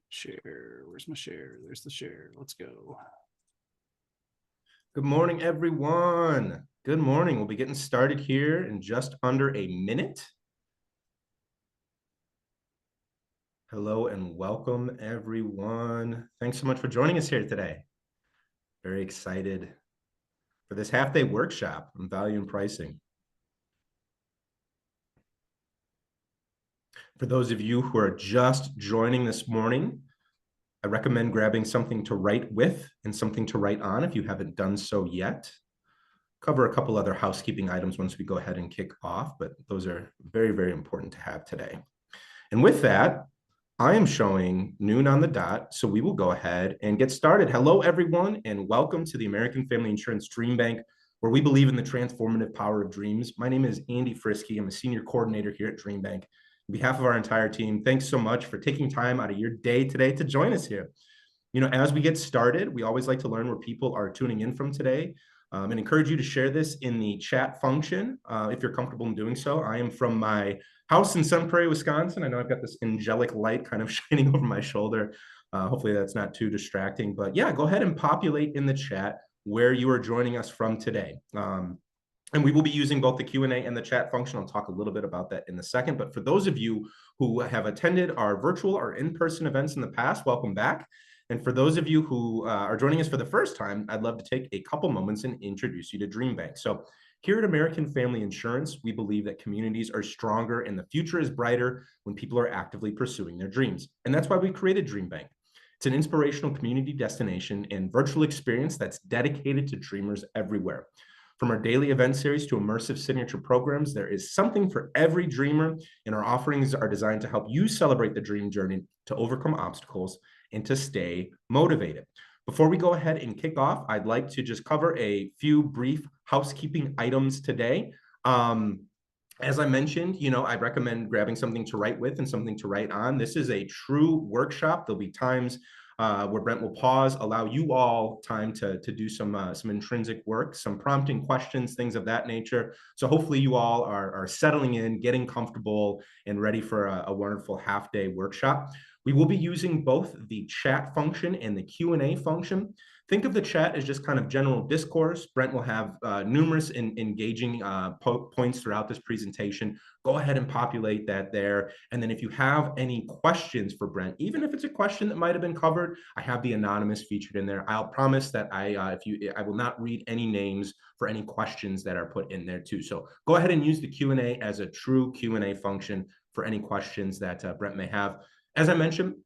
Share. Where's my share? There's the share. Let's go. Good morning, everyone. Good morning. We'll be getting started here in just under a minute. Hello and welcome, everyone. Thanks so much for joining us here today. Very excited for this half-day workshop on value and pricing. For those of you who are just joining this morning, I recommend grabbing something to write with and something to write on if you haven't done so yet. Cover a couple other housekeeping items once we go ahead and kick off, but those are very, very important to have today. And with that, I am showing noon on the dot, so we will go ahead and get started. Hello, everyone, and welcome to the American Family Insurance DreamBank, where we believe in the transformative power of dreams. My name is Andy Frisky. I'm a senior coordinator here at DreamBank. On behalf of our entire team, thanks so much for taking time out of your day today to join us here. You know, as we get started, we always like to learn where people are tuning in from today, and encourage you to share this in the chat function if you're comfortable in doing so. I am from my house in Sun Prairie, Wisconsin. I know I've got this angelic light kind of shining over my shoulder. Hopefully that's not too distracting, but yeah, go ahead and populate in the chat where you are joining us from today. And we will be using both the Q&A and the chat function. I'll talk a little bit about that in a second. But for those of you who have attended our virtual or in-person events in the past, welcome back. And for those of you who are joining us for the first time, I'd love to take a couple moments and introduce you to DreamBank. So here at American Family Insurance, we believe that communities are stronger and the future is brighter when people are actively pursuing their dreams. And that's why we created DreamBank. It's an inspirational community destination and virtual experience that's dedicated to dreamers everywhere. From our daily event series to immersive signature programs, there is something for every dreamer, and our offerings are designed to help you celebrate the dream journey, to overcome obstacles, and to stay motivated. Before we go ahead and kick off, I'd like to just cover a few brief housekeeping items today. As I mentioned, you know, I recommend grabbing something to write with and something to write on. This is a true workshop. There'll be times where Brent will pause, allow you all time to do some intrinsic work, some prompting questions, things of that nature. So hopefully you all are settling in, getting comfortable, and ready for a wonderful half-day workshop. We will be using both the chat function and the Q&A function. Think of the chat as just kind of general discourse. Brent will have numerous engaging points throughout this presentation. Go ahead and populate that there. And then if you have any questions for Brent, even if it's a question that might have been covered, I have the anonymous featured in there. I'll promise that I will not read any names for any questions that are put in there too. So go ahead and use the Q&A as a true Q&A function for any questions that Brent may have. As I mentioned,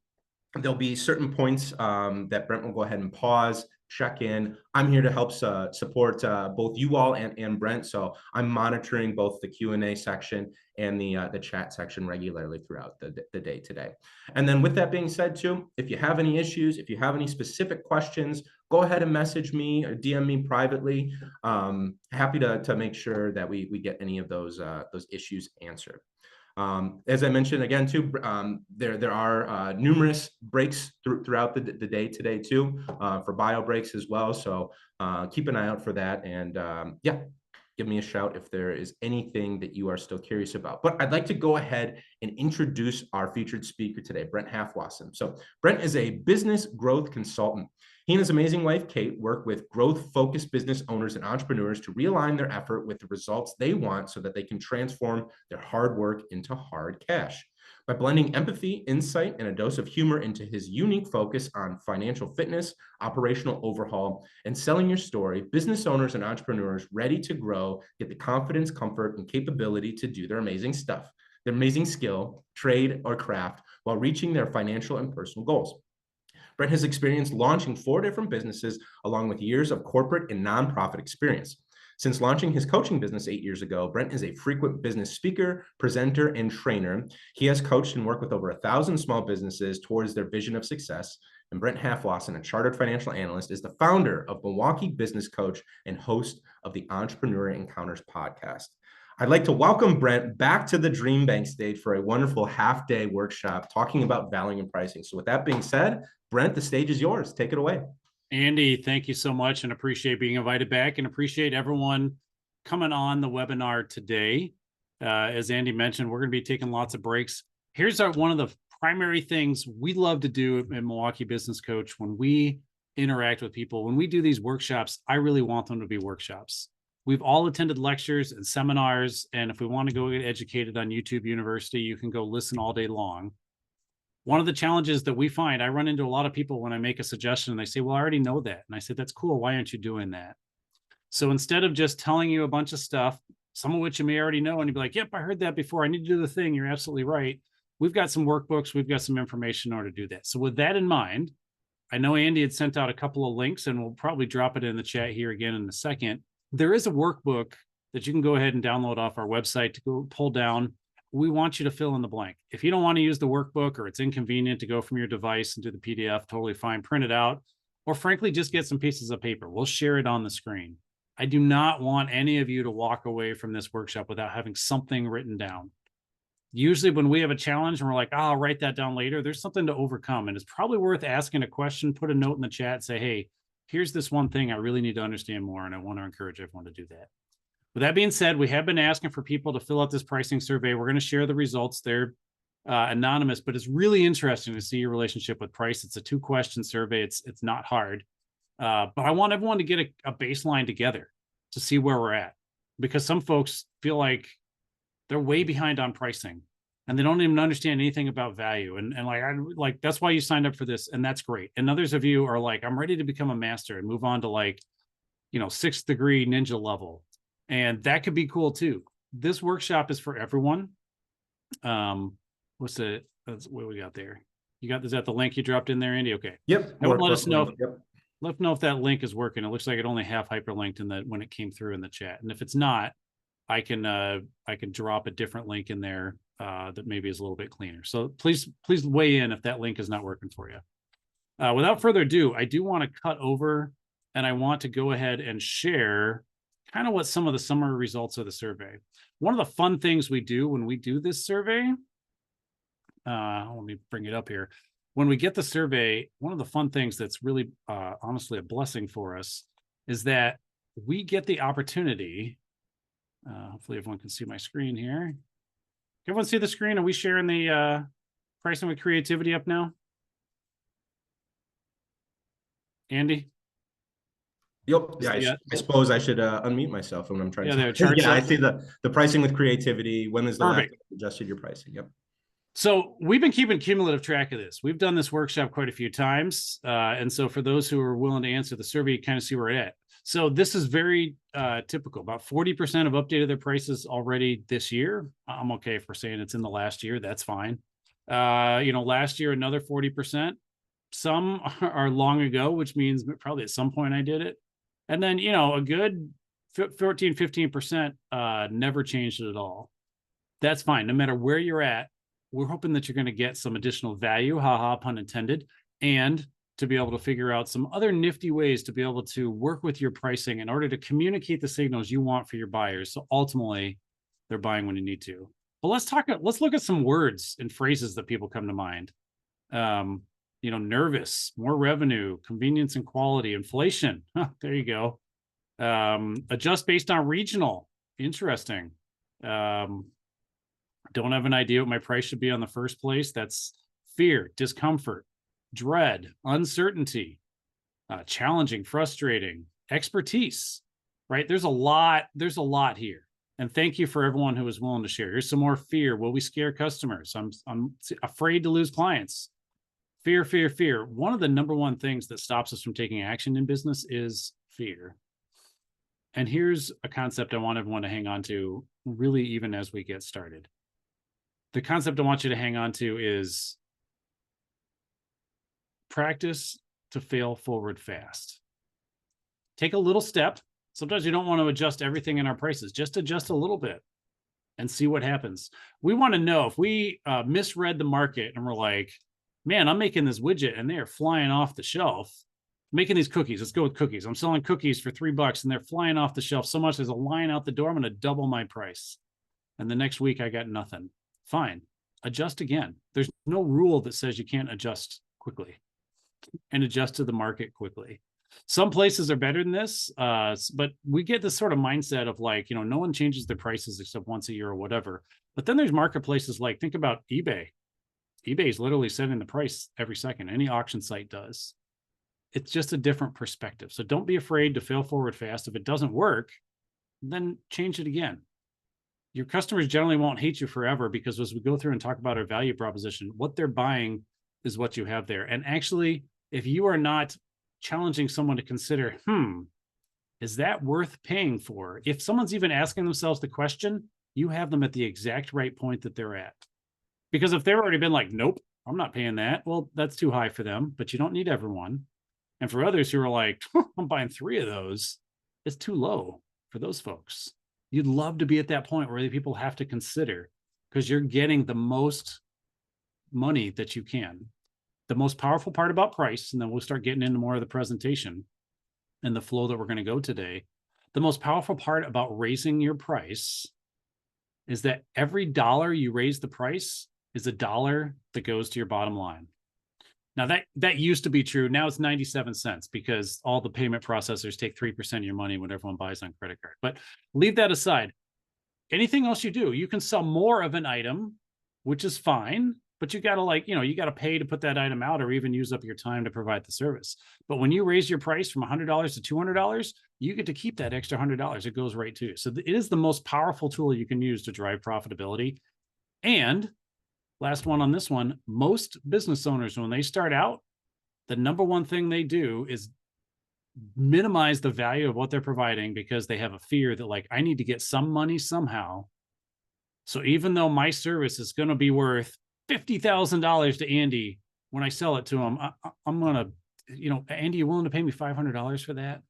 there'll be certain points that Brent will go ahead and pause, check in. I'm here to help support both you all and Brent. So I'm monitoring both the Q&A section and the chat section regularly throughout the day today. And then with that being said too, if you have any issues, if you have any specific questions, go ahead and message me or DM me privately. Happy to make sure that we get any of those issues answered. As I mentioned again too, there are numerous breaks throughout the day today too, for bio breaks as well. So keep an eye out for that, and yeah, give me a shout if there is anything that you are still curious about. But I'd like to go ahead and introduce our featured speaker today, Brent Halfwassen. So Brent is a business growth consultant. He and his amazing wife, Kate, work with growth-focused business owners and entrepreneurs to realign their effort with the results they want so that they can transform their hard work into hard cash. By blending empathy, insight, and a dose of humor into his unique focus on financial fitness, operational overhaul, and selling your story, business owners and entrepreneurs ready to grow get the confidence, comfort, and capability to do their amazing stuff, their amazing skill, trade, or craft while reaching their financial and personal goals. Brent has experience launching 4 different businesses along with years of corporate and nonprofit experience. Since launching his coaching business 8 years ago, Brent is a frequent business speaker, presenter, and trainer. He has coached and worked with over 1,000 small businesses towards their vision of success. And Brent Halfwassen, a chartered financial analyst, is the founder of Milwaukee Business Coach and host of the Entrepreneurial Encounters podcast. I'd like to welcome Brent back to the DreamBank stage for a wonderful half-day workshop talking about value and pricing. So with that being said, Brent, the stage is yours. Take it away. Andy, thank you so much, and appreciate being invited back, and appreciate everyone coming on the webinar today. As Andy mentioned, we're going to be taking lots of breaks. Here's one of the primary things we love to do in Milwaukee Business Coach when we interact with people, when we do these workshops, I really want them to be workshops. We've all attended lectures and seminars, and if we want to go get educated on YouTube University, you can go listen all day long. One of the challenges that we find, I run into a lot of people when I make a suggestion, and they say, well, I already know that. And I say, that's cool. Why aren't you doing that? So instead of just telling you a bunch of stuff, some of which you may already know, and you'd be like, yep, I heard that before. I need to do the thing. You're absolutely right. We've got some workbooks. We've got some information in order to do that. So with that in mind, I know Andy had sent out a couple of links, and we'll probably drop it in the chat here again in a second. There is a workbook that you can go ahead and download off our website to go pull down. We want you to fill in the blank. If you don't want to use the workbook, or it's inconvenient to go from your device and do the PDF, totally fine, print it out, or frankly, just get some pieces of paper. We'll share it on the screen. I do not want any of you to walk away from this workshop without having something written down. Usually when we have a challenge and we're like, oh, I'll write that down later, there's something to overcome. And it's probably worth asking a question, put a note in the chat, say, hey, here's this one thing I really need to understand more. And I want to encourage everyone to do that. With that being said, we have been asking for people to fill out this pricing survey. We're going to share the results. They're anonymous, but it's really interesting to see your relationship with price. It's a 2-question survey. It's not hard. But I want everyone to get a baseline together to see where we're at, because some folks feel like they're way behind on pricing and they don't even understand anything about value. And like, that's why you signed up for this. And that's great. And others of you are like, I'm ready to become a master and move on to 6th degree ninja level. And that could be cool too. This workshop is for everyone. What we got there? Is that the link you dropped in there, Andy? Okay. Yep. Let us know. Yep. Let us know if that link is working. It looks like it only half hyperlinked when it came through in the chat. And if it's not, I can drop a different link in there that maybe is a little bit cleaner. So please weigh in if that link is not working for you. Without further ado, I do want to cut over, and I want to go ahead and share kind of what some of the summary results of the survey. One of the fun things we do when we do this survey, let me bring it up here. When we get the survey, one of the fun things that's really honestly a blessing for us is that we get the opportunity. Hopefully everyone can see my screen here. Can everyone see the screen? Are we sharing the pricing with creativity up now? Andy? Yep. Yeah, I suppose I should unmute myself when I'm trying to. Yeah, I see the pricing with creativity. When is the last time you adjusted your pricing? Yep. So we've been keeping cumulative track of this. We've done this workshop quite a few times. And so for those who are willing to answer the survey, you kind of see where we're at. So this is very typical. About 40% have updated their prices already this year. I'm okay for saying it's in the last year. That's fine. Last year, another 40%. Some are long ago, which means probably at some point I did it. And then, a good 14, 15% never changed it at all. That's fine. No matter where you're at, we're hoping that you're going to get some additional value, haha, pun intended, and to be able to figure out some other nifty ways to be able to work with your pricing in order to communicate the signals you want for your buyers. So ultimately, they're buying when you need to. But let's look at some words and phrases that people come to mind. Nervous, more revenue, convenience and quality, inflation. There you go. Adjust based on regional. Interesting. Don't have an idea what my price should be on the first place. That's fear, discomfort, dread, uncertainty, challenging, frustrating, expertise, right? There's a lot here. And thank you for everyone who is willing to share. Here's some more fear. Will we scare customers? I'm afraid to lose clients. Fear, fear, fear. One of the number one things that stops us from taking action in business is fear. And here's a concept I want everyone to hang on to, really, even as we get started. The concept I want you to hang on to is practice to fail forward fast. Take a little step. Sometimes you don't want to adjust everything in our prices. Just adjust a little bit and see what happens. We want to know if we misread the market and we're like, man, I'm making this widget and they're flying off the shelf. Making these cookies. Let's go with cookies. I'm selling cookies for $3 and they're flying off the shelf so much there's a line out the door. I'm going to double my price. And the next week I got nothing. Fine. Adjust again. There's no rule that says you can't adjust quickly and adjust to the market quickly. Some places are better than this, but we get this sort of mindset of like, no one changes their prices except once a year or whatever. But then there's marketplaces like, think about eBay. eBay is literally setting the price every second. Any auction site does. It's just a different perspective. So don't be afraid to fail forward fast. If it doesn't work, then change it again. Your customers generally won't hate you forever, because as we go through and talk about our value proposition, what they're buying is what you have there. And actually, if you are not challenging someone to consider, is that worth paying for? If someone's even asking themselves the question, you have them at the exact right point that they're at. Because if they've already been like, nope, I'm not paying that, well, that's too high for them, but you don't need everyone. And for others who are like, I'm buying 3 of those, it's too low for those folks. You'd love to be at that point where the people have to consider, because you're getting the most money that you can. The most powerful part about price, and then we'll start getting into more of the presentation and the flow that we're going to go today. The most powerful part about raising your price is that every dollar you raise the price is a dollar that goes to your bottom line. Now that used to be true. Now it's 97 cents, because all the payment processors take 3% of your money when everyone buys on credit card. But leave that aside. Anything else you do, you can sell more of an item, which is fine, but you got to you got to pay to put that item out, or even use up your time to provide the service. But when you raise your price from $100 to $200, you get to keep that extra $100. It goes right to you. So it is the most powerful tool you can use to drive profitability. And last one on this one, most business owners, when they start out, the number one thing they do is minimize the value of what they're providing, because they have a fear that, like, I need to get some money somehow. So even though my service is going to be worth $50,000 to Andy, when I sell it to him, I'm going to, Andy, you willing to pay me $500 for that?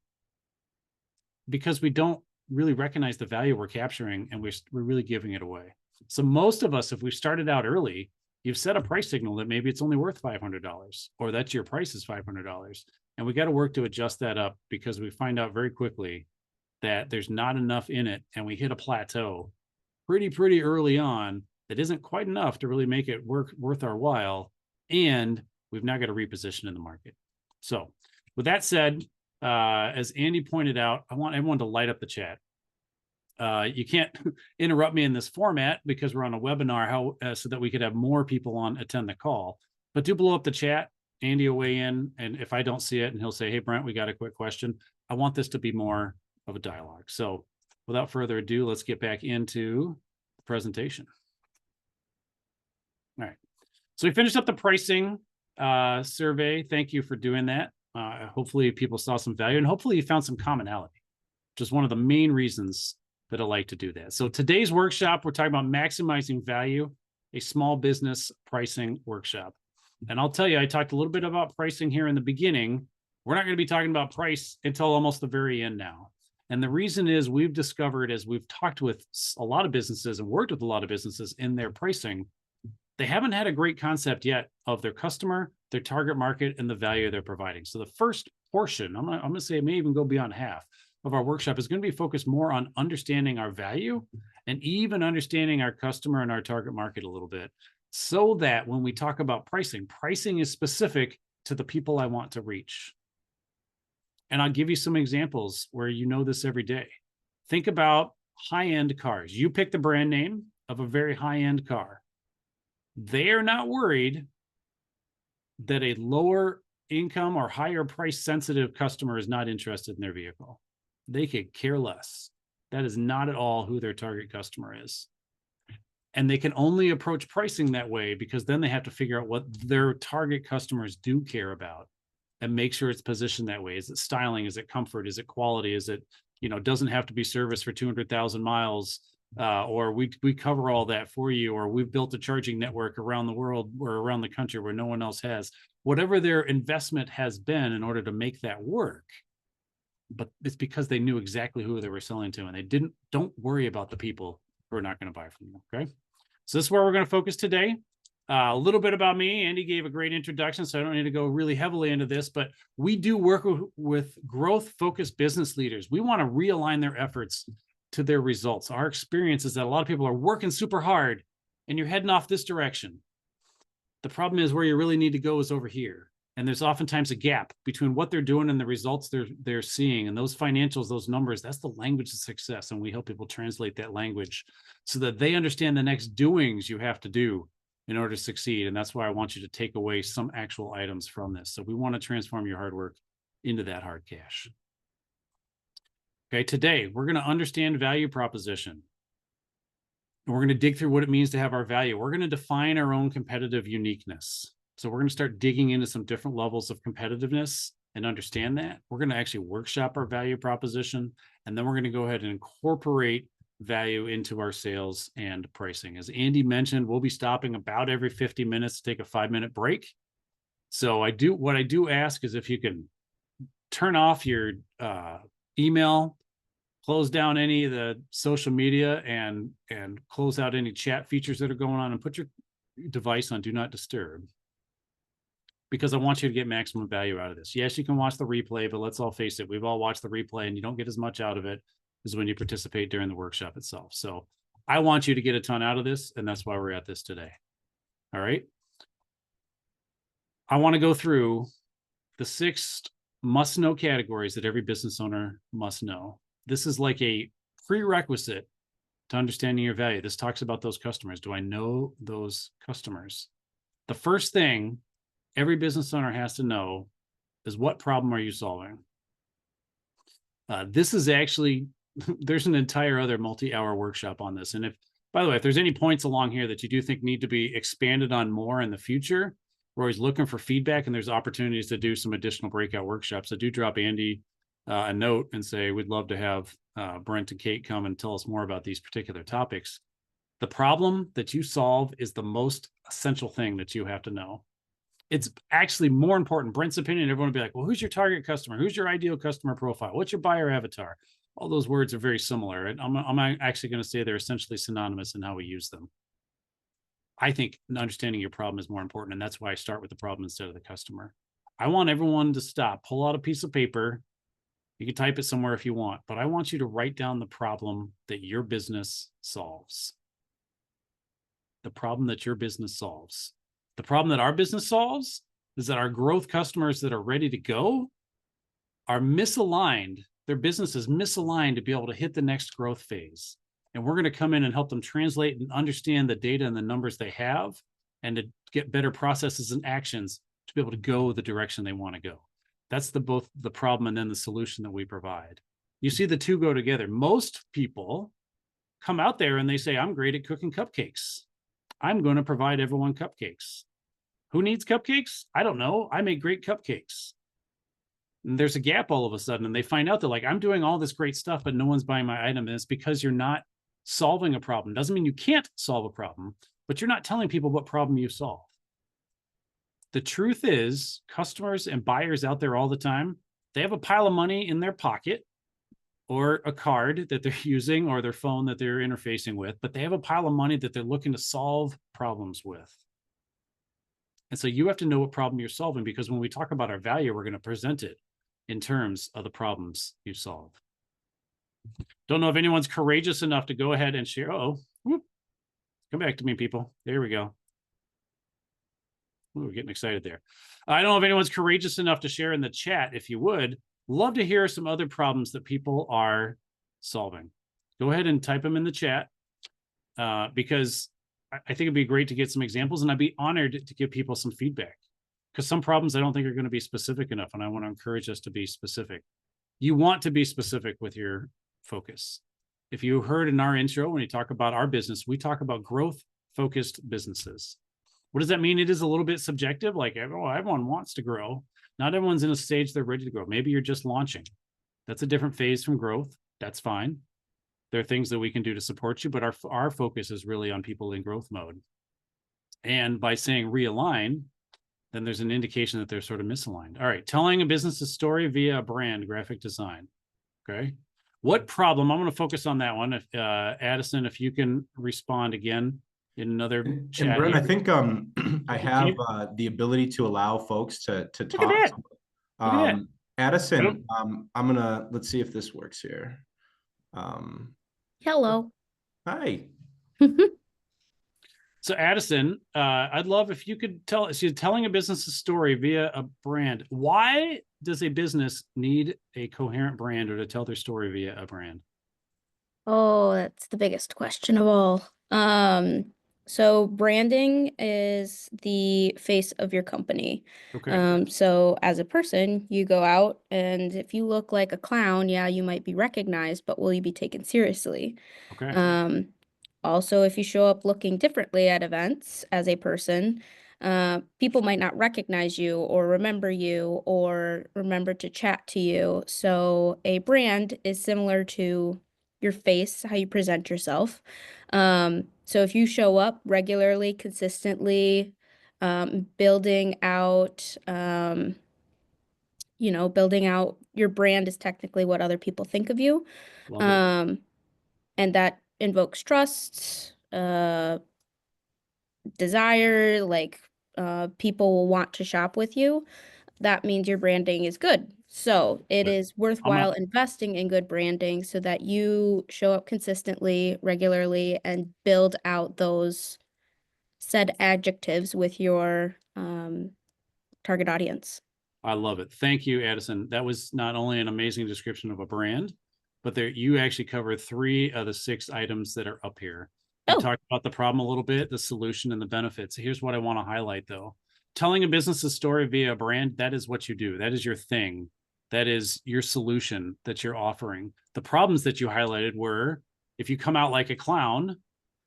Because we don't really recognize the value we're capturing, and we're really giving it away. So most of us, if we started out early, you've set a price signal that maybe it's only worth $500, or that your price is $500. And we got to work to adjust that up, because we find out very quickly that there's not enough in it. And we hit a plateau pretty early on that isn't quite enough to really make it worth our while. And we've now got to reposition in the market. So with that said, as Andy pointed out, I want everyone to light up the chat. You can't interrupt me in this format because we're on a webinar, so that we could have more people attend the call. But do blow up the chat. Andy will weigh in, and if I don't see it, and he'll say, hey, Brent, we got a quick question. I want this to be more of a dialogue. So without further ado, let's get back into the presentation. All right. So we finished up the pricing survey. Thank you for doing that. Hopefully people saw some value, and hopefully you found some commonality, which is one of the main reasons that I like to do that. So today's workshop, we're talking about maximizing value, a small business pricing workshop. And I'll tell you, I talked a little bit about pricing here in the beginning. We're not going to be talking about price until almost the very end now. And the reason is, we've discovered, as we've talked with a lot of businesses and worked with a lot of businesses in their pricing, they haven't had a great concept yet of their customer, their target market, and the value they're providing. So the first portion, I'm going to say it may even go beyond half of our workshop, is going to be focused more on understanding our value, and even understanding our customer and our target market a little bit, so that when we talk about pricing is specific to the people I want to reach. And I'll give you some examples where you know this every day. Think about high-end cars. You pick the brand name of a very high-end car. They are not worried that a lower income or higher price sensitive customer is not interested in their vehicle. They could care less. That is not at all who their target customer is. And they can only approach pricing that way, because then they have to figure out what their target customers do care about, and make sure it's positioned that way. Is it styling? Is it comfort? Is it quality? Is it, doesn't have to be serviced for 200,000 miles, or we cover all that for you, or we've built a charging network around the world or around the country where no one else has. Whatever their investment has been in order to make that work, but it's because they knew exactly who they were selling to, and they don't worry about the people who are not going to buy from you. Okay. So this is where we're going to focus today. A little bit about me. Andy gave a great introduction, so I don't need to go really heavily into this, but we do work with growth-focused business leaders. We want to realign their efforts to their results. Our experience is that a lot of people are working super hard, and you're heading off this direction. The problem is, where you really need to go is over here. And there's oftentimes a gap between what they're doing and the results they're seeing. And those financials, those numbers, that's the language of success. And we help people translate that language so that they understand the next doings you have to do in order to succeed. And that's why I want you to take away some actual items from this. So we want to transform your hard work into that hard cash. Okay, today we're going to understand value proposition. And we're going to dig through what it means to have our value. We're going to define our own competitive uniqueness. So we're going to start digging into some different levels of competitiveness and understand that. We're going to actually workshop our value proposition. And then we're going to go ahead and incorporate value into our sales and pricing. As Andy mentioned, we'll be stopping about every 50 minutes to take a 5-minute break. So what I do ask is if you can turn off your email, close down any of the social media, and close out any chat features that are going on, and put your device on do not disturb, because I want you to get maximum value out of this. Yes, you can watch the replay, but let's all face it, we've all watched the replay and you don't get as much out of it as when you participate during the workshop itself. So I want you to get a ton out of this, and that's why we're at this today. All right. I want to go through the 6 must-know categories that every business owner must know. This is like a prerequisite to understanding your value. This talks about those customers. Do I know those customers? The first thing every business owner has to know is, what problem are you solving? This is actually, there's an entire other multi-hour workshop on this. And by the way, if there's any points along here that you do think need to be expanded on more in the future, we're always looking for feedback, and there's opportunities to do some additional breakout workshops. So do drop Andy a note and say, we'd love to have Brent and Kate come and tell us more about these particular topics. The problem that you solve is the most essential thing that you have to know. It's actually more important. Brent's opinion, everyone would be like, well, who's your target customer? Who's your ideal customer profile? What's your buyer avatar? All those words are very similar. And I'm actually going to say they're essentially synonymous in how we use them. I think understanding your problem is more important. And that's why I start with the problem instead of the customer. I want everyone to stop, pull out a piece of paper. You can type it somewhere if you want, but I want you to write down the problem that your business solves. The problem that your business solves. The problem that our business solves is that our growth customers that are ready to go are misaligned. Their business is misaligned to be able to hit the next growth phase. And we're going to come in and help them translate and understand the data and the numbers they have, and to get better processes and actions to be able to go the direction they want to go. That's both the problem and then the solution that we provide. You see the two go together. Most people come out there and they say, I'm great at cooking cupcakes. I'm going to provide everyone cupcakes. Who needs cupcakes? I don't know. I make great cupcakes. And there's a gap all of a sudden, and they find out they're like, I'm doing all this great stuff, but no one's buying my item. And it's because you're not solving a problem. Doesn't mean you can't solve a problem, but you're not telling people what problem you solve. The truth is, customers and buyers out there all the time, they have a pile of money in their pocket, or a card that they're using, or their phone that they're interfacing with, but they have a pile of money that they're looking to solve problems with. And so you have to know what problem you're solving, because when we talk about our value, we're going to present it in terms of the problems you solve. Don't know if anyone's courageous enough to go ahead and share. Come back to me, people. There we go. Ooh, we're getting excited there. I don't know if anyone's courageous enough to share in the chat. If you would, love to hear some other problems that people are solving. Go ahead and type them in the chat, because I think it'd be great to get some examples, and I'd be honored to give people some feedback, because some problems I don't think are going to be specific enough, and I want to encourage us to be specific. You want to be specific with your focus. If you heard in our intro, when we talk about our business, we talk about growth-focused businesses. What does that mean? It is a little bit subjective, like, oh, everyone wants to grow. Not everyone's in a stage they're ready to grow. Maybe you're just launching. That's a different phase from growth. That's fine. There are things that we can do to support you, but our focus is really on people in growth mode. And by saying realign, then there's an indication that they're sort of misaligned. All right, telling a business's story via a brand, graphic design. Okay. What problem? I'm going to focus on that one. If Addison, if you can respond again in another chat. And Brent, here. I think I have the ability to allow folks to talk. Look at that. Addison, I'm gonna, let's see if this works here. Hello. Hi. So Addison, I'd love if you could tell, so you're telling a business's story via a brand. Why does a business need a coherent brand, or to tell their story via a brand? Oh, that's the biggest question of all. So branding is the face of your company. Okay. So as a person, you go out and if you look like a clown, yeah, you might be recognized, but will you be taken seriously? Okay. Um, Also, if you show up looking differently at events as a person, people might not recognize you or remember to chat to you. So a brand is similar to your face, how you present yourself. So if you show up regularly, consistently, building out, building out your brand is technically what other people think of you. Love it. Um, and that invokes trust, desire, like people will want to shop with you. That means your branding is good. So it But is I'm worthwhile a, investing in good branding so that you show up consistently, regularly, and build out those said adjectives with your target audience. I love it. Thank you, Addison. That was not only an amazing description of a brand, but there you actually covered 3 of the 6 items that are up here. You Oh, talked about the problem a little bit, the solution, and the benefits. Here's what I want to highlight, though. Telling a business's story via a brand, that is what you do. That is your thing. That is your solution that you're offering. The problems that you highlighted were if you come out like a clown,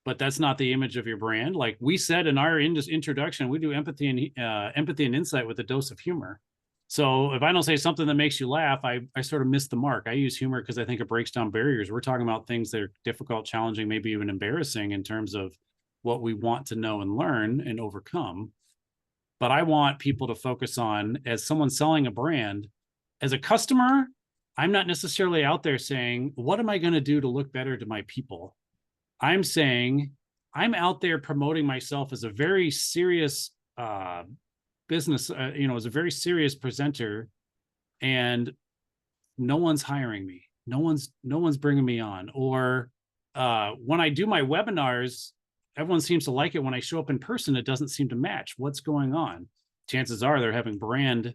but that's not the image of your brand. Like we said in our introduction, we do empathy and insight with a dose of humor. So if I don't say something that makes you laugh, I sort of miss the mark. I use humor because I think it breaks down barriers. We're talking about things that are difficult, challenging, maybe even embarrassing in terms of what we want to know and learn and overcome. But I want people to focus on, as someone selling a brand, as a customer, I'm not necessarily out there saying, what am I going to do to look better to my people? I'm saying I'm out there promoting myself as a very serious business, as a very serious presenter, and no one's hiring me. No one's bringing me on. Or when I do my webinars, everyone seems to like it. When I show up in person, it doesn't seem to match. What's going on? Chances are they're having brand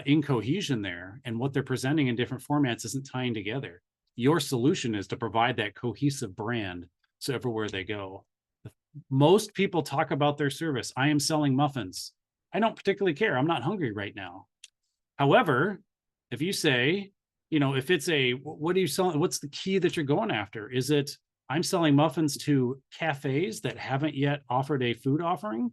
incohesion there, and what they're presenting in different formats isn't tying together. Your solution is to provide that cohesive brand so everywhere they go. Most people talk about their service. I am selling muffins. I don't particularly care. I'm not hungry right now. However, if you say, if it's what are you selling? What's the key that you're going after? Is it, I'm selling muffins to cafes that haven't yet offered a food offering?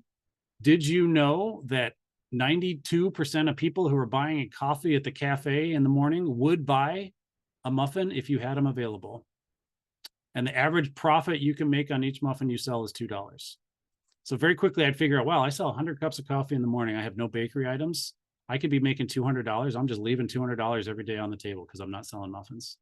Did you know that 92% of people who are buying a coffee at the cafe in the morning would buy a muffin if you had them available? And the average profit you can make on each muffin you sell is $2. So very quickly, I'd figure out, well, I sell 100 cups of coffee in the morning. I have no bakery items. I could be making $200. I'm just leaving $200 every day on the table because I'm not selling muffins.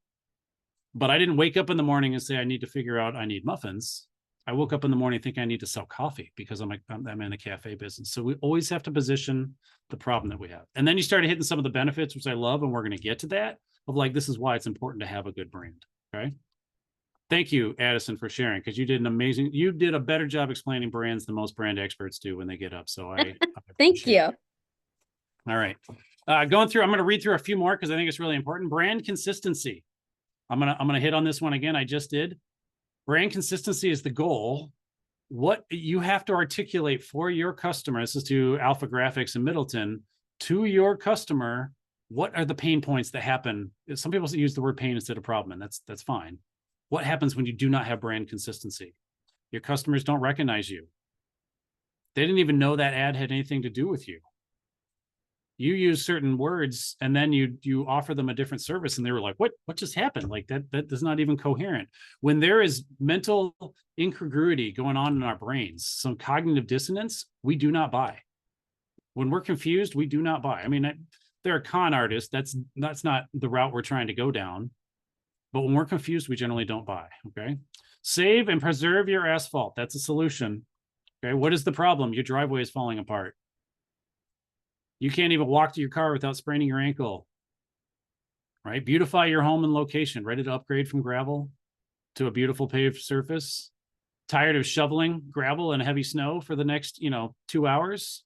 But I didn't wake up in the morning and say, I need to figure out I need muffins. I woke up in the morning thinking I need to sell coffee because I'm in a cafe business. So we always have to position the problem that we have. And then you started hitting some of the benefits, which I love, and we're going to get to that, of like, this is why it's important to have a good brand. Okay. Thank you, Addison, for sharing, because you did a better job explaining brands than most brand experts do when they get up. So I thank appreciate it. you. All right. I'm going to read through a few more because I think it's really important. Brand consistency. I'm gonna hit on this one again. I just did. Brand consistency is the goal. What you have to articulate for your customer, this is to Alpha Graphics and Middleton, to your customer, what are the pain points that happen? Some people use the word pain instead of problem, and that's fine. What happens when you do not have brand consistency? Your customers don't recognize you. They didn't even know that ad had anything to do with you. You use certain words and then you offer them a different service and they were like, what just happened? Like that is not even coherent. When there is mental incongruity going on in our brains, some cognitive dissonance, we do not buy. When we're confused, we do not buy. I mean, they're a con artist. That's not the route we're trying to go down. But when we're confused, we generally don't buy. Okay. Save and preserve your asphalt. That's a solution. Okay. What is the problem? Your driveway is falling apart. You can't even walk to your car without spraining your ankle. Right. Beautify your home and location. Ready to upgrade from gravel to a beautiful paved surface. Tired of shoveling gravel and heavy snow for the next, 2 hours.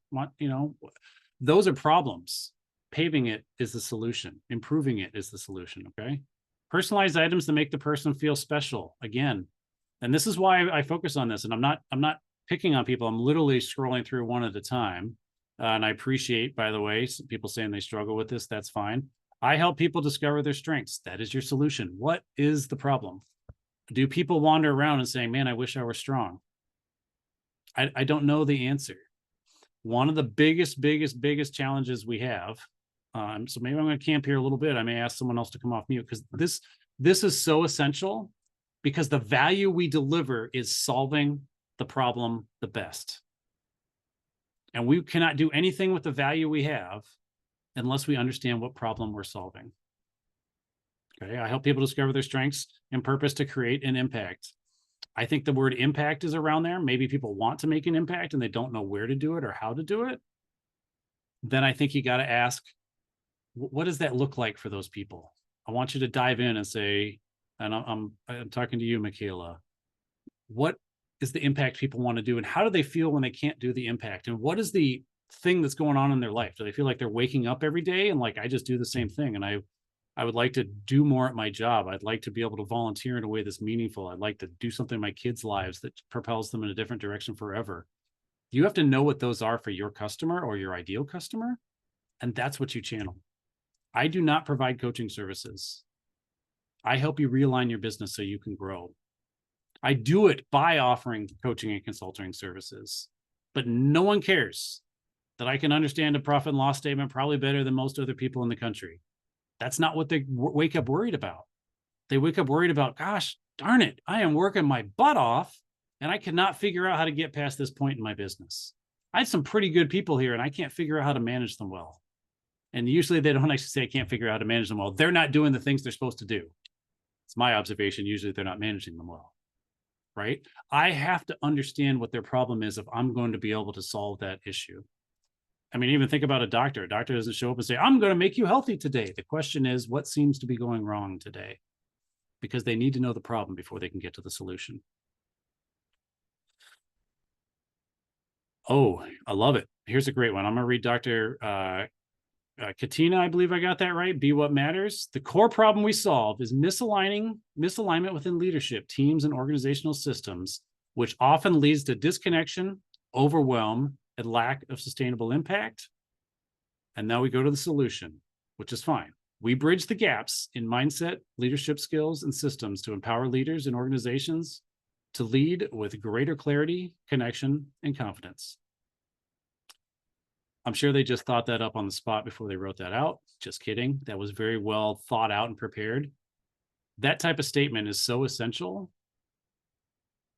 Those are problems. Paving it is the solution. Improving it is the solution. Okay. Personalized items that make the person feel special. Again, and this is why I focus on this. And I'm not picking on people. I'm literally scrolling through one at a time. And I appreciate, by the way, some people saying they struggle with this. That's fine. I help people discover their strengths. That is your solution. What is the problem? Do people wander around and saying, man, I wish I were strong? I don't know the answer. One of the biggest challenges we have, so maybe I'm going to camp here a little bit. I may ask someone else to come off mute, because this is so essential, because the value we deliver is solving the problem the best. And we cannot do anything with the value we have unless we understand what problem we're solving. Okay, I help people discover their strengths and purpose to create an impact. I think the word impact is around there. Maybe people want to make an impact and they don't know where to do it or how to do it. Then I think you got to ask, what does that look like for those people? I want you to dive in and say, and I'm talking to you, Michaela, what is the impact people want to do, and how do they feel when they can't do the impact? And what is the thing that's going on in their life? Do they feel like they're waking up every day and like, I just do the same thing, and I would like to do more at my job. I'd like to be able to volunteer in a way that's meaningful. I'd like to do something in my kids' lives that propels them in a different direction forever. You have to know what those are for your customer or your ideal customer, and that's what you channel. I do not provide coaching services. I help you realign your business so you can grow. I do it by offering coaching and consulting services, but no one cares that I can understand a profit and loss statement probably better than most other people in the country. That's not what they wake up worried about. They wake up worried about, gosh, darn it, I am working my butt off and I cannot figure out how to get past this point in my business. I have some pretty good people here and I can't figure out how to manage them well. And usually they don't actually say, I can't figure out how to manage them well. They're not doing the things they're supposed to do. It's my observation. Usually they're not managing them well, right? I have to understand what their problem is if I'm going to be able to solve that issue. I mean, even think about a doctor. A doctor doesn't show up and say, I'm going to make you healthy today. The question is, what seems to be going wrong today? Because they need to know the problem before they can get to the solution. Oh, I love it. Here's a great one. I'm going to read Dr. Katina, I believe I got that right. Be what matters. The core problem we solve is misalignment within leadership, teams, and organizational systems, which often leads to disconnection, overwhelm, and lack of sustainable impact. And now we go to the solution, which is fine. We bridge the gaps in mindset, leadership skills, and systems to empower leaders and organizations to lead with greater clarity, connection, and confidence. I'm sure they just thought that up on the spot before they wrote that out. Just kidding. That was very well thought out and prepared. That type of statement is so essential.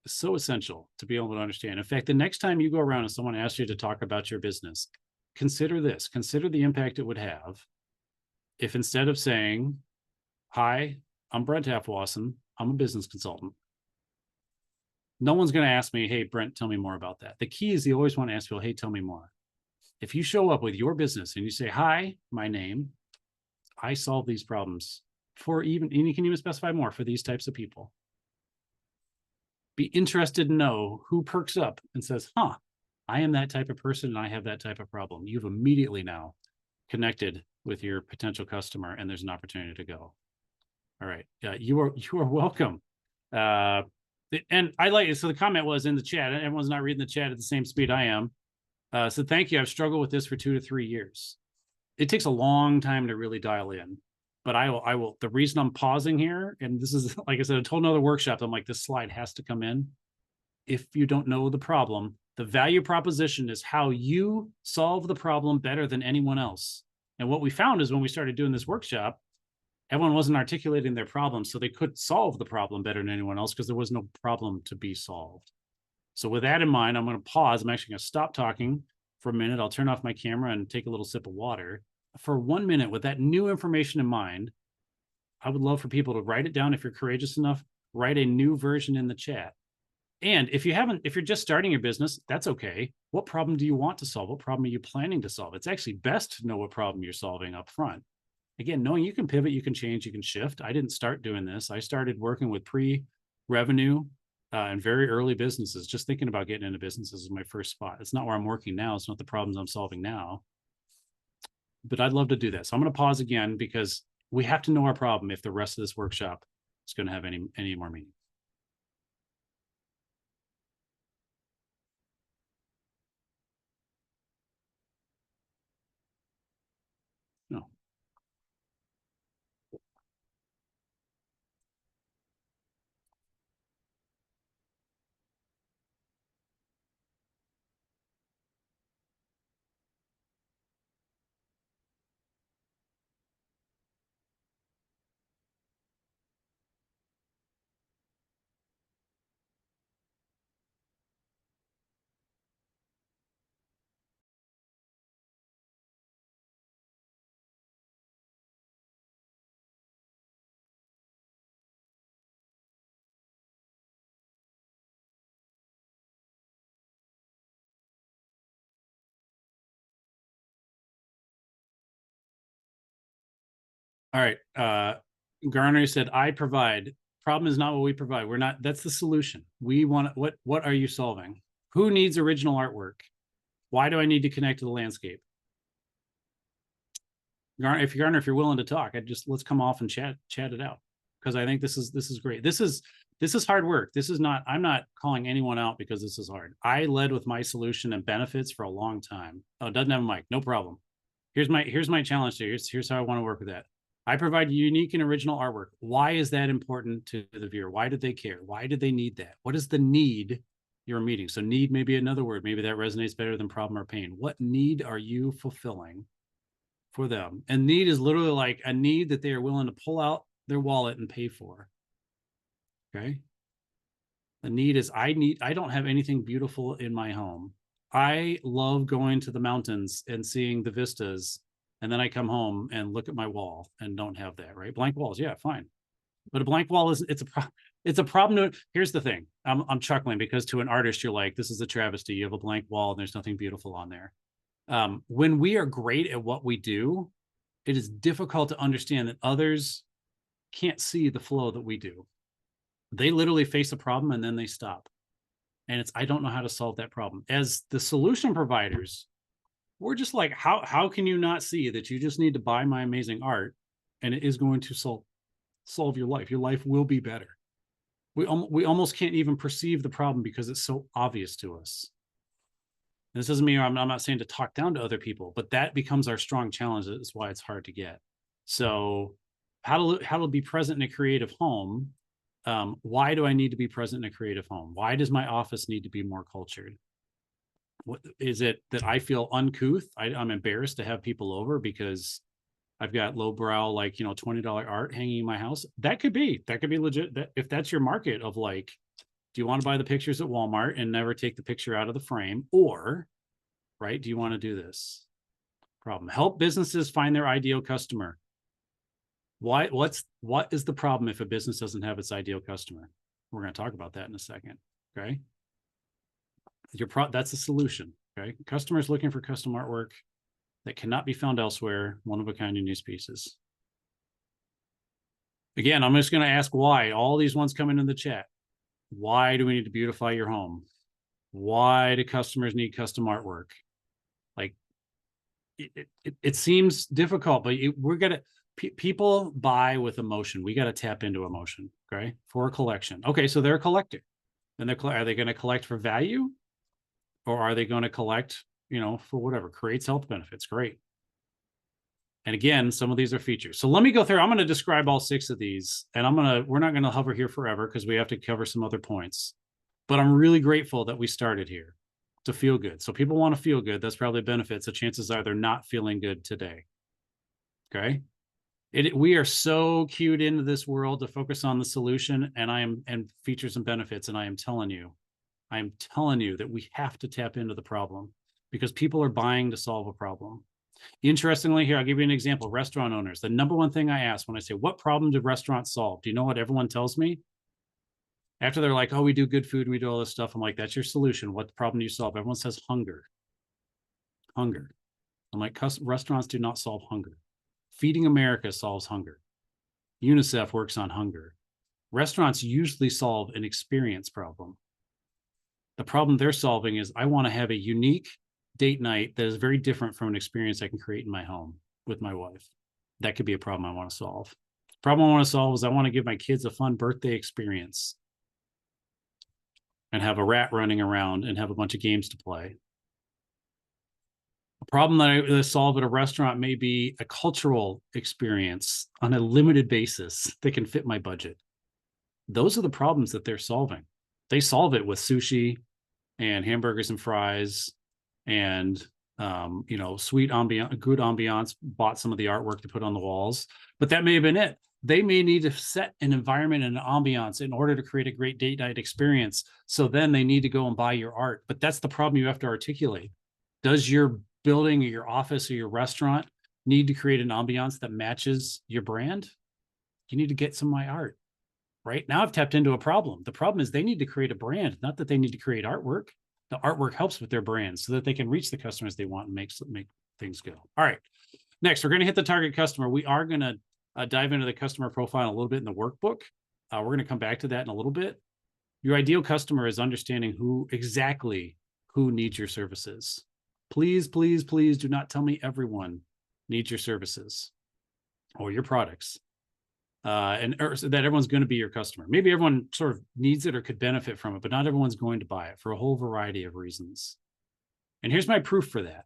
So essential to be able to understand. In fact, the next time you go around and someone asks you to talk about your business, consider this. Consider the impact it would have if instead of saying, hi, I'm Brent Halfwassen, I'm a business consultant. No one's going to ask me, hey, Brent, tell me more about that. The key is you always want to ask people, hey, tell me more. If you show up with your business and you say, hi, my name, I solve these problems for even, and you can even specify more for these types of people. Be interested to know who perks up and says, huh, I am that type of person and I have that type of problem. You've immediately now connected with your potential customer and there's an opportunity to go. All right. You are welcome. And I like it. So the comment was in the chat. Everyone's not reading the chat at the same speed I am. So thank you. I've struggled with this for 2 to 3 years. It takes a long time to really dial in. But I will, the reason I'm pausing here, and this is, like I said, I told another workshop, I'm like, this slide has to come in. If you don't know the problem, the value proposition is how you solve the problem better than anyone else. And what we found is when we started doing this workshop, everyone wasn't articulating their problem, so they couldn't solve the problem better than anyone else because there was no problem to be solved. So with that in mind, I'm going to pause. I'm actually going to stop talking for a minute. I'll turn off my camera and take a little sip of water. For 1 minute, with that new information in mind, I would love for people to write it down. If you're courageous enough, write a new version in the chat. And if you're just starting your business, that's okay. What problem do you want to solve? What problem are you planning to solve? It's actually best to know what problem you're solving up front. Again, knowing you can pivot, you can change, you can shift. I didn't start doing this. I started working with pre-revenue and very early businesses. Just thinking about getting into businesses is my first spot. It's not where I'm working now. It's not the problems I'm solving now. But I'd love to do that. So I'm going to pause again because we have to know our problem if the rest of this workshop is going to have any more meaning. All right. Garner said, I provide. Problem is not what we provide. We're not, that's the solution. We want, what are you solving? Who needs original artwork? Why do I need to connect to the landscape? Garner, if you're willing to talk, let's come off and chat it out. Because I think this is great. This is hard work. This is not, I'm not calling anyone out because this is hard. I led with my solution and benefits for a long time. Oh, it doesn't have a mic. No problem. Here's my challenge to you. Here's how I want to work with that. I provide unique and original artwork. Why is that important to the viewer? Why did they care? Why did they need that? What is the need you're meeting? So need may be another word. Maybe that resonates better than problem or pain. What need are you fulfilling for them? And need is literally like a need that they are willing to pull out their wallet and pay for. Okay. The need is I don't have anything beautiful in my home. I love going to the mountains and seeing the vistas. And then I come home and look at my wall and don't have that, right? Blank walls. Yeah, fine. But a blank wall it's a problem. Here's the thing. I'm chuckling because to an artist, you're like, this is a travesty. You have a blank wall and there's nothing beautiful on there. When we are great at what we do, it is difficult to understand that others can't see the flow that we do. They literally face a problem and then they stop. And I don't know how to solve that problem. As the solution providers, we're just like, how can you not see that you just need to buy my amazing art and it is going to solve your life? Your life will be better. We almost can't even perceive the problem because it's so obvious to us. And this doesn't mean I'm not saying to talk down to other people, but that becomes our strong challenge. That's why it's hard to get. So how to be present in a creative home. Why do I need to be present in a creative home? Why does my office need to be more cultured? What is it that I feel uncouth? I'm embarrassed to have people over because I've got lowbrow, like, $20 art hanging in my house. That could be legit. If that's your market of like, do you want to buy the pictures at Walmart and never take the picture out of the frame? Or, right, do you want to do this? Problem. Help businesses find their ideal customer. What is the problem if a business doesn't have its ideal customer? We're going to talk about that in a second. Okay. That's the solution. Okay. Customers looking for custom artwork that cannot be found elsewhere, one of a kind unique pieces. Again, I'm just going to ask why. All these ones coming in the chat. Why do we need to beautify your home? Why do customers need custom artwork? Like, it seems difficult, but we're going to, people buy with emotion. We got to tap into emotion, okay? For a collection. Okay, so they're a collector. And are they going to collect for value? Or are they going to collect, for whatever, creates health benefits? Great. And again, some of these are features. So let me go through. I'm going to describe all 6 of these. And we're not going to hover here forever because we have to cover some other points. But I'm really grateful that we started here to feel good. So people want to feel good. That's probably a benefit. So chances are they're not feeling good today. Okay. We are so cued into this world to focus on the solution and features and benefits. And I am telling you that we have to tap into the problem because people are buying to solve a problem. Interestingly, here, I'll give you an example. Restaurant owners, the number one thing I ask when I say, what problem do restaurants solve? Do you know what everyone tells me? After they're like, oh, we do good food, we do all this stuff. I'm like, that's your solution. What problem do you solve? Everyone says hunger. Hunger. I'm like, restaurants do not solve hunger. Feeding America solves hunger. UNICEF works on hunger. Restaurants usually solve an experience problem. The problem they're solving is I want to have a unique date night that is very different from an experience I can create in my home with my wife. That could be a problem I want to solve. The problem I want to solve is I want to give my kids a fun birthday experience and have a rat running around and have a bunch of games to play. A problem that I solve at a restaurant may be a cultural experience on a limited basis that can fit my budget. Those are the problems that they're solving. They solve it with sushi and hamburgers and fries and, sweet ambiance, good ambiance, bought some of the artwork to put on the walls, but that may have been it. They may need to set an environment and an ambiance in order to create a great date night experience. So then they need to go and buy your art. But that's the problem you have to articulate. Does your building or your office or your restaurant need to create an ambiance that matches your brand? You need to get some of my art. Right now I've tapped into a problem. The problem is they need to create a brand, not that they need to create artwork. The artwork helps with their brand so that they can reach the customers they want and make things go. All right. Next, we're going to hit the target customer. We are going to dive into the customer profile a little bit in the workbook. We're going to come back to that in a little bit. Your ideal customer is understanding who needs your services. Please, please, please do not tell me everyone needs your services or your products. Or so that everyone's going to be your customer. Maybe everyone sort of needs it or could benefit from it, but not everyone's going to buy it for a whole variety of reasons. And here's my proof for that.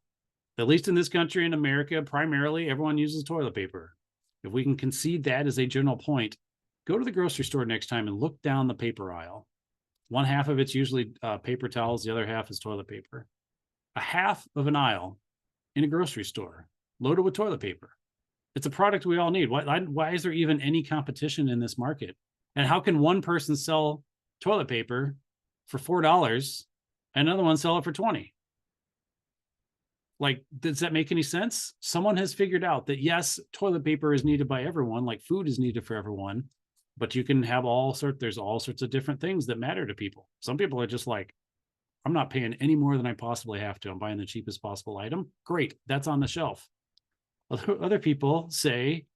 At least in this country, in America, primarily everyone uses toilet paper. If we can concede that as a general point, go to the grocery store next time and look down the paper aisle. One half of it's usually paper towels. The other half is toilet paper. A half of an aisle in a grocery store loaded with toilet paper. It's a product we all need. Why is there even any competition in this market? And how can one person sell toilet paper for $4 and another one sell it for $20? Like, does that make any sense? Someone has figured out that yes, toilet paper is needed by everyone, like food is needed for everyone, but you can have there's all sorts of different things that matter to people. Some people are just like, I'm not paying any more than I possibly have to. I'm buying the cheapest possible item. Great, that's on the shelf. Other people say,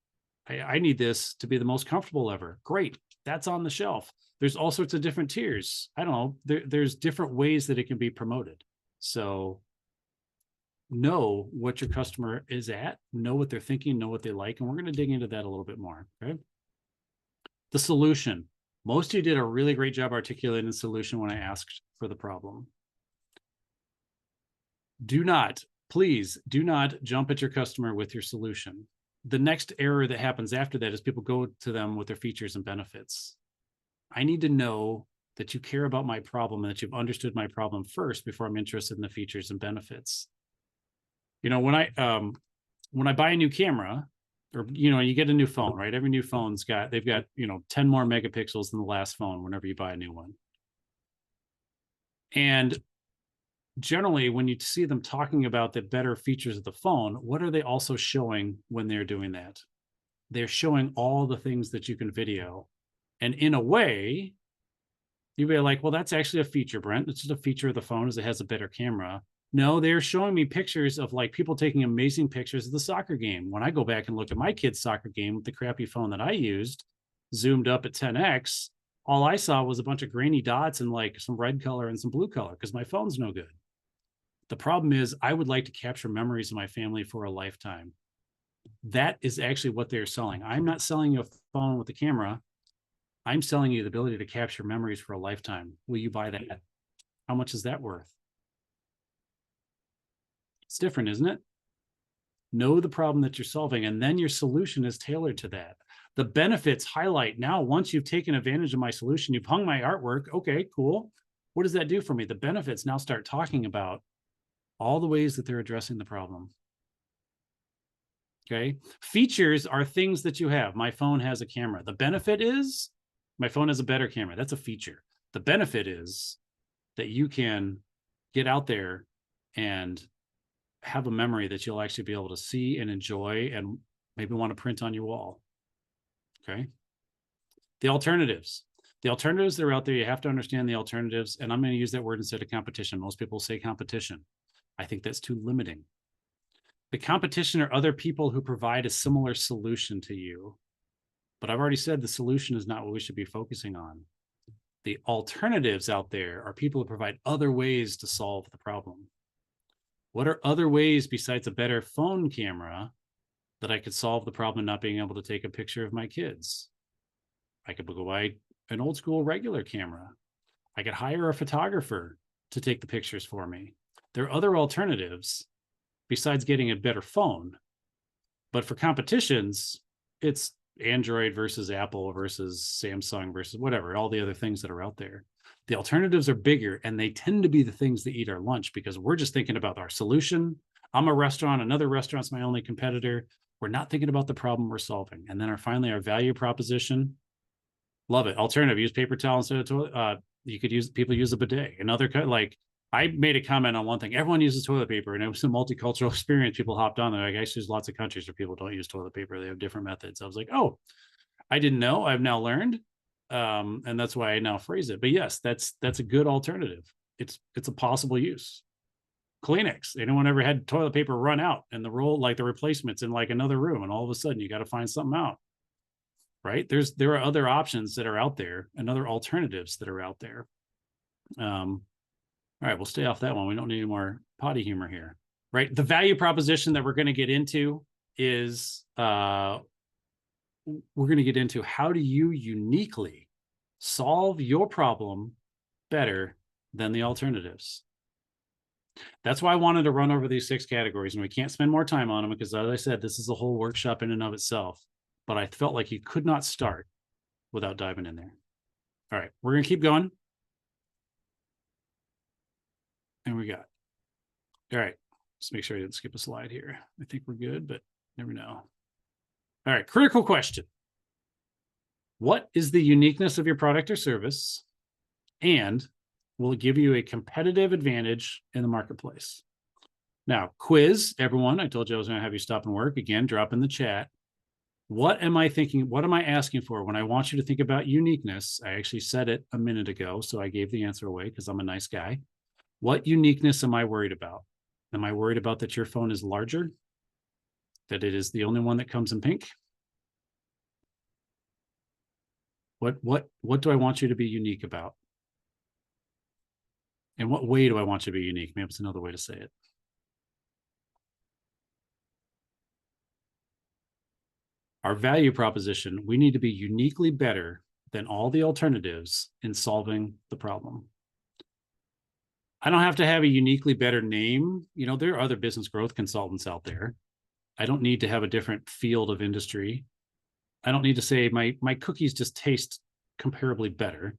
I need this to be the most comfortable ever. Great, that's on the shelf. There's all sorts of different tiers. I don't know. There's different ways that it can be promoted. So know what your customer is at, know what they're thinking, know what they like. And we're going to dig into that a little bit more. Okay. The solution. Most of you did a really great job articulating the solution when I asked for the problem. Please do not jump at your customer with your solution. The next error that happens after that is people go to them with their features and benefits. I need to know that you care about my problem and that you've understood my problem first before I'm interested in the features and benefits. You know, when I buy a new camera, or, you know, you get a new phone, right? Every new phone's they've got, 10 more megapixels than the last phone whenever you buy a new one. And generally, when you see them talking about the better features of the phone, what are they also showing when they're doing that? They're showing all the things that you can video. And in a way, you'd be like, well, that's actually a feature, Brent. It's just a feature of the phone is it has a better camera. No, they're showing me pictures of like people taking amazing pictures of the soccer game. When I go back and look at my kid's soccer game with the crappy phone that I used, zoomed up at 10x, all I saw was a bunch of grainy dots and like some red color and some blue color because my phone's no good. The problem is I would like to capture memories of my family for a lifetime. That is actually what they're selling. I'm not selling you a phone with a camera. I'm selling you the ability to capture memories for a lifetime. Will you buy that? How much is that worth? It's different, isn't it? Know the problem that you're solving, and then your solution is tailored to that. The benefits highlight now, once you've taken advantage of my solution, you've hung my artwork. Okay, cool. What does that do for me? The benefits now start talking about all the ways that they're addressing the problem. Okay. Features are things that you have. My phone has a camera. The benefit is my phone has a better camera. That's a feature. The benefit is that you can get out there and have a memory that you'll actually be able to see and enjoy and maybe want to print on your wall. Okay. The alternatives that are out there, you have to understand the alternatives. And I'm going to use that word instead of competition. Most people say competition. I think that's too limiting. The competition are other people who provide a similar solution to you. But I've already said the solution is not what we should be focusing on. The alternatives out there are people who provide other ways to solve the problem. What are other ways besides a better phone camera that I could solve the problem of not being able to take a picture of my kids? I could go buy an old school regular camera. I could hire a photographer to take the pictures for me. There are other alternatives besides getting a better phone. But for competitions, it's Android versus Apple versus Samsung versus whatever, all the other things that are out there. The alternatives are bigger, and they tend to be the things that eat our lunch because we're just thinking about our solution. I'm a restaurant, another restaurant's my only competitor. We're not thinking about the problem we're solving. And then finally, our value proposition. Love it. Alternative, use paper towel instead of toilet. People use a bidet. Another like I made a comment on one thing. Everyone uses toilet paper, and it was a multicultural experience. People hopped on there. Like, actually, there's lots of countries where people don't use toilet paper. They have different methods. I was like, oh, I didn't know. I've now learned. And that's why I now phrase it. But yes, that's a good alternative. It's a possible use. Kleenex. Anyone ever had toilet paper run out and the roll, like the replacements in like another room, and all of a sudden you got to find something out. right? There are other options that are out there and other alternatives that are out there. All right, we'll stay off that one. We don't need any more potty humor here, right? The value proposition that we're going to get into is we're going to get into how do you uniquely solve your problem better than the alternatives. That's why I wanted to run over these 6 categories, and we can't spend more time on them because, as I said, this is a whole workshop in and of itself. But I felt like you could not start without diving in there. All right, we're going to keep going. And we got, all right, just make sure I didn't skip a slide here. I think we're good, but never know. All right, critical question. What is the uniqueness of your product or service? And will it give you a competitive advantage in the marketplace? Now, quiz, everyone. I told you I was going to have you stop and work. Again, drop in the chat. What am I thinking? What am I asking for when I want you to think about uniqueness? I actually said it a minute ago, so I gave the answer away because I'm a nice guy. What uniqueness am I worried about? Am I worried about that your phone is larger? That it is the only one that comes in pink? What do I want you to be unique about? In what way do I want you to be unique? Maybe it's another way to say it. Our value proposition, we need to be uniquely better than all the alternatives in solving the problem. I don't have to have a uniquely better name. You know, there are other business growth consultants out there. I don't need to have a different field of industry. I don't need to say my cookies just taste comparably better.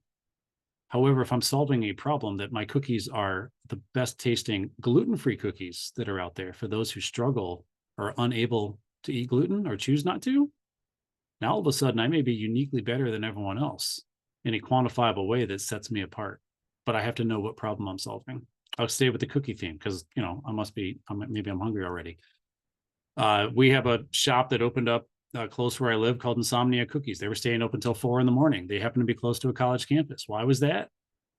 However, if I'm solving a problem that my cookies are the best tasting gluten-free cookies that are out there for those who struggle or are unable to eat gluten or choose not to, now all of a sudden I may be uniquely better than everyone else in a quantifiable way that sets me apart. But I have to know what problem I'm solving. I'll stay with the cookie theme because, you know, maybe I'm hungry already. We have a shop that opened up close where I live called Insomnia Cookies. They were staying open until 4 a.m. They happened to be close to a college campus. Why was that?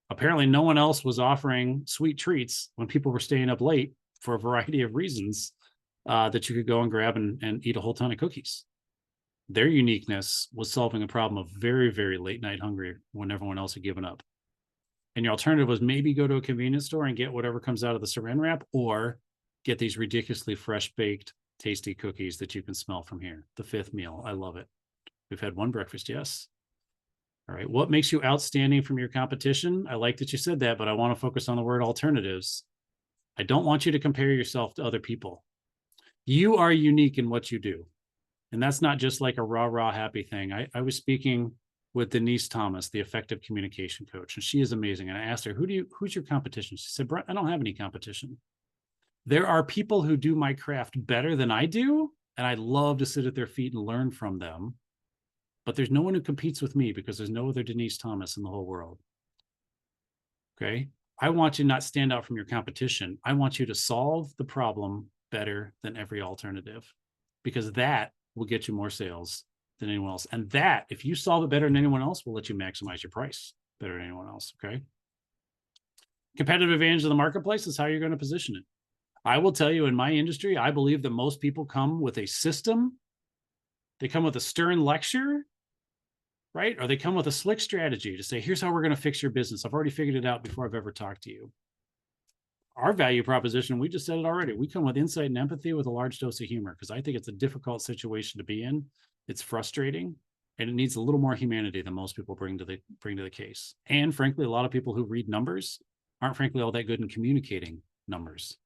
Apparently no one else was offering sweet treats when people were staying up late for a variety of reasons that you could go and grab and eat a whole ton of cookies. Their uniqueness was solving a problem of very, very late night hungry when everyone else had given up. And your alternative was maybe go to a convenience store and get whatever comes out of the saran wrap, or get these ridiculously fresh baked, tasty cookies that you can smell from here. The 5th meal. I love it. We've had one breakfast. Yes. All right. What makes you outstanding from your competition? I like that you said that, but I want to focus on the word alternatives. I don't want you to compare yourself to other people. You are unique in what you do. And that's not just like a rah happy thing. I was speaking with Denise Thomas, the effective communication coach, and she is amazing. And I asked her, who's your competition? She said, Brent, I don't have any competition. There are people who do my craft better than I do, and I love to sit at their feet and learn from them. But there's no one who competes with me because there's no other Denise Thomas in the whole world. Okay. I want you to not stand out from your competition. I want you to solve the problem better than every alternative, because that will get you more sales than anyone else. And that, if you solve it better than anyone else, will let you maximize your price better than anyone else. Okay. Competitive advantage of the marketplace is how you're going to position it. I will tell you, in my industry, I believe that most people come with a system. They come with a stern lecture, right? Or they come with a slick strategy to say, here's how we're going to fix your business. I've already figured it out before I've ever talked to you. Our value proposition, we just said it already. We come with insight and empathy with a large dose of humor, because I think it's a difficult situation to be in. It's frustrating, and it needs a little more humanity than most people bring to the case. And frankly, a lot of people who read numbers aren't frankly all that good in communicating numbers.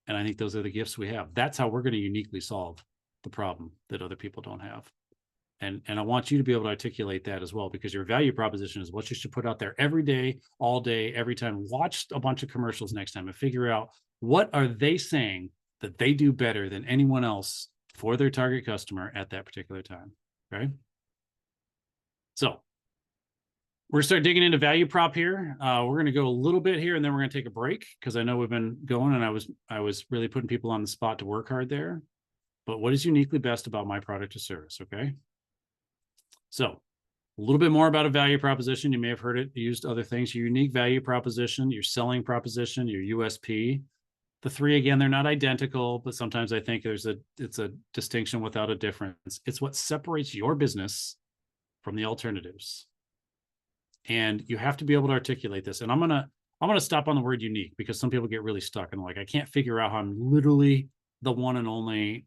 And I think those are the gifts we have. That's how we're going to uniquely solve the problem that other people don't have. And I want you to be able to articulate that as well, because your value proposition is what you should put out there every day, all day, every time. Watch a bunch of commercials next time and figure out, what are they saying that they do better than anyone else for their target customer at that particular time. Okay. So we're going to start digging into value prop here. We're going to go a little bit here, and then we're going to take a break, because I know we've been going, and I was really putting people on the spot to work hard there. But what is uniquely best about my product or service? Okay. So a little bit more about a value proposition. You may have heard it used other things. Your unique value proposition, your selling proposition, your USP. The 3, again, they're not identical, but sometimes I think it's a distinction without a difference. It's what separates your business from the alternatives. And you have to be able to articulate this. And I'm gonna stop on the word unique, because some people get really stuck and like, I can't figure out how I'm literally the one and only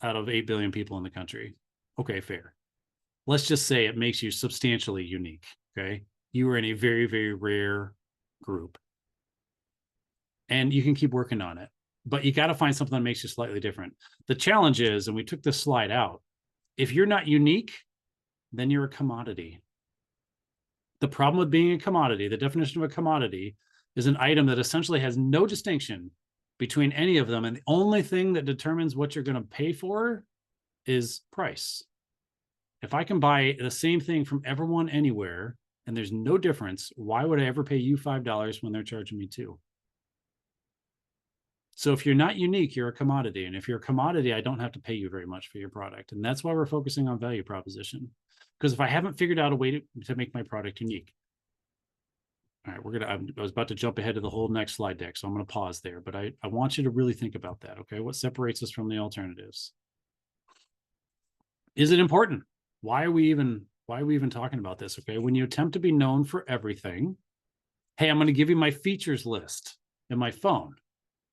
out of 8 billion people in the country. Okay, fair. Let's just say it makes you substantially unique. Okay. You are in a very, very rare group. And you can keep working on it, but you got to find something that makes you slightly different. The challenge is, and we took this slide out, if you're not unique, then you're a commodity. The problem with being a commodity, the definition of a commodity, is an item that essentially has no distinction between any of them. And the only thing that determines what you're going to pay for is price. If I can buy the same thing from everyone anywhere and there's no difference, why would I ever pay you $5 when they're charging me $2? So if you're not unique, you're a commodity. And if you're a commodity, I don't have to pay you very much for your product. And that's why we're focusing on value proposition. Because if I haven't figured out a way to make my product unique. All right, I was about to jump ahead to the whole next slide deck, so I'm going to pause there. But I want you to really think about that, okay? What separates us from the alternatives? Is it important? Why are we even talking about this, okay? When you attempt to be known for everything, hey, I'm going to give you my features list in my phone.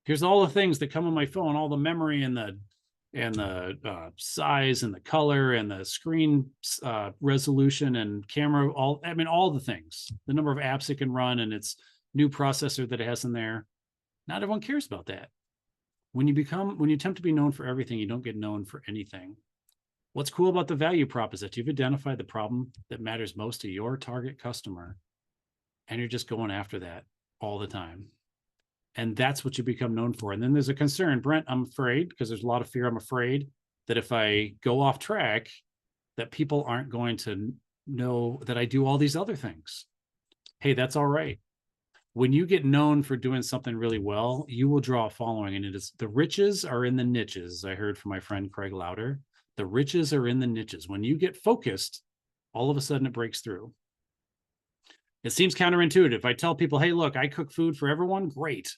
Here's all the things that come on my phone, all the memory and the size and the color and the screen resolution and camera, all the things, the number of apps it can run and its new processor that it has in there. Not everyone cares about that. When you attempt to be known for everything, you don't get known for anything. What's cool about the value prop is that you've identified the problem that matters most to your target customer, and you're just going after that all the time. And that's what you become known for. And then there's a concern, Brent, I'm afraid, because there's a lot of fear. I'm afraid that if I go off track, that people aren't going to know that I do all these other things. Hey, that's all right. When you get known for doing something really well, you will draw a following. And it is the riches are in the niches. I heard from my friend Craig Lauder. The riches are in the niches. When you get focused, all of a sudden it breaks through. It seems counterintuitive. If I tell people, hey, look, I cook food for everyone, great.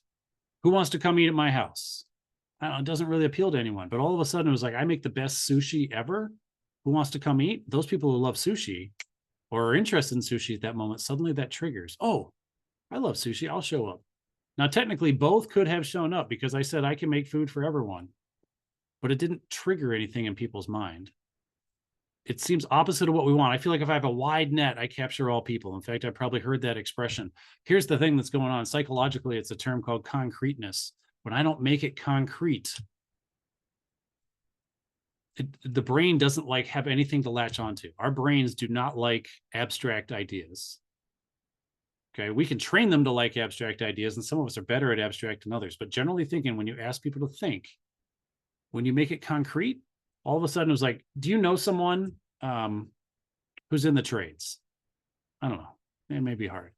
Who wants to come eat at my house? I don't know, it doesn't really appeal to anyone, but all of a sudden it was like, I make the best sushi ever. Who wants to come eat? Those people who love sushi or are interested in sushi at that moment, suddenly that triggers. Oh, I love sushi. I'll show up. Now, technically, both could have shown up because I said I can make food for everyone, but it didn't trigger anything in people's mind. It seems opposite of what we want. I feel like if I have a wide net, I capture all people. In fact, I probably heard that expression. Here's the thing that's going on. Psychologically, it's a term called concreteness. When I don't make it concrete, the brain doesn't like have anything to latch onto. Our brains do not like abstract ideas. Okay, we can train them to like abstract ideas, and some of us are better at abstract than others. But generally thinking, when you ask people to think, when you make it concrete, all of a sudden it was like, do you know someone who's in the trades? I don't know. It may be hard.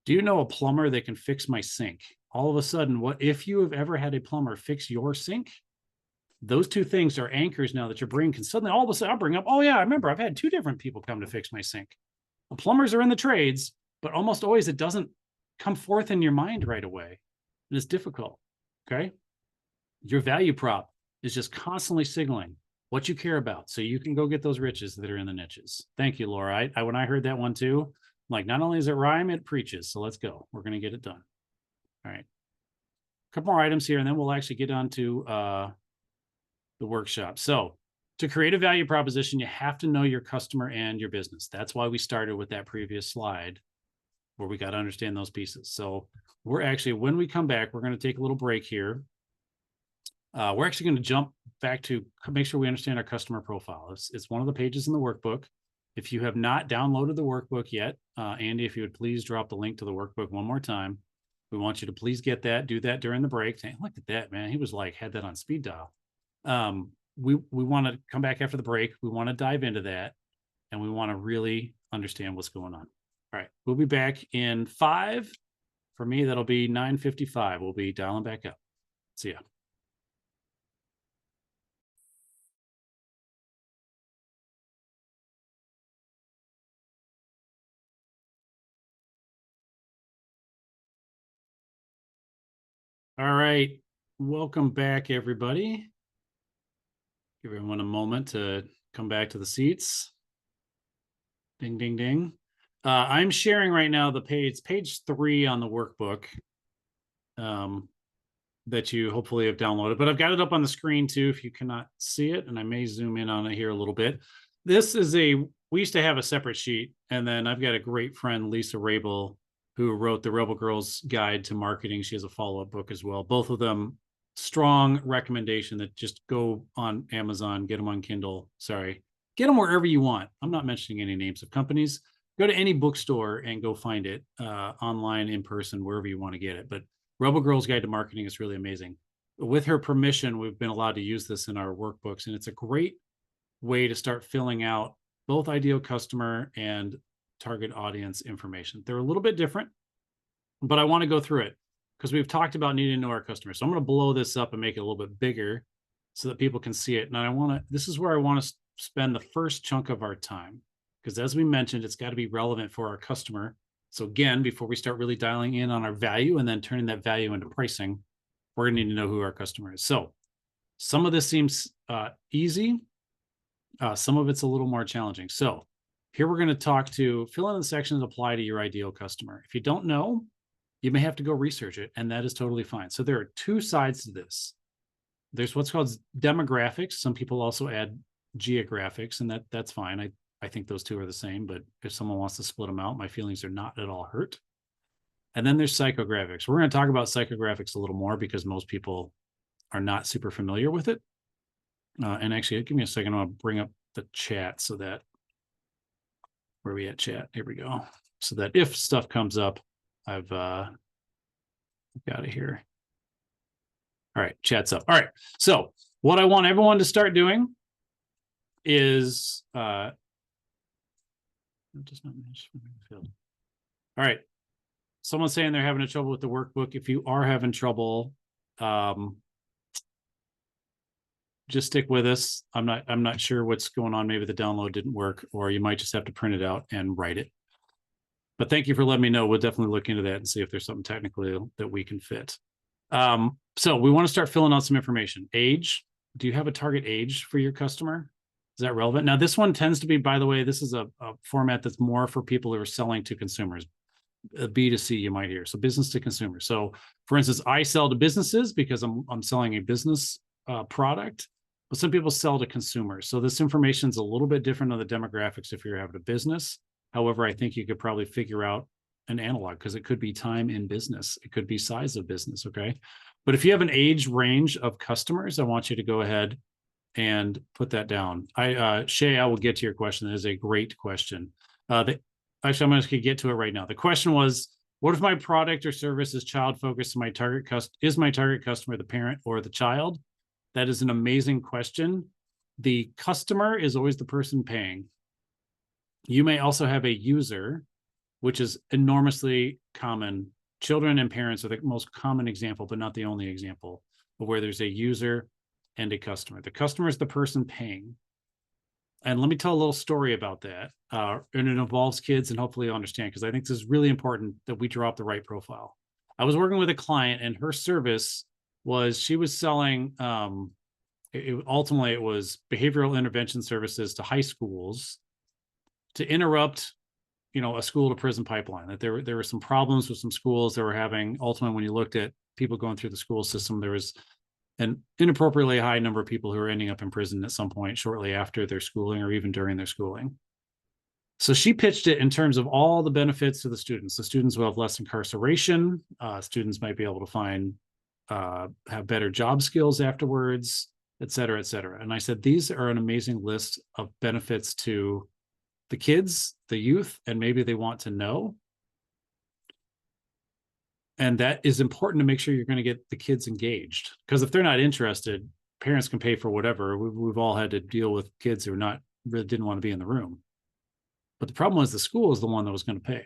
Do you know a plumber that can fix my sink? All of a sudden, what if you have ever had a plumber fix your sink? Those two things are anchors now that your brain can suddenly, all of a sudden, I'll bring up, oh yeah, I remember I've had 2 different people come to fix my sink. Well, plumbers are in the trades, but almost always it doesn't come forth in your mind right away. And it's difficult, okay? Your value prop is just constantly signaling what you care about so you can go get those riches that are in the niches. Thank you, Laura. When I heard that one too, I'm like, not only does it rhyme, it preaches. So let's go. We're going to get it done. All right. A couple more items here, and then we'll actually get on to the workshop. So to create a value proposition, you have to know your customer and your business. That's why we started with that previous slide where we got to understand those pieces. So we're actually, when we come back, we're going to take a little break here. We're actually going to jump back to make sure we understand our customer profile. It's one of the pages in the workbook. If you have not downloaded the workbook yet, Andy, if you would please drop the link to the workbook one more time. We want you to please get that, do that during the break. Look at that, man. He was like, had that on speed dial. We want to come back after the break. We want to dive into that, and we want to really understand what's going on. All right, we'll be back in 5. For me, that'll be 9:55. We'll be dialing back up. See ya. All right, welcome back, everybody. Give everyone a moment to come back to the seats. Ding, ding, ding. I'm sharing right now the page 3 on the workbook that you hopefully have downloaded, but I've got it up on the screen too if you cannot see it, and I may zoom in on it here a little bit. This is we used to have a separate sheet, and then I've got a great friend, Lisa Rabel, who wrote the Rebel Girls Guide to Marketing. She has a follow-up book as well. Both of them strong recommendation that just go on Amazon, get them on Kindle. Sorry, get them wherever you want. I'm not mentioning any names of companies. Go to any bookstore and go find it online, in person, wherever you want to get it. But Rebel Girls Guide to Marketing is really amazing. With her permission, we've been allowed to use this in our workbooks, and it's a great way to start filling out both ideal customer and target audience information. They're a little bit different, but I want to go through it because we've talked about needing to know our customers. So I'm going to blow this up and make it a little bit bigger so that people can see it. And this is where I want to spend the first chunk of our time, because as we mentioned, it's got to be relevant for our customer. So again, before we start really dialing in on our value and then turning that value into pricing, we're going to need to know who our customer is. So some of this seems easy. Some of it's a little more challenging. So here we're going to fill in the sections that apply to your ideal customer. If you don't know, you may have to go research it, and that is totally fine. So there are two sides to this. There's what's called demographics. Some people also add geographics, and that's fine. I think those two are the same, but if someone wants to split them out, my feelings are not at all hurt. And then there's psychographics. We're going to talk about psychographics a little more because most people are not super familiar with it. And actually, give me a second. I want to bring up the chat so that, where are we at, chat? Here we go. So that if stuff comes up, I've got it here. All right, chat's up. All right. So what I want everyone to start doing is all right. Someone's saying they're having trouble with the workbook. If you are having trouble, just stick with us. I'm not sure what's going on. Maybe the download didn't work, or you might just have to print it out and write it. But thank you for letting me know. We'll definitely look into that and see if there's something technically that we can fit. So we want to start filling out some information. Age. Do you have a target age for your customer? Is that relevant? Now, this one tends to be, by the way, this is a format that's more for people who are selling to consumers. B2C, you might hear. So business to consumer. So for instance, I sell to businesses because I'm selling a business product, but some people sell to consumers. So this information is a little bit different on the demographics if you're having a business. However, I think you could probably figure out an analog because it could be time in business. It could be size of business. Okay. But if you have an age range of customers, I want you to go ahead and put that down. Shay, I will get to your question. That is a great question. Actually, I'm going to get to it right now. The question was, what if my product or service is child focused? Is my target customer the parent or the child? That is an amazing question. The customer is always the person paying. You may also have a user, which is enormously common. Children and parents are the most common example, but not the only example, of where there's a user and a customer. The customer is the person paying. And let me tell a little story about that. And it involves kids, and hopefully you'll understand, because I think this is really important that we draw up the right profile. I was working with a client, and her service was, she was selling, ultimately it was behavioral intervention services to high schools to interrupt, a school to prison pipeline. That there were some problems with some schools that were having, ultimately, when you looked at people going through the school system, there was an inappropriately high number of people who are ending up in prison at some point shortly after their schooling or even during their schooling. So she pitched it in terms of all the benefits to the students. The students will have less incarceration. Students might be able to have better job skills afterwards, et cetera, et cetera. And I said, these are an amazing list of benefits to the kids, the youth, and maybe they want to know. And that is important to make sure you're going to get the kids engaged, because if they're not interested, parents can pay for whatever. We've all had to deal with kids who really didn't want to be in the room. But the problem was the school is the one that was going to pay.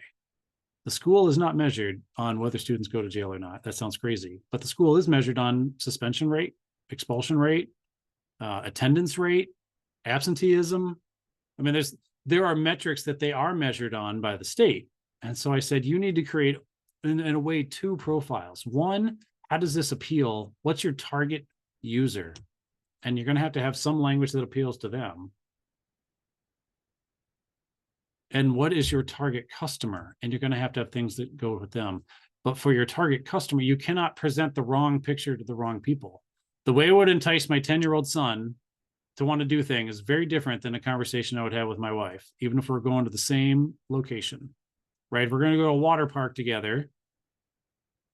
The school is not measured on whether students go to jail or not. That sounds crazy. But the school is measured on suspension rate, expulsion rate, attendance rate, absenteeism. I mean, there are metrics that they are measured on by the state. And so I said, you need to create, in a way, two profiles. One, how does this appeal? What's your target user? And you're going to have some language that appeals to them. And what is your target customer? And you're going to have things that go with them. But for your target customer, you cannot present the wrong picture to the wrong people. The way it would entice my 10-year-old son to want to do things is very different than a conversation I would have with my wife, even if we're going to the same location, right? If we're going to go to a water park together,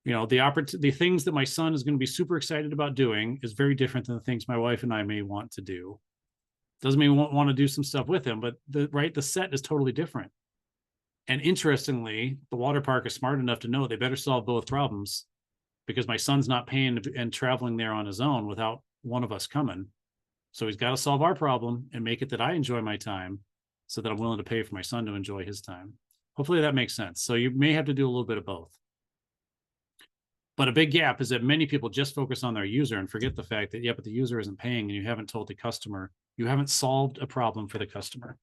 you know, the things that my son is going to be super excited about doing is very different than the things my wife and I may want to do. Doesn't mean we won't want to do some stuff with him, but the set is totally different. And interestingly, the water park is smart enough to know they better solve both problems, because my son's not paying and traveling there on his own without one of us coming. So he's got to solve our problem and make it that I enjoy my time so that I'm willing to pay for my son to enjoy his time. Hopefully that makes sense. So you may have to do a little bit of both. But a big gap is that many people just focus on their user and forget the fact that, yeah, but the user isn't paying and you haven't told the customer, you haven't solved a problem for the customer.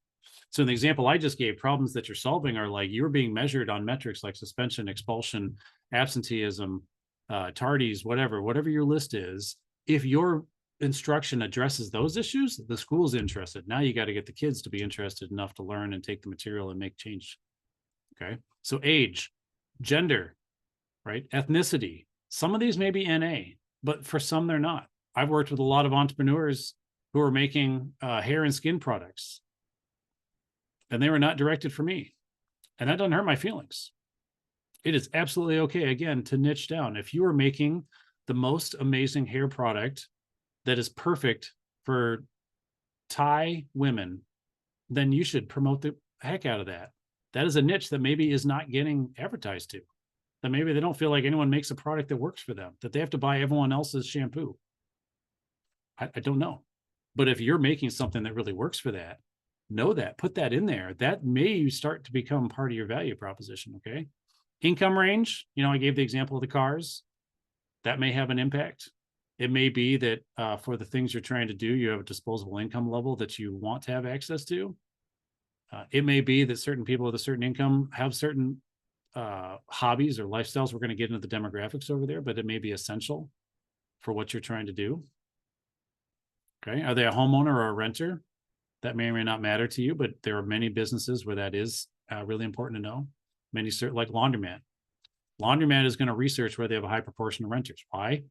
So in the example I just gave, problems that you're solving are like you're being measured on metrics like suspension, expulsion, absenteeism, tardies, whatever your list is. If your instruction addresses those issues, the school's interested. Now you got to get the kids to be interested enough to learn and take the material and make change. Okay. So age, gender, right? Ethnicity. Some of these may be NA, but for some they're not. I've worked with a lot of entrepreneurs who are making hair and skin products, and they were not directed for me. And that doesn't hurt my feelings. It is absolutely okay, again, to niche down. If you are making the most amazing hair product that is perfect for Thai women, then you should promote the heck out of that. That is a niche that maybe is not getting advertised to. That maybe they don't feel like anyone makes a product that works for them, that they have to buy everyone else's shampoo. I don't know. But if you're making something that really works for that, know that, put that in there. That may start to become part of your value proposition, okay? Income range, you know, I gave the example of the cars. That may have an impact. It may be that for the things you're trying to do, you have a disposable income level that you want to have access to. It may be that certain people with a certain income have certain hobbies or lifestyles. We're going to get into the demographics over there, but it may be essential for what you're trying to do. Okay. Are they a homeowner or a renter? That may or may not matter to you, but there are many businesses where that is really important to know. Many, like laundromat. Laundromat is going to research where they have a high proportion of renters. Why?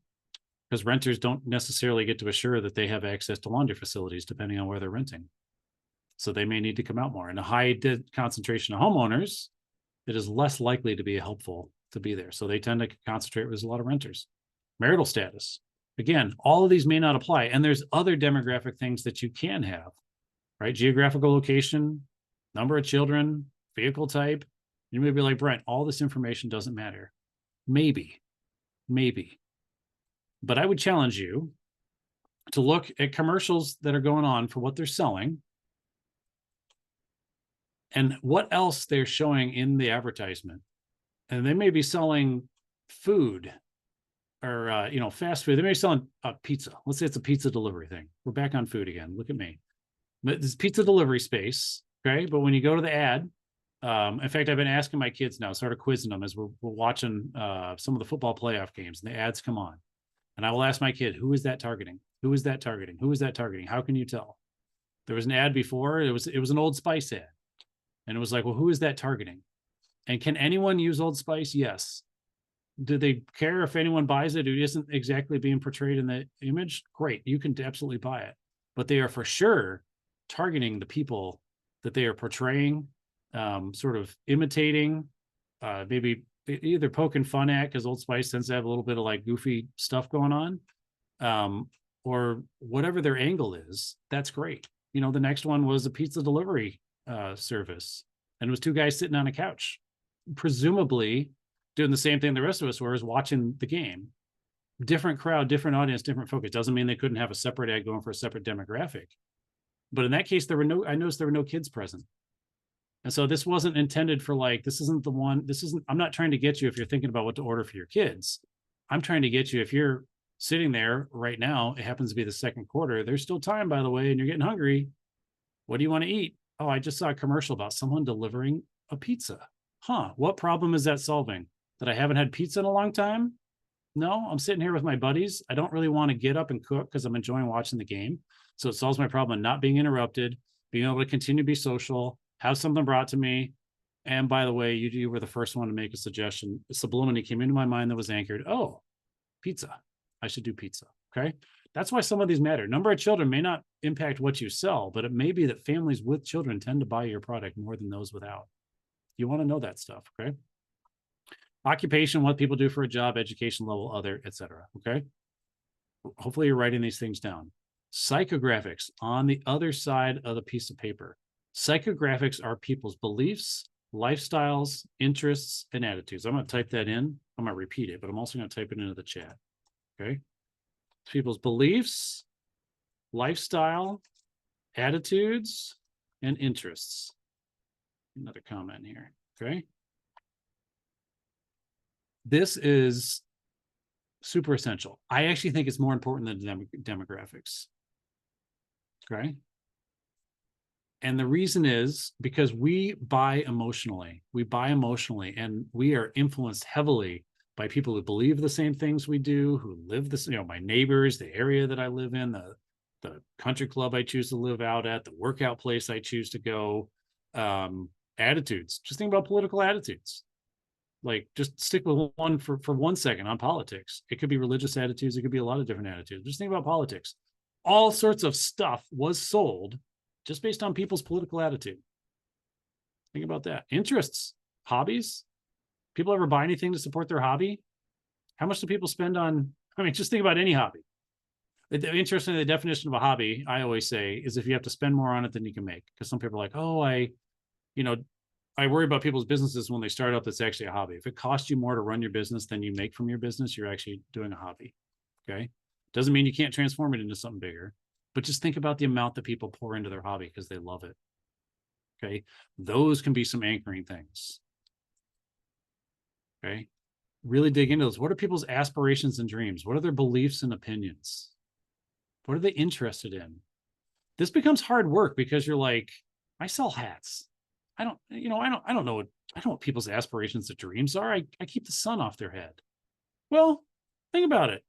Because renters don't necessarily get to assure that they have access to laundry facilities depending on where they're renting. So they may need to come out more. And a high concentration of homeowners, it is less likely to be helpful to be there. So they tend to concentrate where there's a lot of renters. Marital status. Again, all of these may not apply. And there's other demographic things that you can have, right? Geographical location, number of children, vehicle type. You may be like, Brent, all this information doesn't matter. Maybe. But I would challenge you to look at commercials that are going on for what they're selling and what else they're showing in the advertisement. And they may be selling food or, fast food. They may be selling pizza. Let's say it's a pizza delivery thing. We're back on food again. Look at me. But this pizza delivery space, okay? But when you go to the ad, in fact, I've been asking my kids now, sort of quizzing them as we're watching some of the football playoff games, and the ads come on. And I will ask my kid, who is that targeting? Who is that targeting? Who is that targeting? How can you tell? There was an ad before. It was an Old Spice ad. And it was like, well, who is that targeting? And can anyone use Old Spice? Yes. Do they care if anyone buys it who isn't exactly being portrayed in the image? Great. You can absolutely buy it. But they are for sure targeting the people that they are portraying, sort of imitating, maybe either poking fun at, because Old Spice tends to have a little bit of like goofy stuff going on, or whatever their angle is. That's great. You know, the next one was a pizza delivery service, and it was two guys sitting on a couch, presumably doing the same thing the rest of us were, is watching the game. Different crowd, different audience, different focus. Doesn't mean they couldn't have a separate ad going for a separate demographic. But in that case, I noticed there were no kids present. And so this wasn't intended for like, I'm not trying to get you if you're thinking about what to order for your kids. I'm trying to get you, if you're sitting there right now, it happens to be the second quarter, there's still time, by the way, and you're getting hungry. What do you want to eat? Oh, I just saw a commercial about someone delivering a pizza. What problem is that solving? That I haven't had pizza in a long time? No, I'm sitting here with my buddies. I don't really want to get up and cook because I'm enjoying watching the game. So it solves my problem of not being interrupted, being able to continue to be social, have something brought to me. And by the way, you were the first one to make a suggestion. Subliminally came into my mind that was anchored. Oh, pizza. I should do pizza. Okay. That's why some of these matter. Number of children may not impact what you sell, but it may be that families with children tend to buy your product more than those without. You want to know that stuff. Okay. Occupation, what people do for a job, education level, other, etc. Okay. Hopefully you're writing these things down. Psychographics on the other side of the piece of paper. Psychographics are people's beliefs, lifestyles, interests, and attitudes. I'm going to type that in. I'm going to repeat it, but I'm also going to type it into the chat. Okay. People's beliefs, lifestyle, attitudes, and interests. Another comment here. Okay. This is super essential. I actually think it's more important than demographics. Okay. And the reason is because we buy emotionally. We buy emotionally, and we are influenced heavily by people who believe the same things we do, who live this, my neighbors, the area that I live in, the country club I choose to live out at, the workout place I choose to go, attitudes. Just think about political attitudes. Like, just stick with one for 1 second on politics. It could be religious attitudes. It could be a lot of different attitudes. Just think about politics. All sorts of stuff was sold just based on people's political attitude. Think about that. Interests, hobbies. People ever buy anything to support their hobby? How much do people spend on? I mean, just think about any hobby. Interestingly, the definition of a hobby, I always say, is if you have to spend more on it than you can make. Because some people are like, oh, I worry about people's businesses when they start up. That's actually a hobby. If it costs you more to run your business than you make from your business, you're actually doing a hobby. Okay. Doesn't mean you can't transform it into something bigger, but just think about the amount that people pour into their hobby because they love it. Okay. Those can be some anchoring things. Okay. Really dig into those. What are people's aspirations and dreams? What are their beliefs and opinions? What are they interested in? This becomes hard work because you're like, I sell hats. I don't know what people's aspirations and dreams are. I keep the sun off their head. Well, think about it.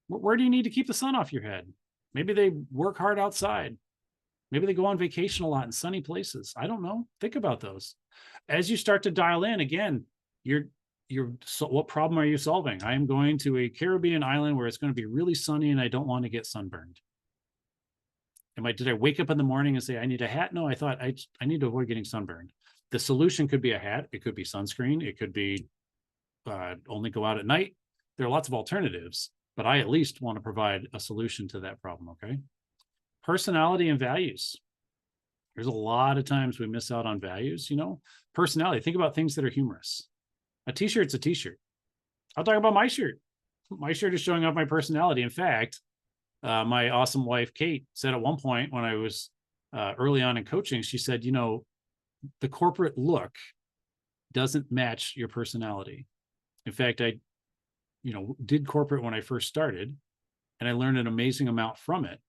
Where do you need to keep the sun off your head? Maybe they work hard outside. Maybe they go on vacation a lot in sunny places. I don't know. Think about those. As you start to dial in, again, what problem are you solving? I am going to a Caribbean island where it's going to be really sunny and I don't want to get sunburned. Did I wake up in the morning and say, I need a hat? No, I thought I need to avoid getting sunburned. The solution could be a hat. It could be sunscreen. It could be only go out at night. There are lots of alternatives, but I at least want to provide a solution to that problem, okay? Personality and values. There's a lot of times we miss out on values, Personality, think about things that are humorous. A t-shirt's a t-shirt. I'll talk about my shirt. My shirt is showing off my personality. In fact, my awesome wife, Kate, said at one point when I was early on in coaching, she said, the corporate look doesn't match your personality. In fact, I, did corporate when I first started, and I learned an amazing amount from it.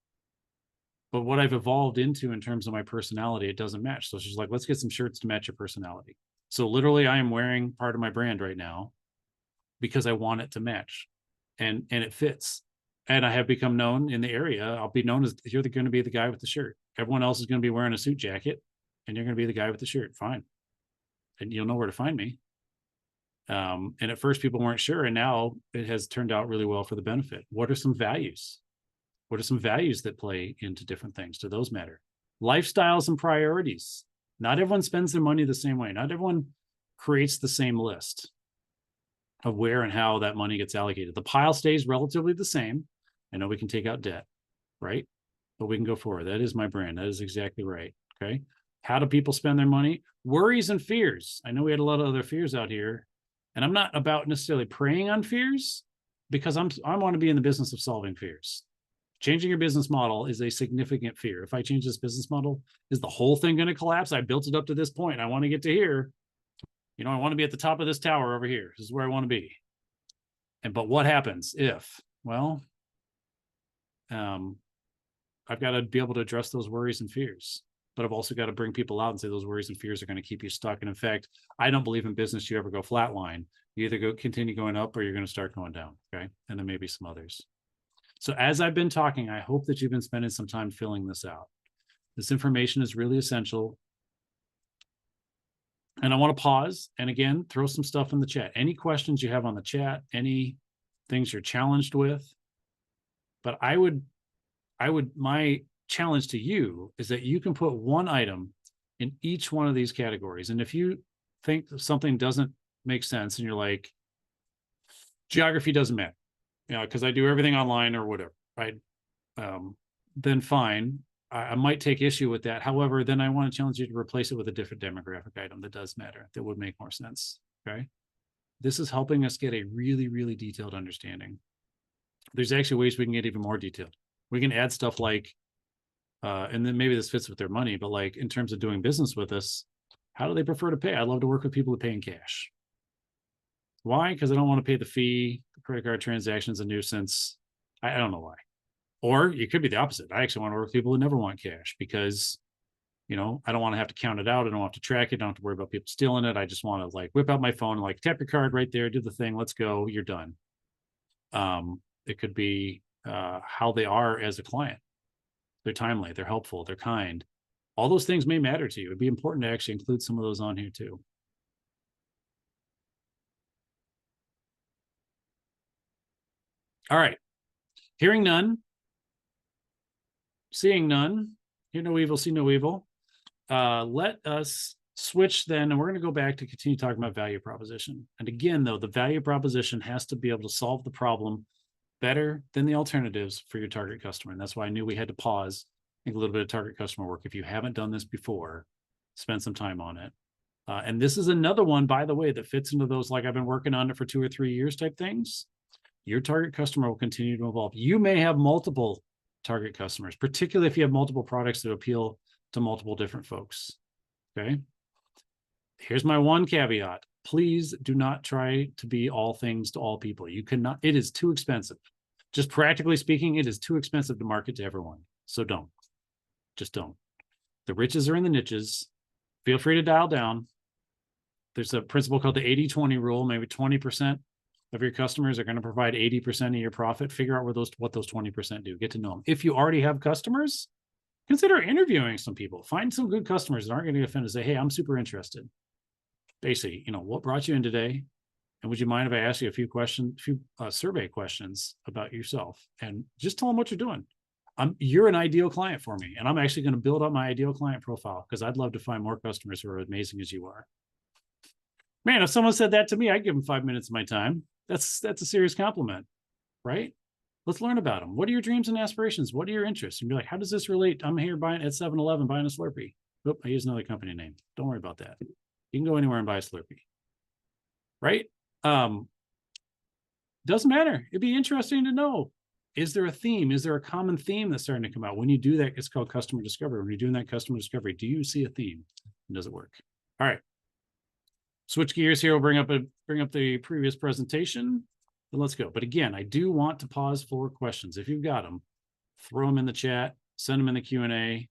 But what I've evolved into in terms of my personality, it doesn't match. So she's like, let's get some shirts to match your personality. So literally I am wearing part of my brand right now because I want it to match and it fits. And I have become known in the area. I'll be known as, you're going to be the guy with the shirt. Everyone else is going to be wearing a suit jacket and you're going to be the guy with the shirt. Fine. And you'll know where to find me. And at first people weren't sure. And now it has turned out really well for the benefit. What are some values? What are some values that play into different things? Do those matter? Lifestyles and priorities. Not everyone spends their money the same way. Not everyone creates the same list of where and how that money gets allocated. The pile stays relatively the same. I know we can take out debt, right? But we can go forward. That is my brand. That is exactly right. Okay. How do people spend their money? Worries and fears. I know we had a lot of other fears out here, and I'm not about necessarily preying on fears because I want to be in the business of solving fears. Changing your business model is a significant fear. If I change this business model, is the whole thing going to collapse? I built it up to this point. I want to get to here. I want to be at the top of this tower over here. This is where I want to be. But what happens if, I've got to be able to address those worries and fears, but I've also got to bring people out and say those worries and fears are going to keep you stuck. And in fact, I don't believe in business you ever go flatline. You either continue going up or you're going to start going down. Okay. And then maybe some others. So as I've been talking, I hope that you've been spending some time filling this out. This information is really essential. And I want to pause and again, throw some stuff in the chat. Any questions you have on the chat, any things you're challenged with. But my challenge to you is that you can put one item in each one of these categories. And if you think something doesn't make sense and you're like, geography doesn't matter, because I do everything online or whatever, right? Then fine. I might take issue with that. However, then I want to challenge you to replace it with a different demographic item that does matter, that would make more sense. Okay. This is helping us get a really, really detailed understanding. There's actually ways we can get even more detailed. We can add stuff like, and then maybe this fits with their money, but like in terms of doing business with us, how do they prefer to pay? I love to work with people who pay in cash. Why? Because I don't want to pay the fee. The credit card transaction's a nuisance. I don't know why. Or it could be the opposite. I actually want to work with people who never want cash because, I don't want to have to count it out. I don't have to track it. I don't have to worry about people stealing it. I just want to like whip out my phone and like tap your card right there, do the thing. Let's go. You're done. It could be how they are as a client. They're timely. They're helpful. They're kind. All those things may matter to you. It'd be important to actually include some of those on here too. All right. Hearing none. Seeing none. Hear no evil, see no evil. Let us switch then, and we're going to go back to continue talking about value proposition. And again, though, the value proposition has to be able to solve the problem better than the alternatives for your target customer. And that's why I knew we had to pause, think a little bit of target customer work. If you haven't done this before, spend some time on it. And this is another one, by the way, that fits into those, like I've been working on it for 2 or 3 years type things. Your target customer will continue to evolve. You may have multiple target customers, particularly if you have multiple products that appeal to multiple different folks. Okay. Here's my one caveat. Please do not try to be all things to all people. You cannot, it is too expensive. Just practically speaking, it is too expensive to market to everyone. So don't. Just don't. The riches are in the niches. Feel free to dial down. There's a principle called the 80-20 rule. Maybe 20% of your customers are going to provide 80% of your profit. Figure out what those 20% do. Get to know them. If you already have customers, consider interviewing some people. Find some good customers that aren't going to get offended and say, hey, I'm super interested. Basically, what brought you in today? And would you mind if I ask you a few survey questions about yourself? And just tell them what you're doing. You're an ideal client for me. And I'm actually going to build up my ideal client profile because I'd love to find more customers who are amazing as you are. Man, if someone said that to me, I'd give them 5 minutes of my time. That's a serious compliment, right? Let's learn about them. What are your dreams and aspirations? What are your interests? And be like, how does this relate? I'm here buying at 7-Eleven, buying a Slurpee. Oop, I used another company name. Don't worry about that. You can go anywhere and buy a Slurpee, right? Doesn't matter. It'd be interesting to know. Is there a theme? Is there a common theme that's starting to come out? When you do that, it's called customer discovery. When you're doing that customer discovery, do you see a theme? And does it work? All right. Switch gears here. We'll bring up the previous presentation. But let's go. But again, I do want to pause for questions. If you've got them, throw them in the chat, send them in the Q&A,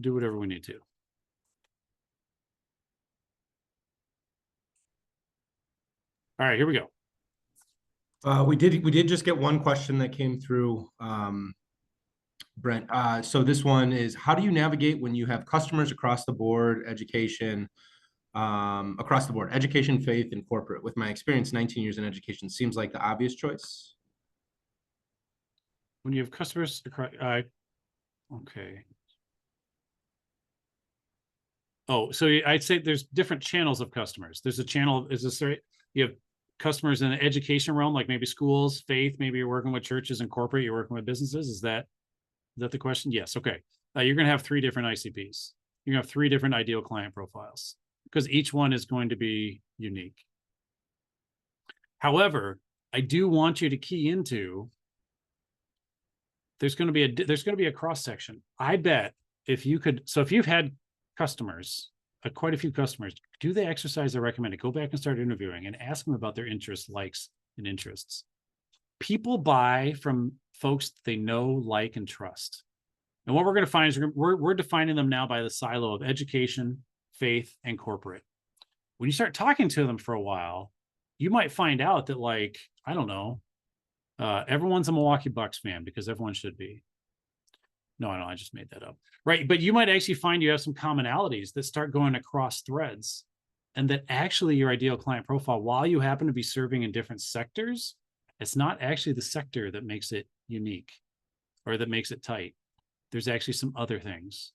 do whatever we need to. All right, here we go. We did just get one question that came through, Brent. So this one is, how do you navigate when you have customers across the board, education, faith, and corporate? With my experience, 19 years in education seems like the obvious choice. When you have customers across, okay. Oh, so I'd say there's different channels of customers. There's a channel, you have customers in the education realm, like maybe schools, faith, maybe you're working with churches and corporate, you're working with businesses. Is that the question? Yes. Okay. You're going to have 3 different ICPs. You're going to have 3 different ideal client profiles because each one is going to be unique. However, I do want you to key into, there's going to be a cross section. I bet if you've had customers, quite a few customers, do they exercise I recommend it? Go back and start interviewing and ask them about their interests, likes, and interests. People buy from folks they know, like, and trust. And what we're going to find is we're defining them now by the silo of education, faith, and corporate. When you start talking to them for a while, you might find out that, like, I don't know, everyone's a Milwaukee Bucks fan because everyone should be. No, I just made that up. Right. But you might actually find you have some commonalities that start going across threads, and that actually your ideal client profile, while you happen to be serving in different sectors, it's not actually the sector that makes it unique or that makes it tight. There's actually some other things.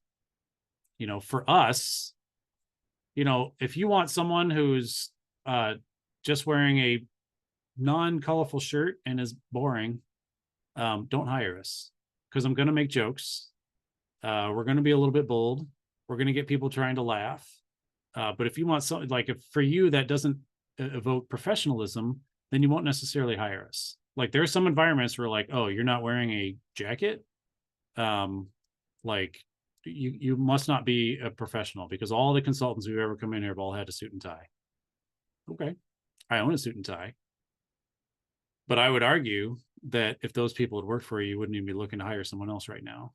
You know, for us, you know, if you want someone who's just wearing a non-colorful shirt and is boring, don't hire us, because I'm going to make jokes. We're going to be a little bit bold. We're going to get people trying to laugh. But if you want something like, if for you that doesn't evoke professionalism, then you won't necessarily hire us. Like there are some environments where like, oh, you're not wearing a jacket. Like you must not be a professional, because all the consultants who've ever come in here have all had a suit and tie. Okay. I own a suit and tie. But I would argue that if those people had worked for you, you wouldn't even be looking to hire someone else right now.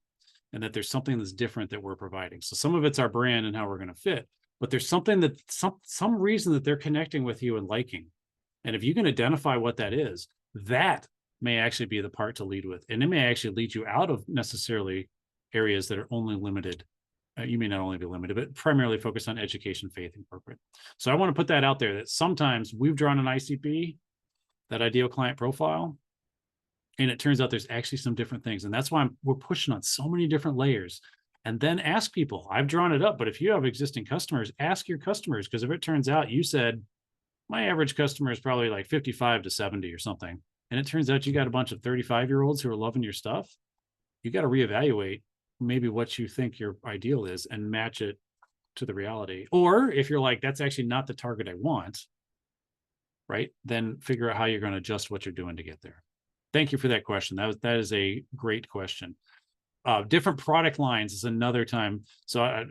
And that there's something that's different that we're providing. So some of it's our brand and how we're going to fit, but there's something that some reason that they're connecting with you and liking. And if you can identify what that is, that may actually be the part to lead with. And it may actually lead you out of necessarily areas that are only limited. You may not only be limited, but primarily focused on education, faith, and corporate. So I want to put that out there, that sometimes we've drawn an ICP, that ideal client profile, and it turns out there's actually some different things. And that's why we're pushing on so many different layers. And then ask people. I've drawn it up, but if you have existing customers, ask your customers, because if it turns out you said, my average customer is probably like 55 to 70 or something, and it turns out you got a bunch of 35-year-olds who are loving your stuff, you got to reevaluate maybe what you think your ideal is and match it to the reality. Or if you're like, that's actually not the target I want, right? Then figure out how you're going to adjust what you're doing to get there. Thank you for that question. That is a great question. Different product lines is another time. So,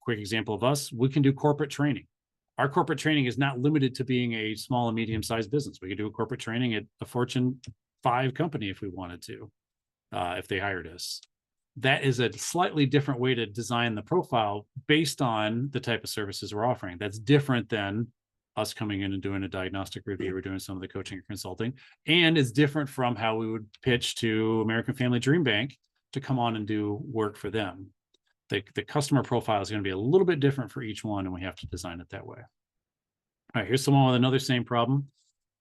quick example of us, we can do corporate training. Our corporate training is not limited to being a small and medium-sized business. We could do a corporate training at a Fortune 5 company if we wanted to, if they hired us. That is a slightly different way to design the profile based on the type of services we're offering. That's different than us coming in and doing a diagnostic review or doing some of the coaching or consulting. And it's different from how we would pitch to American Family DreamBank to come on and do work for them. The customer profile is going to be a little bit different for each one, and we have to design it that way. All right, here's someone with another same problem.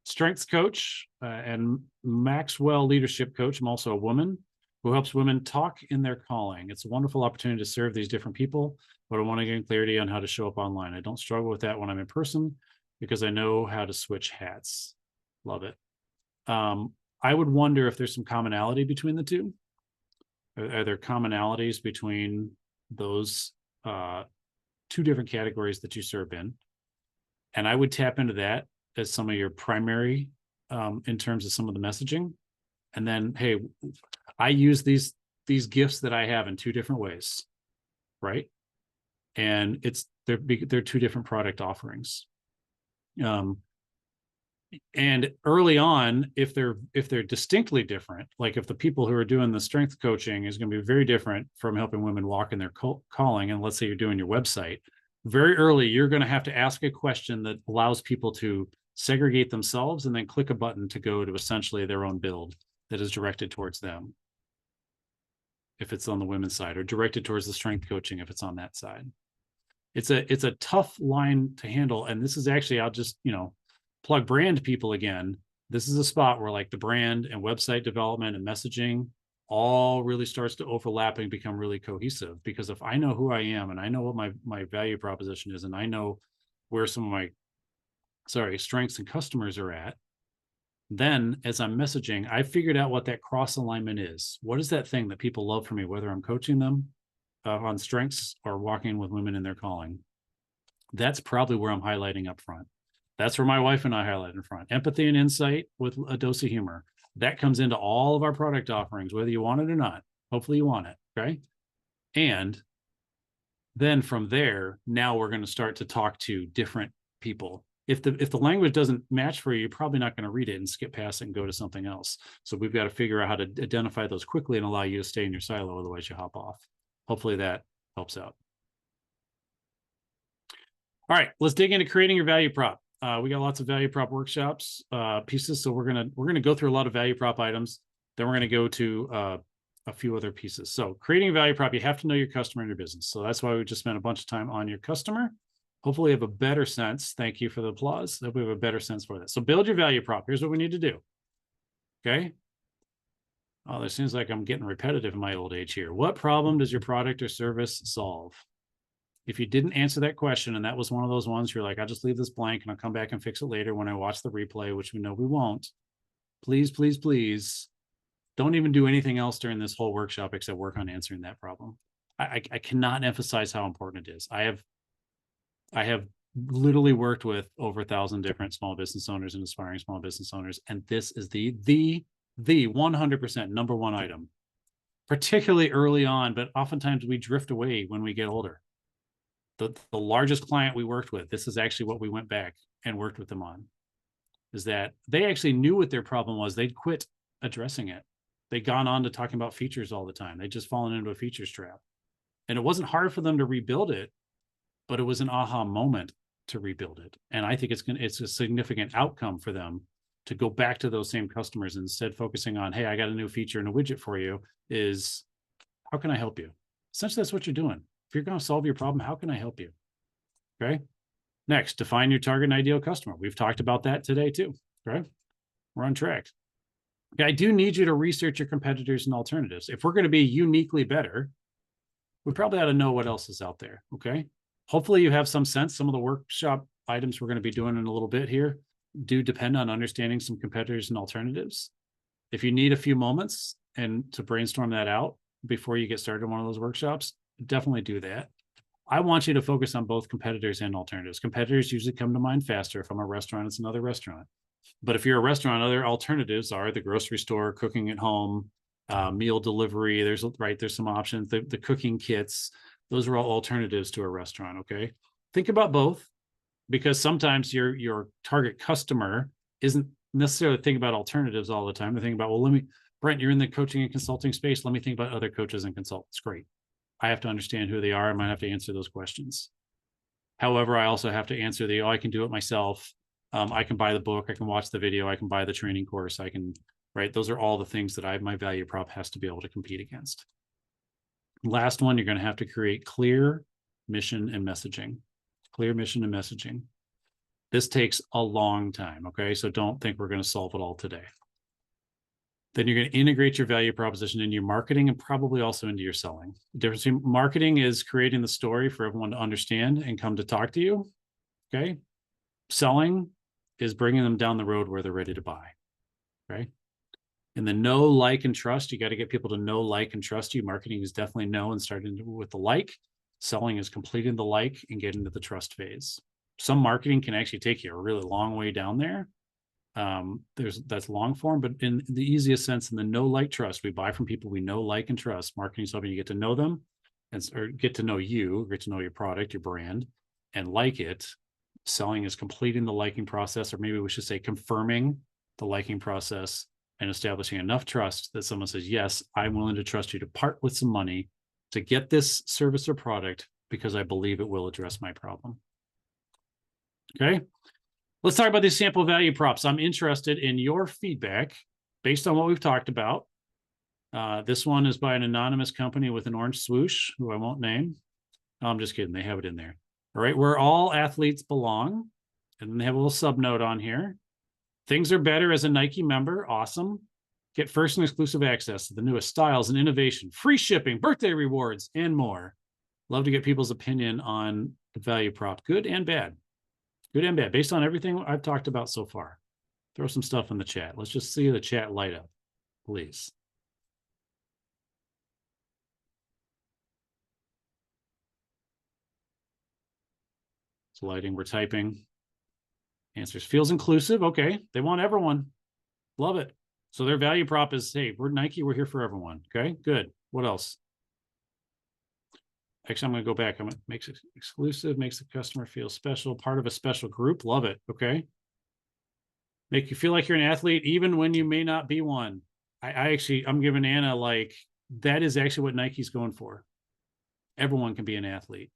Strengths coach and Maxwell leadership coach. I'm also a woman who helps women talk in their calling. It's a wonderful opportunity to serve these different people, but I want to gain clarity on how to show up online. I don't struggle with that when I'm in person because I know how to switch hats. Love it. I would wonder if there's some commonality between the two. Are there commonalities between those two different categories that you serve in? And I would tap into that as some of your primary in terms of some of the messaging. And then, hey, I use these gifts that I have in two different ways, right? And they're two different product offerings. And early on, if they're distinctly different, like if the people who are doing the strength coaching is going to be very different from helping women walk in their calling, and let's say you're doing your website, very early, you're going to have to ask a question that allows people to segregate themselves and then click a button to go to essentially their own build that is directed towards them, if it's on the women's side, or directed towards the strength coaching if it's on that side. It's a tough line to handle. And this is actually, I'll just, plug brand people again. This is a spot where like the brand and website development and messaging all really starts to overlap and become really cohesive. Because if I know who I am and I know what my value proposition is, and I know where some of my strengths and customers are at, then as I'm messaging, I figured out what that cross alignment is. What is that thing that people love from me, whether I'm coaching them on strengths or walking with women in their calling? That's probably where I'm highlighting up front. That's where my wife and I highlight in front. Empathy and insight with a dose of humor. That comes into all of our product offerings, whether you want it or not. Hopefully you want it, okay? And then from there, now we're going to start to talk to different people. If the language doesn't match for you, you're probably not going to read it and skip past it and go to something else. So we've got to figure out how to identify those quickly and allow you to stay in your silo, otherwise you hop off. Hopefully that helps out. All right, let's dig into creating your value prop. We got lots of value prop workshops pieces, so we're gonna go through a lot of value prop items. Then we're gonna go to a few other pieces. So creating a value prop, you have to know your customer and your business. So that's why we just spent a bunch of time on your customer. Hopefully you have a better sense. Thank you for the applause. Hope we have a better sense for that. So build your value prop. Here's what we need to do. Okay. Oh, it seems like I'm getting repetitive in my old age here. What problem does your product or service solve? If you didn't answer that question, and that was one of those ones you're like, I'll just leave this blank and I'll come back and fix it later when I watch the replay, which we know we won't. Please, please, please don't even do anything else during this whole workshop except work on answering that problem. I cannot emphasize how important it is. I have literally worked with over 1,000 different small business owners and aspiring small business owners, and this is the 100% number one item, particularly early on, but oftentimes we drift away when we get older. The largest client we worked with, this is actually what we went back and worked with them on, is that they actually knew what their problem was. They'd quit addressing it. They'd gone on to talking about features all the time. They'd just fallen into a features trap. And it wasn't hard for them to rebuild it, but it was an aha moment to rebuild it. And I think it's a significant outcome for them to go back to those same customers, instead focusing on, hey, I got a new feature and a widget for you, is how can I help you? Essentially, that's what you're doing. If you're going to solve your problem, how can I help you? Okay. Next, define your target and ideal customer. We've talked about that today too. Okay. We're on track. Okay, I do need you to research your competitors and alternatives. If we're going to be uniquely better, we probably ought to know what else is out there. Okay. Hopefully you have some sense. Some of the workshop items we're going to be doing in a little bit here do depend on understanding some competitors and alternatives. If you need a few moments and to brainstorm that out before you get started on one of those workshops, definitely do that. I want you to focus on both competitors and alternatives. Competitors usually come to mind faster. If I'm a restaurant, it's another restaurant. But if you're a restaurant, other alternatives are the grocery store, cooking at home, meal delivery. There's some options. The cooking kits. Those are all alternatives to a restaurant. Okay, think about both, because sometimes your target customer isn't necessarily thinking about alternatives all the time. They're thinking about, well, Brent, you're in the coaching and consulting space. Let me think about other coaches and consultants. Great. I have to understand who they are. I might have to answer those questions. However, I also have to answer I can do it myself. I can buy the book. I can watch the video. I can buy the training course. Those are all the things that my value prop has to be able to compete against. Last one, you're going to have to create clear mission and messaging. Clear mission and messaging. This takes a long time. Okay. So don't think we're going to solve it all today. Then you're going to integrate your value proposition into your marketing and probably also into your selling. The difference between marketing is creating the story for everyone to understand and come to talk to you. Okay. Selling is bringing them down the road where they're ready to buy. Okay. And the know, like, and trust, you got to get people to know, like, and trust you. Marketing is definitely know and starting with the like. Selling is completing the like and getting to the trust phase. Some marketing can actually take you a really long way down there. That's long form, but in the easiest sense, in the know, like, trust, we buy from people we know, like, and trust. Marketing is helping you get to know them or get to know you, get to know your product, your brand, and like it. Selling is completing the liking process, or maybe we should say confirming the liking process and establishing enough trust that someone says, yes, I'm willing to trust you to part with some money to get this service or product because I believe it will address my problem. Okay. Let's talk about these sample value props. I'm interested in your feedback based on what we've talked about. This one is by an anonymous company with an orange swoosh, who I won't name. No, I'm just kidding. They have it in there. All right. Where all athletes belong. And then they have a little sub note on here. Things are better as a Nike member. Awesome. Get first and exclusive access to the newest styles and innovation, free shipping, birthday rewards, and more. Love to get people's opinion on the value prop, good and bad. Good and bad, based on everything I've talked about so far. Throw some stuff in the chat. Let's just see the chat light up, please. It's lighting, we're typing. Answers, feels inclusive. Okay, they want everyone. Love it. So their value prop is, hey, we're Nike, we're here for everyone. Okay, good. What else? Actually, I'm going to go back. Makes it exclusive, makes the customer feel special, part of a special group. Love it. Okay. Make you feel like you're an athlete, even when you may not be one. I'm giving Anna, like, that is actually what Nike's going for. Everyone can be an athlete.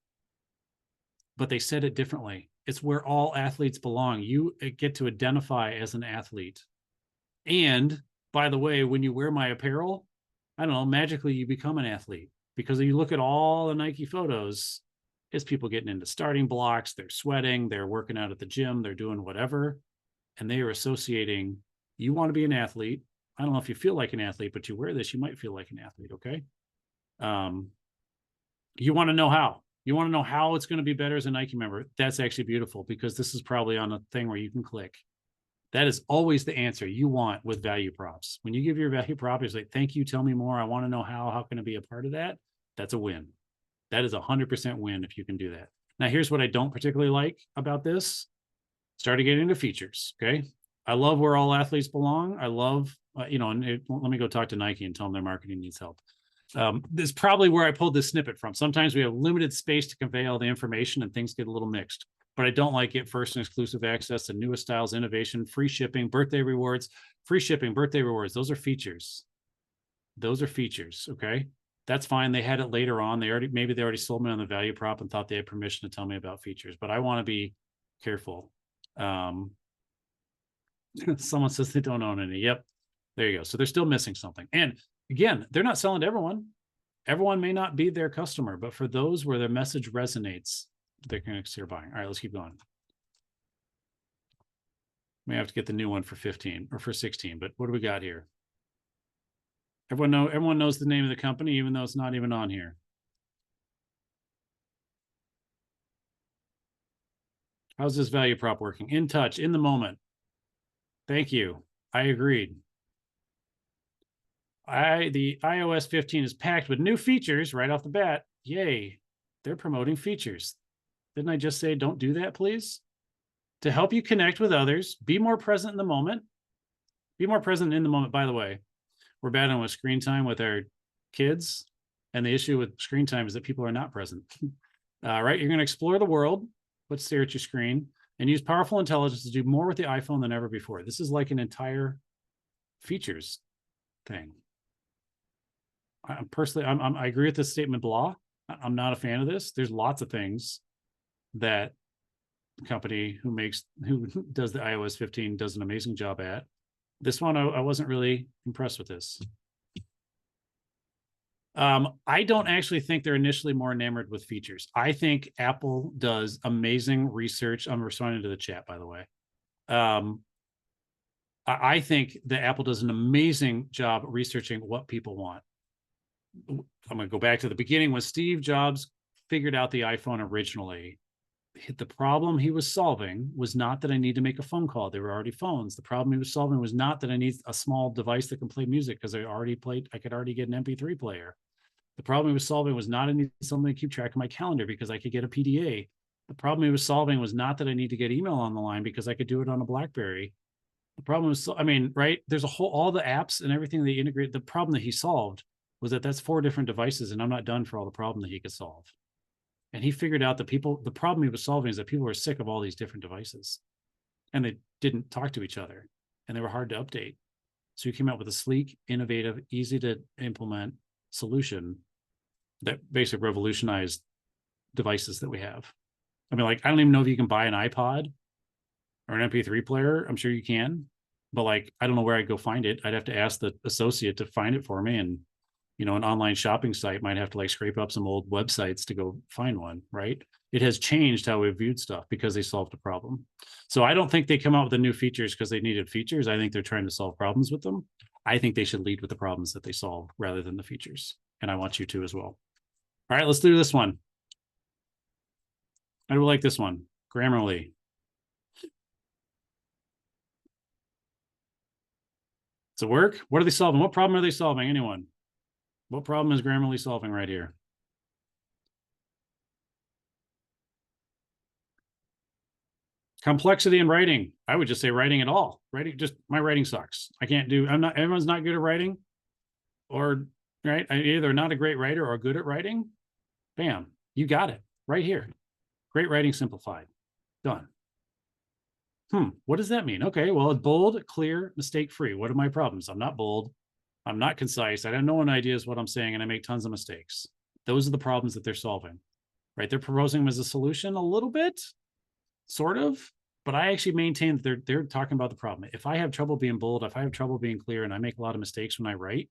But they said it differently. It's where all athletes belong. You get to identify as an athlete. And by the way, when you wear my apparel, I don't know, magically you become an athlete because you look at all the Nike photos, it's people getting into starting blocks, they're sweating, they're working out at the gym, they're doing whatever, and they are associating, you want to be an athlete. I don't know if you feel like an athlete, but you wear this, you might feel like an athlete, okay? You want to know how. You want to know how it's going to be better as a Nike member. That's actually beautiful because this is probably on a thing where you can click. That is always the answer you want with value props. When you give your value prop, it's like, thank you, tell me more. I want to know how can I be a part of that? That's a win. That is 100% win if you can do that. Now, here's what I don't particularly like about this. Started getting into features, okay? I love where all athletes belong. I love, let me go talk to Nike and tell them their marketing needs help. This is probably where I pulled this snippet from. Sometimes we have limited space to convey all the information and things get a little mixed, but I don't like it. First and exclusive access to newest styles, innovation, free shipping, birthday rewards, free shipping, birthday rewards. Those are features. Those are features, okay? That's fine. They had it later on. Maybe they already sold me on the value prop and thought they had permission to tell me about features, but I want to be careful. Someone says they don't own any. Yep. There you go. So they're still missing something. And again, they're not selling to everyone. Everyone may not be their customer, but for those where their message resonates, they're going to consider buying. All right, let's keep going. May have to get the new one for 15 or for 16, but what do we got here? Everyone knows the name of the company, even though it's not even on here. How's this value prop working? In touch, in the moment. Thank you. I agreed. The iOS 15 is packed with new features right off the bat. Yay. They're promoting features. Didn't I just say, don't do that, please? To help you connect with others, be more present in the moment. Be more present in the moment. By the way, we're battling with screen time with our kids. And the issue with screen time is that people are not present. Right? You're going to explore the world. Let's stare at your screen and use powerful intelligence to do more with the iPhone than ever before. This is like an entire features thing. I agree with this statement, blah. I'm not a fan of this. There's lots of things that the company who does the iOS 15 does an amazing job at. This one, I wasn't really impressed with this. I don't actually think they're initially more enamored with features. I think Apple does amazing research. I'm responding to the chat, by the way. I think that Apple does an amazing job researching what people want. I'm going to go back to the beginning when Steve Jobs figured out the iPhone originally. The problem he was solving was not that I need to make a phone call. There were already phones. The problem he was solving was not that I need a small device that can play music because I could already get an MP3 player. The problem he was solving was not I need something to keep track of my calendar because I could get a PDA. The problem he was solving was not that I need to get email on the line because I could do it on a BlackBerry. The problem was, right? There's all the apps and everything they integrate. The problem that he solved was that that's 4 different devices and I'm not done for all the problem that he could solve. And he figured out that the problem he was solving is that people were sick of all these different devices and they didn't talk to each other and they were hard to update. So he came out with a sleek, innovative, easy to implement solution that basically revolutionized devices that we have. I don't even know if you can buy an iPod or an MP3 player. I'm sure you can, but I don't know where I'd go find it. I'd have to ask the associate to find it for me. And, an online shopping site might have to scrape up some old websites to go find one, right? It has changed how we viewed stuff because they solved a problem. So I don't think they come out with the new features because they needed features. I think they're trying to solve problems with them. I think they should lead with the problems that they solve rather than the features. And I want you to as well. All right, let's do this one. I do like this one. Grammarly. Does it work? What are they solving? What problem are they solving? Anyone? What problem is Grammarly solving right here? Complexity in writing. I would just say writing at all. My writing sucks. Everyone's not good at writing. Or, right? I'm either not a great writer or good at writing. Bam, you got it right here. Great writing simplified. Done. What does that mean? Okay, well, it's bold, clear, mistake-free. What are my problems? I'm not bold. I'm not concise. I have no one ideas what I'm saying, and I make tons of mistakes. Those are the problems that they're solving, right? They're proposing them as a solution a little bit, sort of, but I actually maintain that they're talking about the problem. If I have trouble being bold, if I have trouble being clear, and I make a lot of mistakes when I write,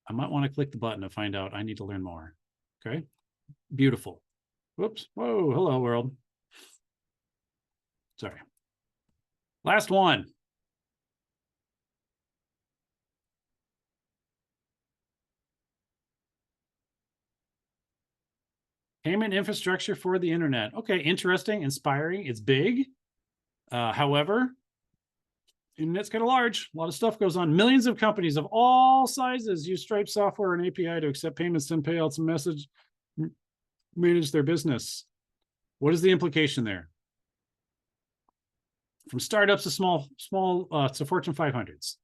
I might want to click the button to find out I need to learn more. Okay. Beautiful. Whoops. Whoa. Hello, world. Sorry. Last one. Payment infrastructure for the internet. Okay, interesting, inspiring. It's big. However, internet's kind of large. A lot of stuff goes on. Millions of companies of all sizes use Stripe software and API to accept payments, send payouts, and message, manage their business. What is the implication there? From startups to small to Fortune 500s.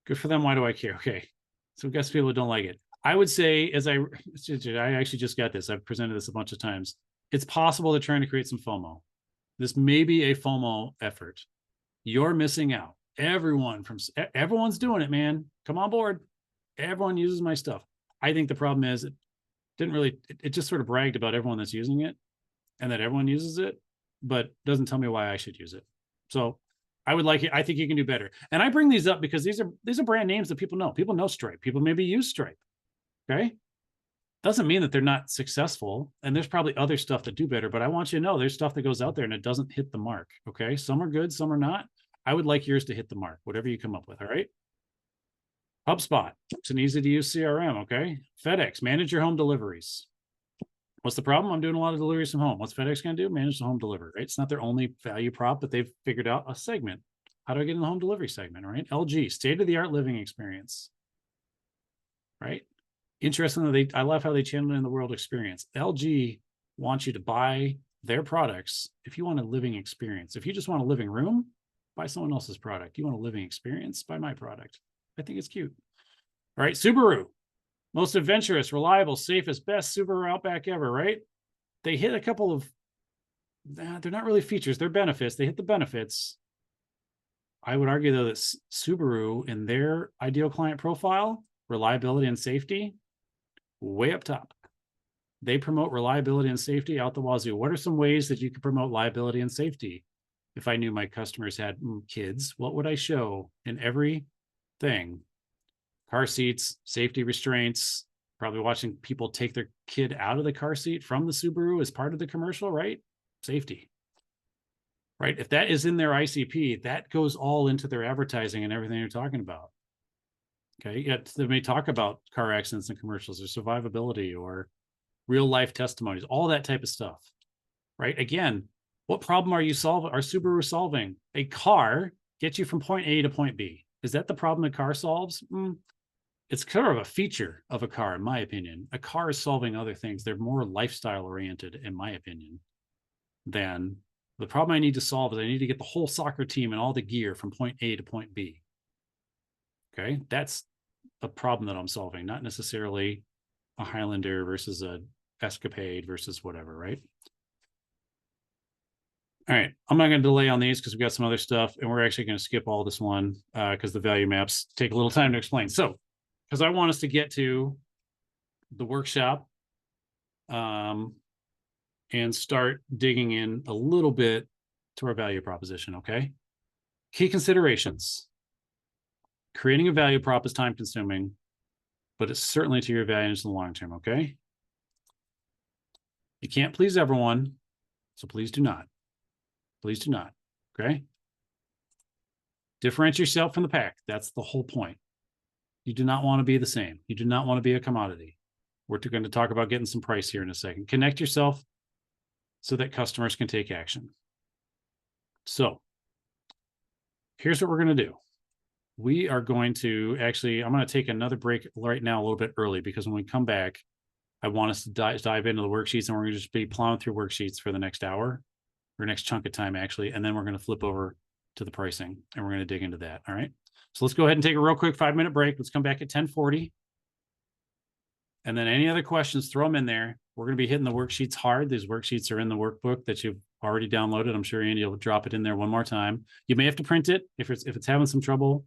Good for them. Why do I care? Okay, so we got some people who don't like it. I would say, as I actually just got this, I've presented this a bunch of times. It's possible they're trying to create some FOMO. This may be a FOMO effort. You're missing out. Everyone's doing it, man. Come on board. Everyone uses my stuff. I think the problem is it just sort of bragged about everyone that's using it and that everyone uses it, but doesn't tell me why I should use it. So I would like it. I think you can do better. And I bring these up because these are brand names that people know. People know Stripe. People maybe use Stripe. Okay. Doesn't mean that they're not successful. And there's probably other stuff that do better, but I want you to know there's stuff that goes out there and it doesn't hit the mark. Okay. Some are good, some are not. I would like yours to hit the mark, whatever you come up with. All right. HubSpot. It's an easy to use CRM. Okay. FedEx, manage your home deliveries. What's the problem? I'm doing a lot of deliveries from home. What's FedEx going to do? Manage the home delivery, right? It's not their only value prop, but they've figured out a segment. How do I get in the home delivery segment, right? LG, state-of-the-art living experience, right? Interestingly, I love how they channel in the world experience. LG wants you to buy their products if you want a living experience. If you just want a living room, buy someone else's product. You want a living experience, buy my product. I think it's cute. All right, Subaru, most adventurous, reliable, safest, best Subaru Outback ever, right? They hit a couple of, they're not really features, they're benefits. They hit the benefits. I would argue, though, that Subaru, in their ideal client profile, reliability and safety, way up top. They promote reliability and safety out the wazoo. What are some ways that you could promote reliability and safety? If I knew my customers had kids, what would I show in every thing? Car seats, safety restraints, probably watching people take their kid out of the car seat from the Subaru as part of the commercial, right? Safety, right? If that is in their ICP, that goes all into their advertising and everything you're talking about. Okay, yet they may talk about car accidents and commercials or survivability or real life testimonies, all that type of stuff, right? Again, what problem are Subaru solving? A car gets you from point A to point B. Is that the problem a car solves? It's kind of a feature of a car, in my opinion. A car is solving other things. They're more lifestyle oriented, in my opinion, than the problem I need to solve is I need to get the whole soccer team and all the gear from point A to point B. Okay, that's a problem that I'm solving, not necessarily a Highlander versus a Escapade versus whatever, right? All right, I'm not going to delay on these because we've got some other stuff, and we're actually going to skip all this one because the value maps take a little time to explain. So, because I want us to get to the workshop and start digging in a little bit to our value proposition, okay? Key considerations. Creating a value prop is time consuming, but it's certainly to your advantage in the long term, okay? You can't please everyone, so please do not. Please do not, okay? Differentiate yourself from the pack. That's the whole point. You do not want to be the same. You do not want to be a commodity. We're going to talk about getting some price here in a second. Connect yourself so that customers can take action. So here's what we're going to do. We are going to I'm going to take another break right now a little bit early because when we come back, I want us to dive into the worksheets, and we're going to just be plowing through worksheets for the next hour or next chunk of time, actually. And then we're going to flip over to the pricing and we're going to dig into that. All right. So let's go ahead and take a real quick 5-minute break. Let's come back at 10:40. And then any other questions, throw them in there. We're going to be hitting the worksheets hard. These worksheets are in the workbook that you've already downloaded. I'm sure Andy will drop it in there one more time. You may have to print it if it's having some trouble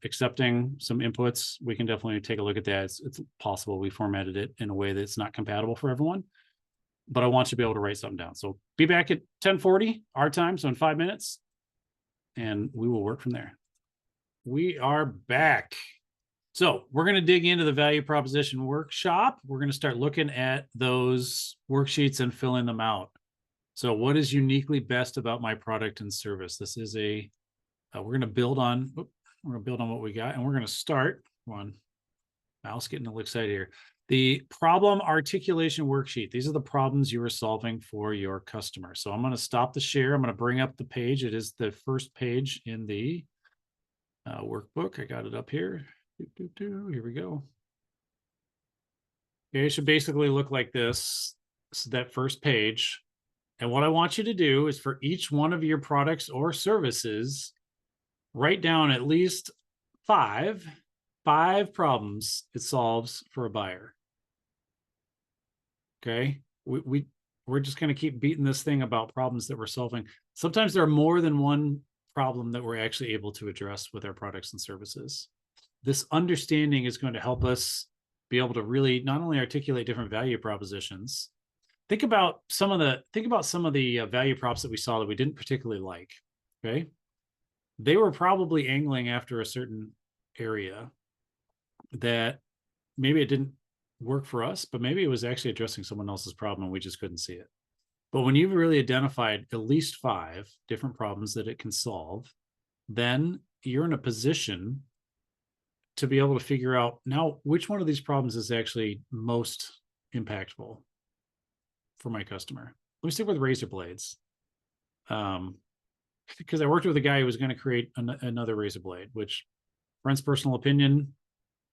accepting some inputs. We can definitely take a look at that. It's possible we formatted it in a way that's not compatible for everyone, but I want you to be able to write something down. So be back at 10:40 our time, so in 5 minutes, and we will work from there. we are back. So we're going to dig into the value proposition workshop. We're going to start looking at those worksheets and filling them out. So what is uniquely best about my product and service? This is a, we're going to build on, what we got, and we're going to start on mouse getting a little excited here. The problem articulation worksheet. These are the problems you are solving for your customer. So I'm going to stop the share. I'm going to bring up the page. It is the first page in the workbook. I got it up here. Here we go. Okay, it should basically look like this. So that first page. And what I want you to do is for each one of your products or services, write down at least five problems it solves for a buyer. Okay, we're just going to keep beating this thing about problems that we're solving. Sometimes there are more than one problem that we're actually able to address with our products and services. This understanding is going to help us be able to really not only articulate different value propositions. Think about some of the value props that we saw that we didn't particularly like. Okay, they were probably angling after a certain area that maybe it didn't work for us, but maybe it was actually addressing someone else's problem and we just couldn't see it. But when you've really identified at least 5 different problems that it can solve, then you're in a position to be able to figure out now which one of these problems is actually most impactful for my customer. Let me stick with razor blades. Because I worked with a guy who was going to create another razor blade, which Brent's personal opinion,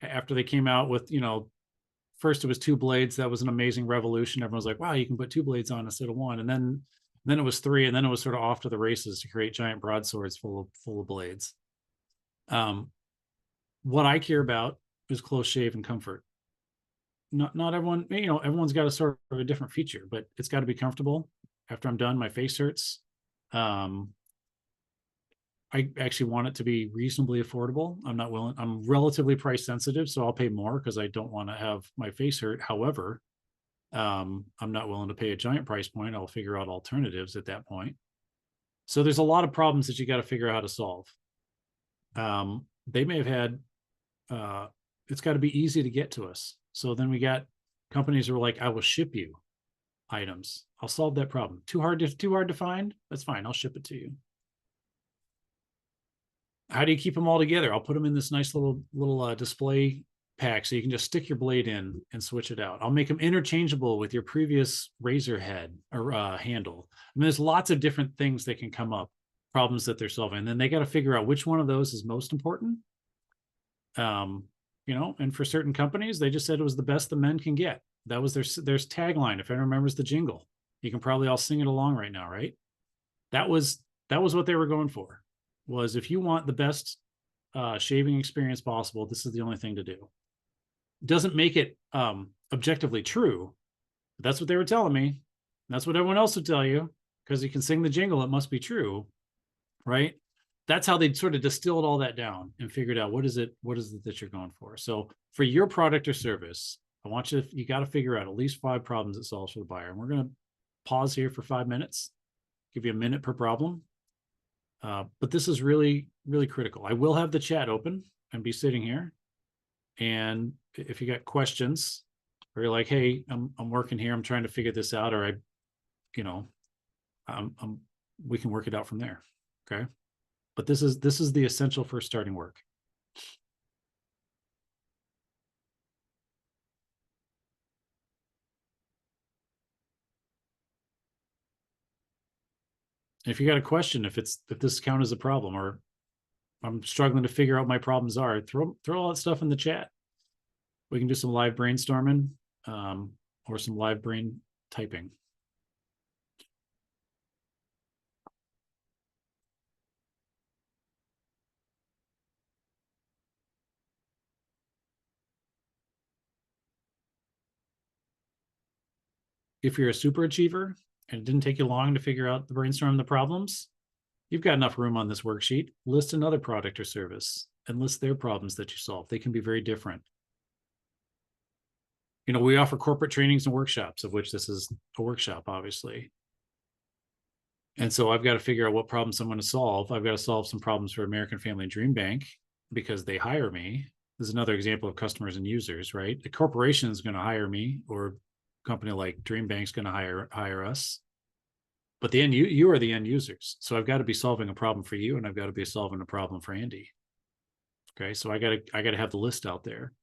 after they came out with, first it was 2 blades. That was an amazing revolution. Everyone was like, wow, you can put 2 blades on instead of 1. And then it was 3, and then it was sort of off to the races to create giant broadswords full of blades. What I care about is close shave and comfort. Not everyone, everyone's got a sort of a different feature, but it's got to be comfortable. After I'm done, my face hurts. I actually want it to be reasonably affordable. I'm relatively price sensitive, so I'll pay more because I don't want to have my face hurt. However, I'm not willing to pay a giant price point. I'll figure out alternatives at that point. So there's a lot of problems that you got to figure out how to solve. They may have had, it's got to be easy to get to us. So then we got companies who are like, I will ship you items. I'll solve that problem. Too hard to find? That's fine. I'll ship it to you. How do you keep them all together? I'll put them in this nice little display pack so you can just stick your blade in and switch it out. I'll make them interchangeable with your previous razor head or handle. I mean, there's lots of different things that can come up, problems that they're solving. And then they got to figure out which one of those is most important. And for certain companies, they just said it was the best the men can get. That was their tagline. If anyone remembers the jingle, you can probably all sing it along right now, right? That was what they were going for. Was if you want the best shaving experience possible, this is the only thing to do. Doesn't make it objectively true, but that's what they were telling me. That's what everyone else would tell you, because you can sing the jingle, it must be true, right? That's how they sort of distilled all that down and figured out what is it that you're going for. So for your product or service, I want you got to figure out at least 5 problems it solves for the buyer. And we're going to pause here for 5 minutes, give you a minute per problem. But this is really, really critical. I will have the chat open and be sitting here. And if you got questions or you're like, hey, I'm working here, I'm trying to figure this out, or we can work it out from there. Okay. But this is the essential for starting work. If you got a question, if this count as a problem, or I'm struggling to figure out my problems are, throw all that stuff in the chat. We can do some live brainstorming or some live brain typing. If you're a super achiever and it didn't take you long to figure out the brainstorm the problems, you've got enough room on this worksheet. List another product or service and list their problems that you solve. They can be very different. We offer corporate trainings and workshops, of which this is a workshop, obviously. And so I've got to figure out what problems I'm going to solve. I've got to solve some problems for American Family DreamBank. because they hire me. This is another example of customers and users, right? The corporation is going to hire me, or a company like DreamBank is going to hire us. But the you are the end users. So I've got to be solving a problem for you, and I've got to be solving a problem for Andy. Okay, so I got to have the list out there.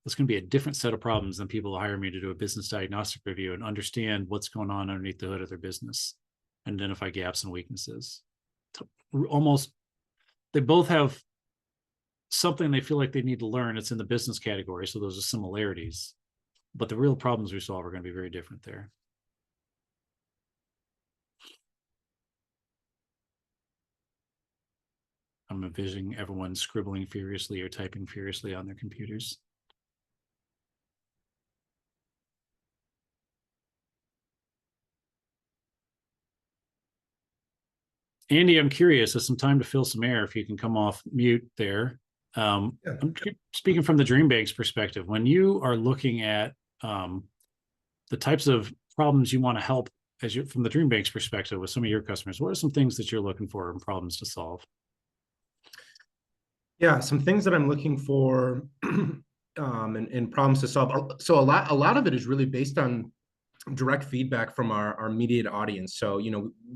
It's going to be a different set of problems than people who hire me to do a business diagnostic review and understand what's going on underneath the hood of their business and identify gaps and weaknesses. They both have something they feel like they need to learn. It's in the business category, so those are similarities. But the real problems we solve are going to be very different there. I'm envisioning everyone scribbling furiously or typing furiously on their computers. Andy, I'm curious, there's some time to fill some air if you can come off mute there. I'm speaking from the DreamBank's perspective. When you are looking at the types of problems you want to help from the DreamBank's perspective with some of your customers, what are some things that you're looking for and problems to solve? Yeah, some things that I'm looking for and problems to solve. So a lot of it is really based on direct feedback from our immediate audience. So,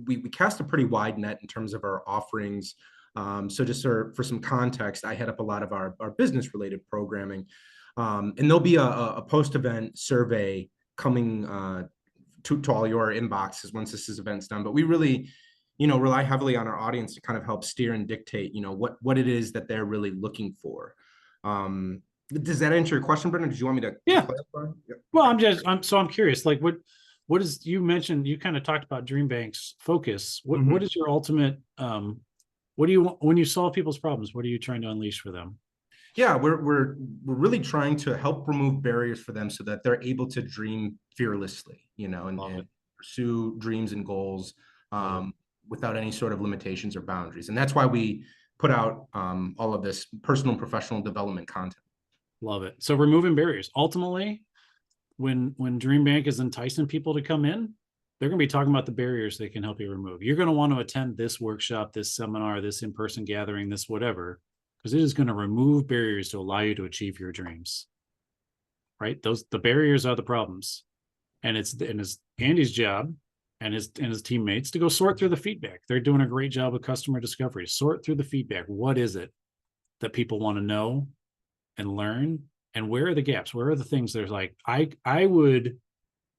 we cast a pretty wide net in terms of our offerings. So just for some context, I head up a lot of our business related programming. And there'll be a post-event survey coming to all your inboxes once this event's done. But we really, rely heavily on our audience to kind of help steer and dictate, what it is that they're really looking for. Does that answer your question, Brendan? Did you want me to clarify? Yep. Well, I'm curious, like what is, you mentioned, you kind of talked about DreamBank's focus. What is your ultimate, what do you want when you solve people's problems? What are you trying to unleash for them? Yeah, we're really trying to help remove barriers for them so that they're able to dream fearlessly, and pursue dreams and goals without any sort of limitations or boundaries. And that's why we put out all of this personal and professional development content. Love it. So removing barriers. Ultimately, when DreamBank is enticing people to come in, they're going to be talking about the barriers they can help you remove. You're going to want to attend this workshop, this seminar, this in-person gathering, this whatever, because it is going to remove barriers to allow you to achieve your dreams. Right? The barriers are the problems. And it's Andy's job and his teammates to go sort through the feedback. They're doing a great job of customer discovery. Sort through the feedback. What is it that people want to know and learn? And where are the gaps? Where are the things there's like, I would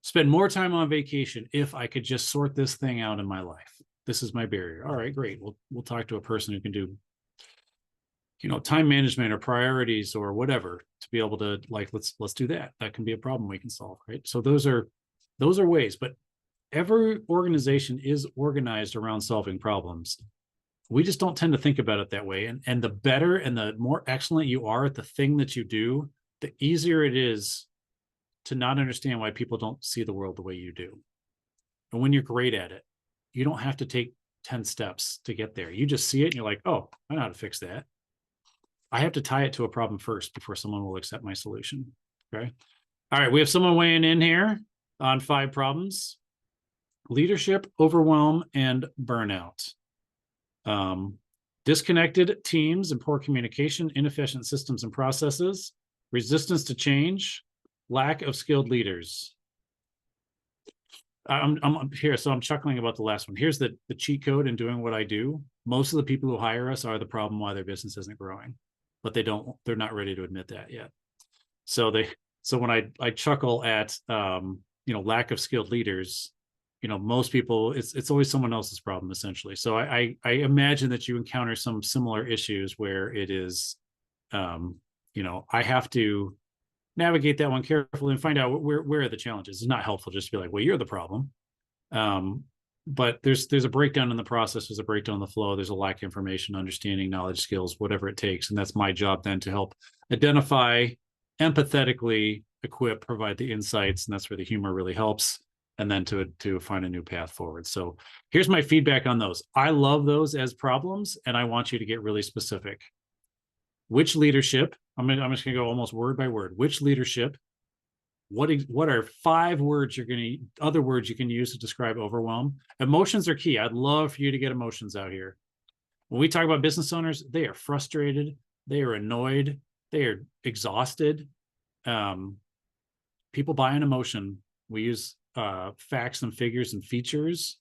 spend more time on vacation if I could just sort this thing out in my life. This is my barrier. All right, great. We'll talk to a person who can do, time management or priorities or whatever to be able to, like, let's do that. That can be a problem we can solve, right? So those are ways, but every organization is organized around solving problems. We just don't tend to think about it that way. And the better and the more excellent you are at the thing that you do, the easier it is to not understand why people don't see the world the way you do. And when you're great at it, you don't have to take 10 steps to get there. You just see it and you're like, oh, I know how to fix that. I have to tie it to a problem first before someone will accept my solution. Okay. All right. We have someone weighing in here on 5 problems: leadership, overwhelm, and burnout. Disconnected teams and poor communication, inefficient systems and processes, resistance to change, lack of skilled leaders. I'm here, so I'm chuckling about the last one. Here's the cheat code in doing what I do. Most of the people who hire us are the problem why their business isn't growing, but they're not ready to admit that yet. So when I chuckle at lack of skilled leaders, most people, it's always someone else's problem essentially. So I imagine that you encounter some similar issues where it is, I have to navigate that one carefully and find out where are the challenges. It's not helpful just to be like, well, you're the problem. But there's a breakdown in the process, there's a breakdown in the flow, there's a lack of information, understanding, knowledge, skills, whatever it takes. And that's my job then to help identify, empathetically equip, provide the insights. And that's where the humor really helps. And then to find a new path forward. So here's my feedback on those. I love those as problems, and I want you to get really specific. Which leadership? I'm just gonna go almost word by word. Which leadership? What are 5 words other words you can use to describe overwhelm? Emotions are key. I'd love for you to get emotions out here. When we talk about business owners, they are frustrated, They are annoyed. They are exhausted. People buy on emotion. We use facts and figures and features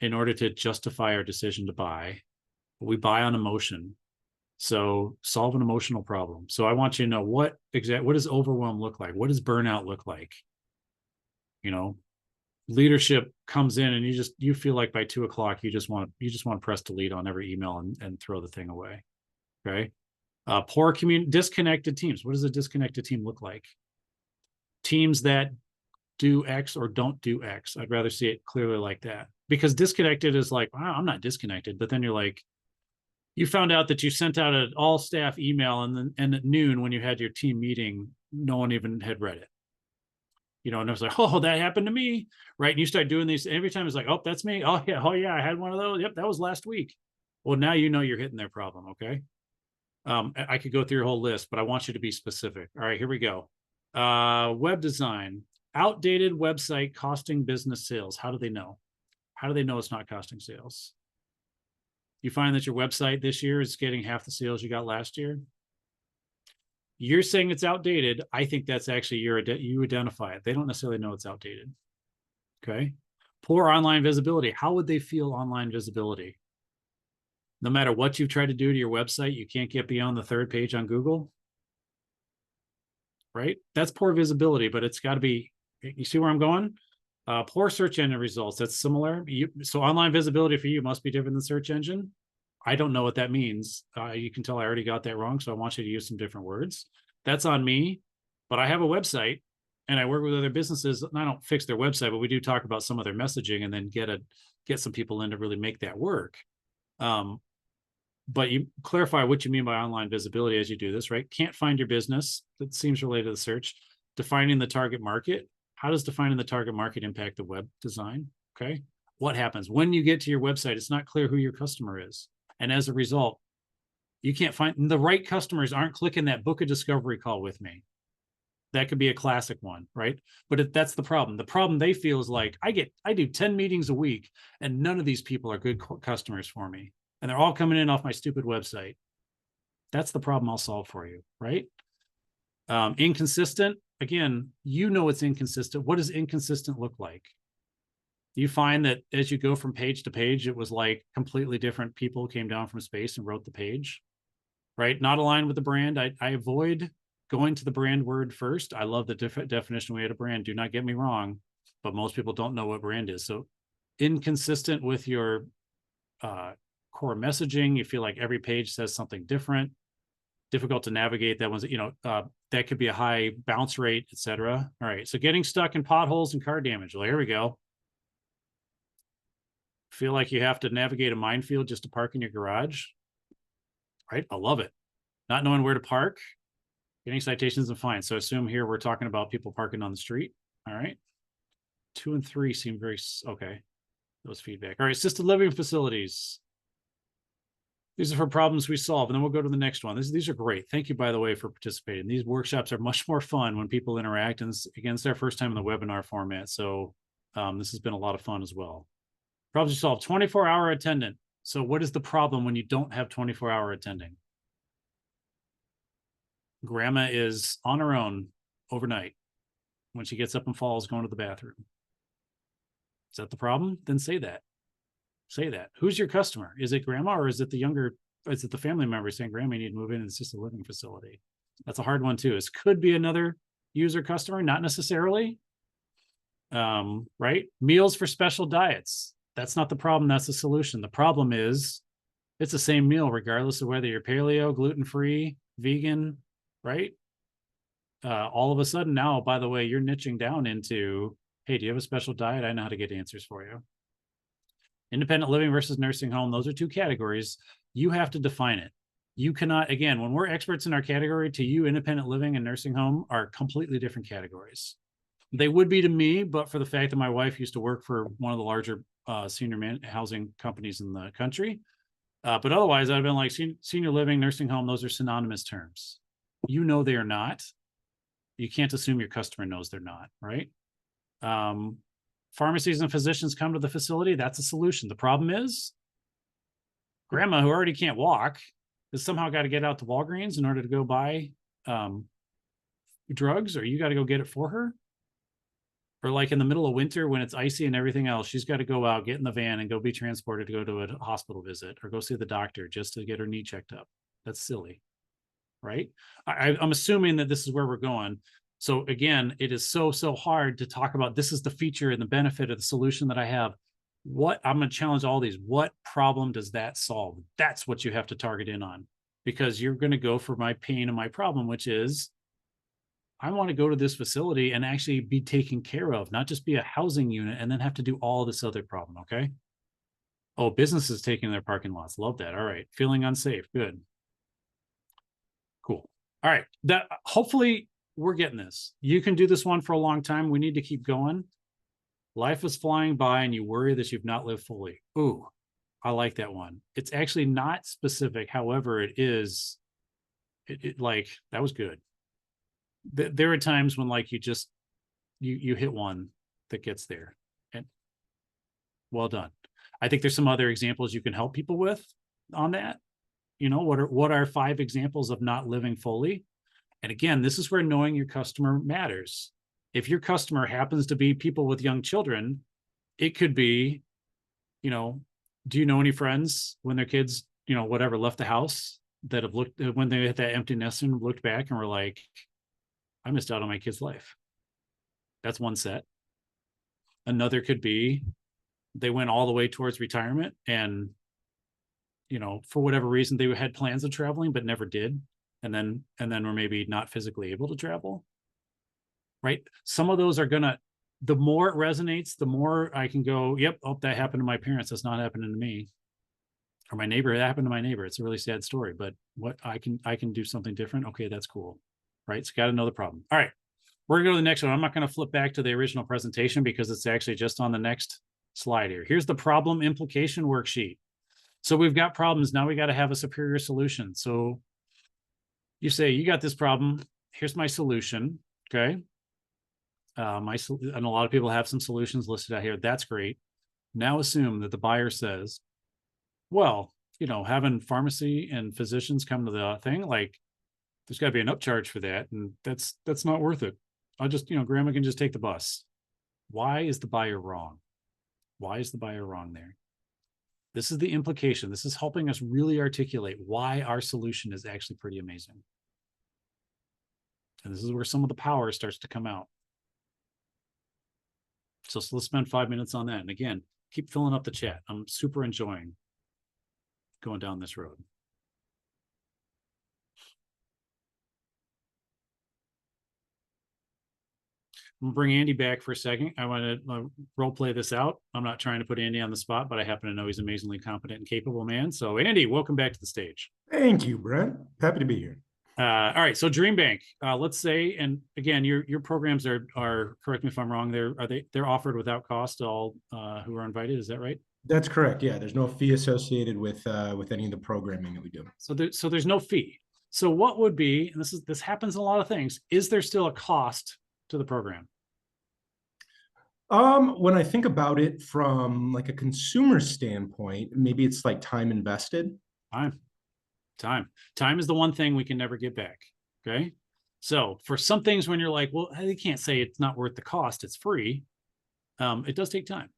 in order to justify our decision to buy. We buy on emotion. So solve an emotional problem. So I want you to know what does overwhelm look like? What does burnout look like? You know, leadership comes in and you feel like by 2 o'clock, you just want to press delete on every email and throw the thing away. Okay. Disconnected teams. What does a disconnected team look like? Teams that do X or don't do X. I'd rather see it clearly like that, because disconnected is like, wow, I'm not disconnected. But then you're like, you found out that you sent out an all staff email and at noon when you had your team meeting, no one even had read it. You know, and it was like, oh, that happened to me. Right. And you start doing these every time. It's like, oh, that's me. Oh yeah. I had one of those. Yep. That was last week. Well, now you know you're hitting their problem. Okay. I could go through your whole list, but I want you to be specific. All right, here we go. Web design, outdated website costing business sales. How do they know? How do they know it's not costing sales? You find that your website this year is getting half the sales you got last year. You're saying it's outdated. I think that's actually you identify it. They don't necessarily know it's outdated. Okay. Poor online visibility. How would they feel online visibility? No matter what you've tried to do to your website, you can't get beyond the 3rd page on Google. Right? That's poor visibility, but it's got to be, you see where I'm going? Poor search engine results. That's similar. So online visibility for you must be different than search engine. I don't know what that means. You can tell I already got that wrong. So I want you to use some different words. That's on me, but I have a website and I work with other businesses. And I don't fix their website, but we do talk about some of their messaging and then get some people in to really make that work. But you clarify what you mean by online visibility as you do this, right? Can't find your business. That seems related to the search. Defining the target market. How does defining the target market impact the web design? Okay. What happens when you get to your website? It's not clear who your customer is. And as a result, you can't find the right customers aren't clicking that book a discovery call with me. That could be a classic one, right? But that's the problem. The problem they feel is like, I do 10 meetings a week and none of these people are good customers for me. And they're all coming in off my stupid website. That's the problem I'll solve for you, right? Inconsistent. Again, you know it's inconsistent. What does inconsistent look like? You find that as you go from page to page, it was like completely different people came down from space and wrote the page, right? Not aligned with the brand. I avoid going to the brand word first. I love the definition we had a brand. Do not get me wrong, but most people don't know what brand is. So inconsistent with your core messaging. You feel like every page says something different, difficult to navigate. That one's, that could be a high bounce rate, etc. All right. So getting stuck in potholes and car damage. Well, here we go. Feel like you have to navigate a minefield just to park in your garage. Right. I love it. Not knowing where to park, getting citations and fines. So assume here we're talking about people parking on the street. All right. 2 and 3 seem very, okay. Those feedback. All right. Assisted living facilities. These are for problems we solve, and then we'll go to the next one. These are great. Thank you, by the way, for participating. These workshops are much more fun when people interact, and again, it's their first time in the webinar format, so this has been a lot of fun as well. Problems you solve, 24-hour attendant. So what is the problem when you don't have 24-hour attending? Grandma is on her own overnight when she gets up and falls going to the bathroom. Is that the problem? Then say that. Say that. Who's your customer? Is it grandma or is it the family member saying, grandma, you need to move in? It's just a living facility. That's a hard one too. It could be another user customer, not necessarily. Right? Meals for special diets. That's not the problem. That's the solution. The problem is it's the same meal, regardless of whether you're paleo, gluten-free, vegan, right? All of a sudden now, by the way, you're niching down into, hey, do you have a special diet? I know how to get answers for you. Independent living versus nursing home. Those are 2 categories. You have to define it. You cannot, again, when we're experts in our category, to you, independent living and nursing home are completely different categories. They would be to me, but for the fact that my wife used to work for one of the larger senior housing companies in the country. But otherwise, I've been like senior living, nursing home, those are synonymous terms. You know they are not. You can't assume your customer knows they're not, right? Pharmacies and physicians come to the facility. That's a solution. The problem is grandma who already can't walk has somehow got to get out to Walgreens in order to go buy drugs, or you got to go get it for her. Or like in the middle of winter when it's icy and everything else, she's got to go out, get in the van and go be transported to go to a hospital visit or go see the doctor just to get her knee checked up. That's silly, right? I'm assuming that this is where we're going. So again, it is so hard to talk about this is the feature and the benefit of the solution that I have. What I'm going to challenge all these. What problem does that solve? That's what you have to target in on, because you're going to go for my pain and my problem, which is I want to go to this facility and actually be taken care of, not just be a housing unit and then have to do all this other problem. Okay. Oh, businesses taking their parking lots. Love that. All right. Feeling unsafe. Good. Cool. All right. That hopefully we're getting this. You can do this one for a long time. We need to keep going. Life is flying by and you worry that you've not lived fully. Ooh, I like that one. It's actually not specific. However, it is, like, that was good. There are times when like you hit one that gets there, and well done. I think there's some other examples you can help people with on that. What are 5 examples of not living fully? And again, this is where knowing your customer matters. If your customer happens to be people with young children, it could be, do you know any friends when their kids, whatever, left the house that have looked when they hit that empty nest and looked back and were like, I missed out on my kid's life. That's one set. Another could be they went all the way towards retirement and, for whatever reason, they had plans of traveling, but never did. And then were maybe not physically able to travel. Right. Some of those are the more it resonates, the more I can go, yep, oh, that happened to my parents. That's not happening to me. Or my neighbor, it happened to my neighbor. It's a really sad story, but what I can do something different. Okay, that's cool. Right. So got to know the problem. All right. We're going to go to the next one. I'm not going to flip back to the original presentation because it's actually just on the next slide here. Here's the problem implication worksheet. So we've got problems. Now we got to have a superior solution. So you say, you got this problem. Here's my solution. Okay. And a lot of people have some solutions listed out here. That's great. Now assume that the buyer says, well, having pharmacy and physicians come to the thing, like, there's got to be an upcharge for that. And that's not worth it. I'll just, grandma can just take the bus. Why is the buyer wrong? Why is the buyer wrong there? This is the implication. This is helping us really articulate why our solution is actually pretty amazing. And this is where some of the power starts to come out. So let's spend 5 minutes on that. And again, keep filling up the chat. I'm super enjoying going down this road. I'm gonna bring Andy back for a second. I want to role play this out. I'm not trying to put Andy on the spot, but I happen to know he's an amazingly competent and capable man. So Andy, welcome back to the stage. Thank you, Brent. Happy to be here. All right. So DreamBank, let's say, and again, your programs are, correct me if I'm wrong, they're offered without cost to all who are invited. Is that right? That's correct. Yeah, there's no fee associated with any of the programming that we do. So there's no fee. So what would be, and this happens in a lot of things, is there still a cost to the program? When I think about it from like a consumer standpoint, maybe it's like time invested. Time is the one thing we can never get back. Okay. So for some things, when you're like, well, they can't say it's not worth the cost, it's free. It does take time.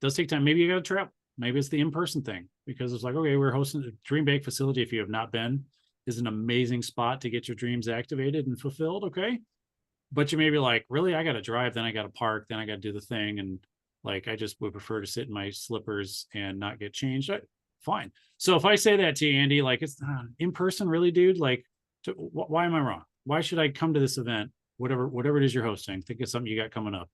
It does take time. Maybe you got to travel. Maybe it's the in-person thing, because it's like, okay, we're hosting a DreamBank facility. If you have not been, is an amazing spot to get your dreams activated and fulfilled. Okay. But you may be like, really, I got to drive, then I got to park, then I got to do the thing. And like, I just would prefer to sit in my slippers and not get changed. Fine. So if I say that to you, Andy, like, it's in person, really, dude, like, why am I wrong? Why should I come to this event? Whatever it is you're hosting, think of something you got coming up.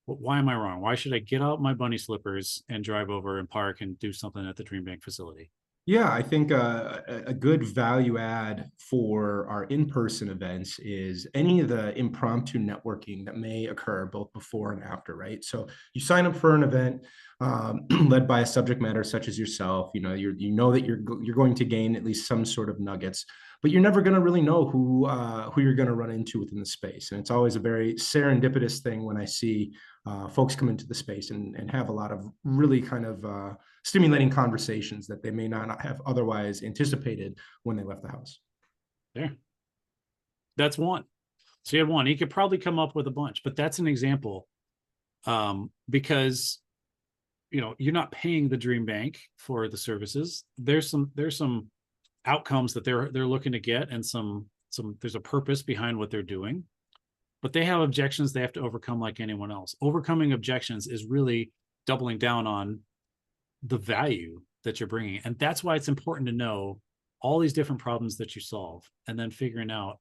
Why am I wrong? Why should I get out my bunny slippers and drive over and park and do something at the DreamBank facility? Yeah, I think a good value add for our in-person events is any of the impromptu networking that may occur both before and after, right? So you sign up for an event led by a subject matter such as yourself. You know that you're going to gain at least some sort of nuggets, but you're never going to really know who you're going to run into within the space. And it's always a very serendipitous thing when I see folks come into the space and have a lot of really kind of stimulating conversations that they may not have otherwise anticipated when they left the house. There. That's one. So you had one. You could probably come up with a bunch, but that's an example. Because you're not paying the DreamBank for the services. There's some outcomes that they're looking to get, and there's a purpose behind what they're doing, but they have objections they have to overcome like anyone else. Overcoming objections is really doubling down on the value that you're bringing. And that's why it's important to know all these different problems that you solve, and then figuring out,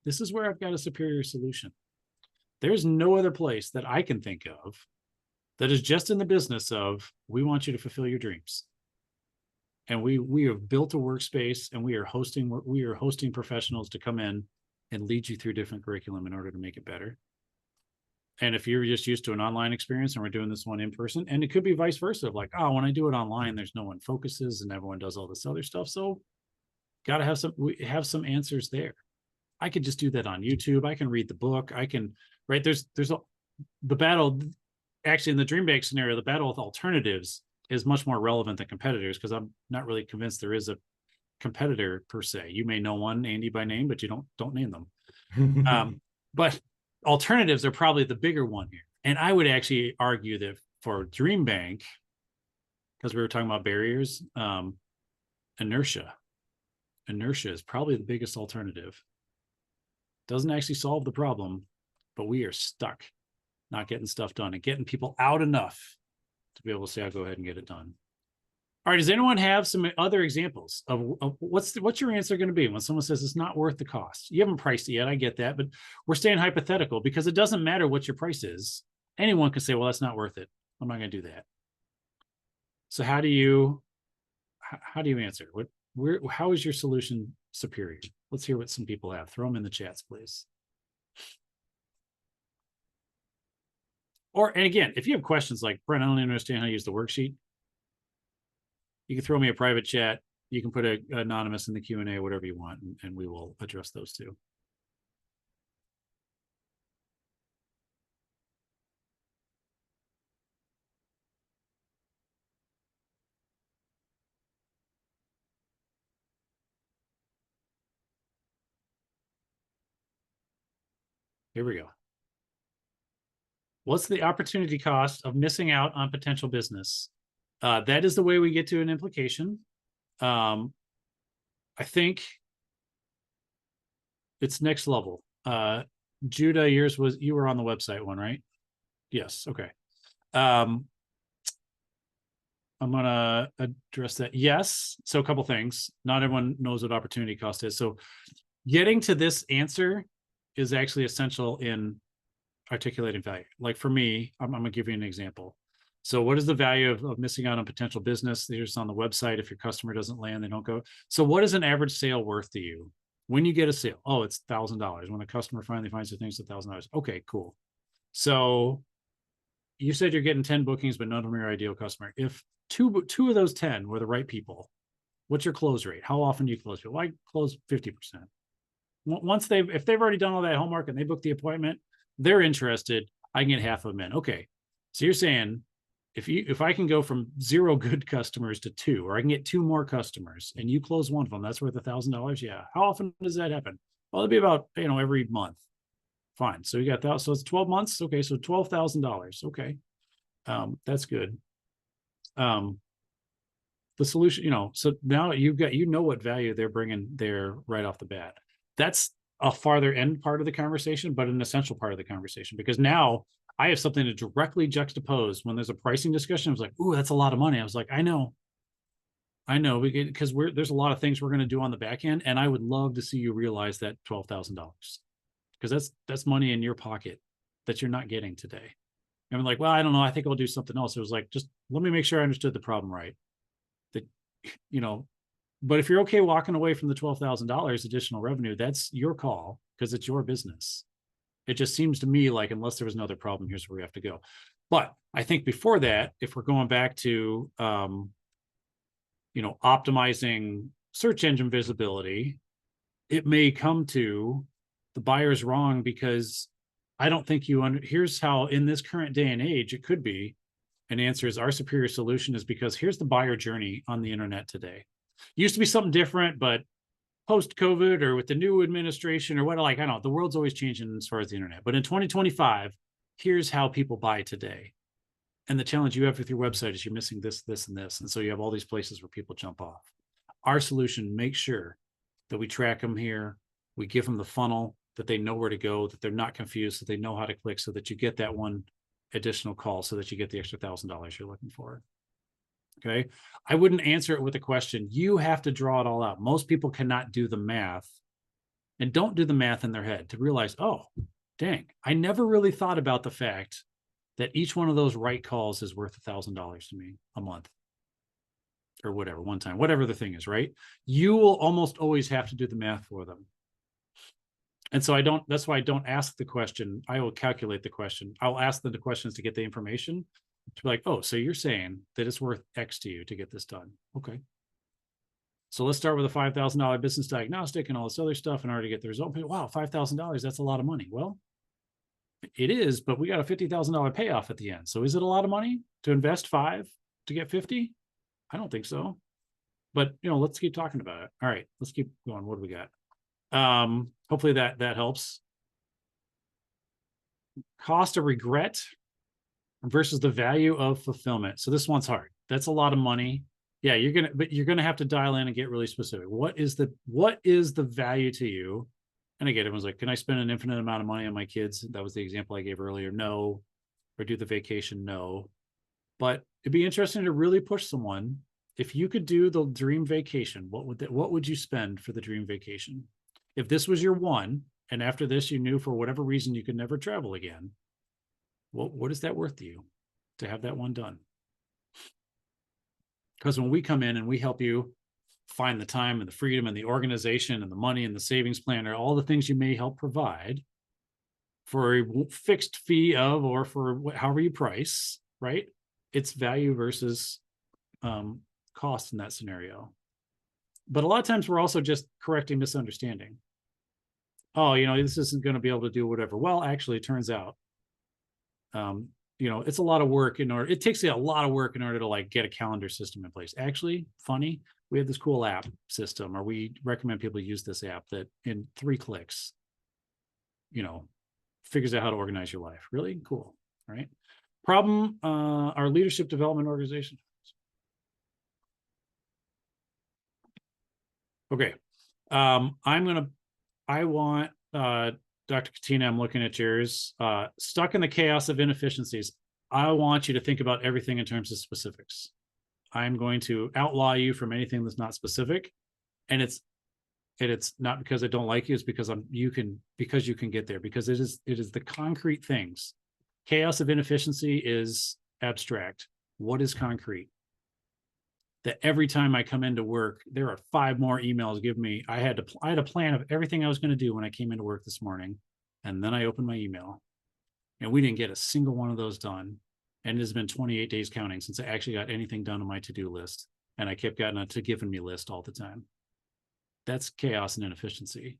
this is where I've got a superior solution. There's no other place that I can think of that is just in the business of, we want you to fulfill your dreams. And we have built a workspace, and we are hosting professionals to come in and lead you through different curriculum in order to make it better. And if you're just used to an online experience and we're doing this one in person, and it could be vice versa, of like, oh, when I do it online, there's no one focuses and everyone does all this other stuff. So got to we have some answers there. I could just do that on YouTube. I can read the book. I can, right? The battle, actually in the DreamBank scenario, the battle with alternatives is much more relevant than competitors, because I'm not really convinced there is a competitor per se. You may know one, Andy, by name, but you don't name them. But alternatives are probably the bigger one here. And I would actually argue that for DreamBank, because we were talking about barriers, inertia is probably the biggest alternative. Doesn't actually solve the problem, but we are stuck not getting stuff done and getting people out enough to be able to say, I'll go ahead and get it done. All right, does anyone have some other examples of what's your answer going to be when someone says it's not worth the cost? You haven't priced it yet, I get that, but we're staying hypothetical, because it doesn't matter what your price is. Anyone can say, well, that's not worth it. I'm not going to do that. So how do you answer? How is your solution superior? Let's hear what some people have. Throw them in the chats, please. And again, if you have questions like, Brent, I don't understand how to use the worksheet, you can throw me a private chat. You can put an anonymous in the Q&A, whatever you want, and we will address those too. Here we go. What's the opportunity cost of missing out on potential business? That is the way we get to an implication. I think it's next level. Judah, you were on the website one, right? Yes. Okay. I'm going to address that. Yes. So a couple things. Not everyone knows what opportunity cost is. So getting to this answer is actually essential in articulating value. Like for me, I'm going to give you an example. So what is the value of missing out on potential business? There's on the website. If your customer doesn't land, they don't go. So what is an average sale worth to you? When you get a sale, oh, it's $1,000. When a customer finally finds the thing, it's $1,000. Okay, cool. So you said you're getting 10 bookings, but none of them are your ideal customer. If two of those 10 were the right people, what's your close rate? How often do you close people? I close 50%. If they've already done all that homework and they book the appointment, they're interested, I can get half of them in. Okay. So you're saying if I can go from 0 good customers to 2, or I can get 2 more customers and you close one of them, that's worth $1,000. Yeah. How often does that happen? Well, it'll be about, every month. Fine. So you got that. So it's 12 months. Okay. So $12,000. Okay. That's good. The solution, so now you've got, what value they're bringing there right off the bat. That's a farther end part of the conversation, but an essential part of the conversation, because now I have something to directly juxtapose when there's a pricing discussion. I was like, ooh, that's a lot of money. I was like, I know, because there's a lot of things we're going to do on the back end. And I would love to see you realize that $12,000, because that's money in your pocket that you're not getting today. And I'm like, well, I don't know. I think I'll do something else. It was like, just let me make sure I understood the problem right. That, but if you're okay walking away from the $12,000 additional revenue, that's your call, because it's your business. It just seems to me like, unless there was another problem, here's where we have to go. But I think before that, if we're going back to, optimizing search engine visibility, it may come to the buyer's wrong, because I don't think here's how in this current day and age, it could be, And the answer is our superior solution is because here's the buyer journey on the internet today. Used to be something different, but post-COVID or with the new administration or what, like, I don't know, the world's always changing as far as the internet. But in 2025, here's how people buy today. And the challenge you have with your website is you're missing this, this, and this. And so you have all these places where people jump off. Our solution makes sure that we track them here. We give them the funnel, that they know where to go, that they're not confused, that they know how to click, so that you get that one additional call, so that you get the extra $1,000 you're looking for. Okay. I wouldn't answer it with a question. You have to draw it all out. Most people cannot do the math and don't do the math in their head to realize, oh, dang, I never really thought about the fact that each one of those right calls is worth $1,000 to me a month or whatever, one time, whatever the thing is, right? You will almost always have to do the math for them. And so that's why I don't ask the question. I will calculate the question. I'll ask them the questions to get the information. To be like, oh, so you're saying that it's worth X to you to get this done. Okay. So let's start with a $5,000 business diagnostic and all this other stuff in order to get the result. Wow, $5,000, that's a lot of money. Well, it is, but we got a $50,000 payoff at the end. So is it a lot of money to invest 5 to get 50? I don't think so. But, let's keep talking about it. All right, let's keep going. What do we got? Hopefully that helps. Cost of regret versus the value of fulfillment. So this one's hard. That's a lot of money. Yeah, you're gonna have to dial in and get really specific. What is the value to you? And again, everyone's like, can I spend an infinite amount of money on my kids? That was the example I gave earlier. No. Or do the vacation? No. But it'd be interesting to really push someone. If you could do the dream vacation, what would you spend for the dream vacation? If this was your one, and after this you knew for whatever reason you could never travel again, what is that worth to you to have that one done? Because when we come in and we help you find the time and the freedom and the organization and the money and the savings plan, or all the things you may help provide for a fixed fee of, or for however you price, right? It's value versus cost in that scenario. But a lot of times we're also just correcting misunderstanding. Oh, this isn't going to be able to do whatever. Well, actually, it turns out, it's a lot of work it takes a lot of work in order to like get a calendar system in place. Actually, funny, we have this cool app system, or we recommend people use this app that in 3 clicks, figures out how to organize your life. Really cool. All right. Problem, our leadership development organization. Okay. I want, Dr. Katina, I'm looking at yours. Stuck in the chaos of inefficiencies. I want you to think about everything in terms of specifics. I'm going to outlaw you from anything that's not specific. And it's not because I don't like you, it's because you can get there, because it is the concrete things. Chaos of inefficiency is abstract. What is concrete? That every time I come into work, there are 5 more emails giving me, I had a plan of everything I was going to do when I came into work this morning. And then I opened my email and we didn't get a single one of those done. And it has been 28 days counting since I actually got anything done on my to-do list. And I kept getting a to given me list all the time. That's chaos and inefficiency,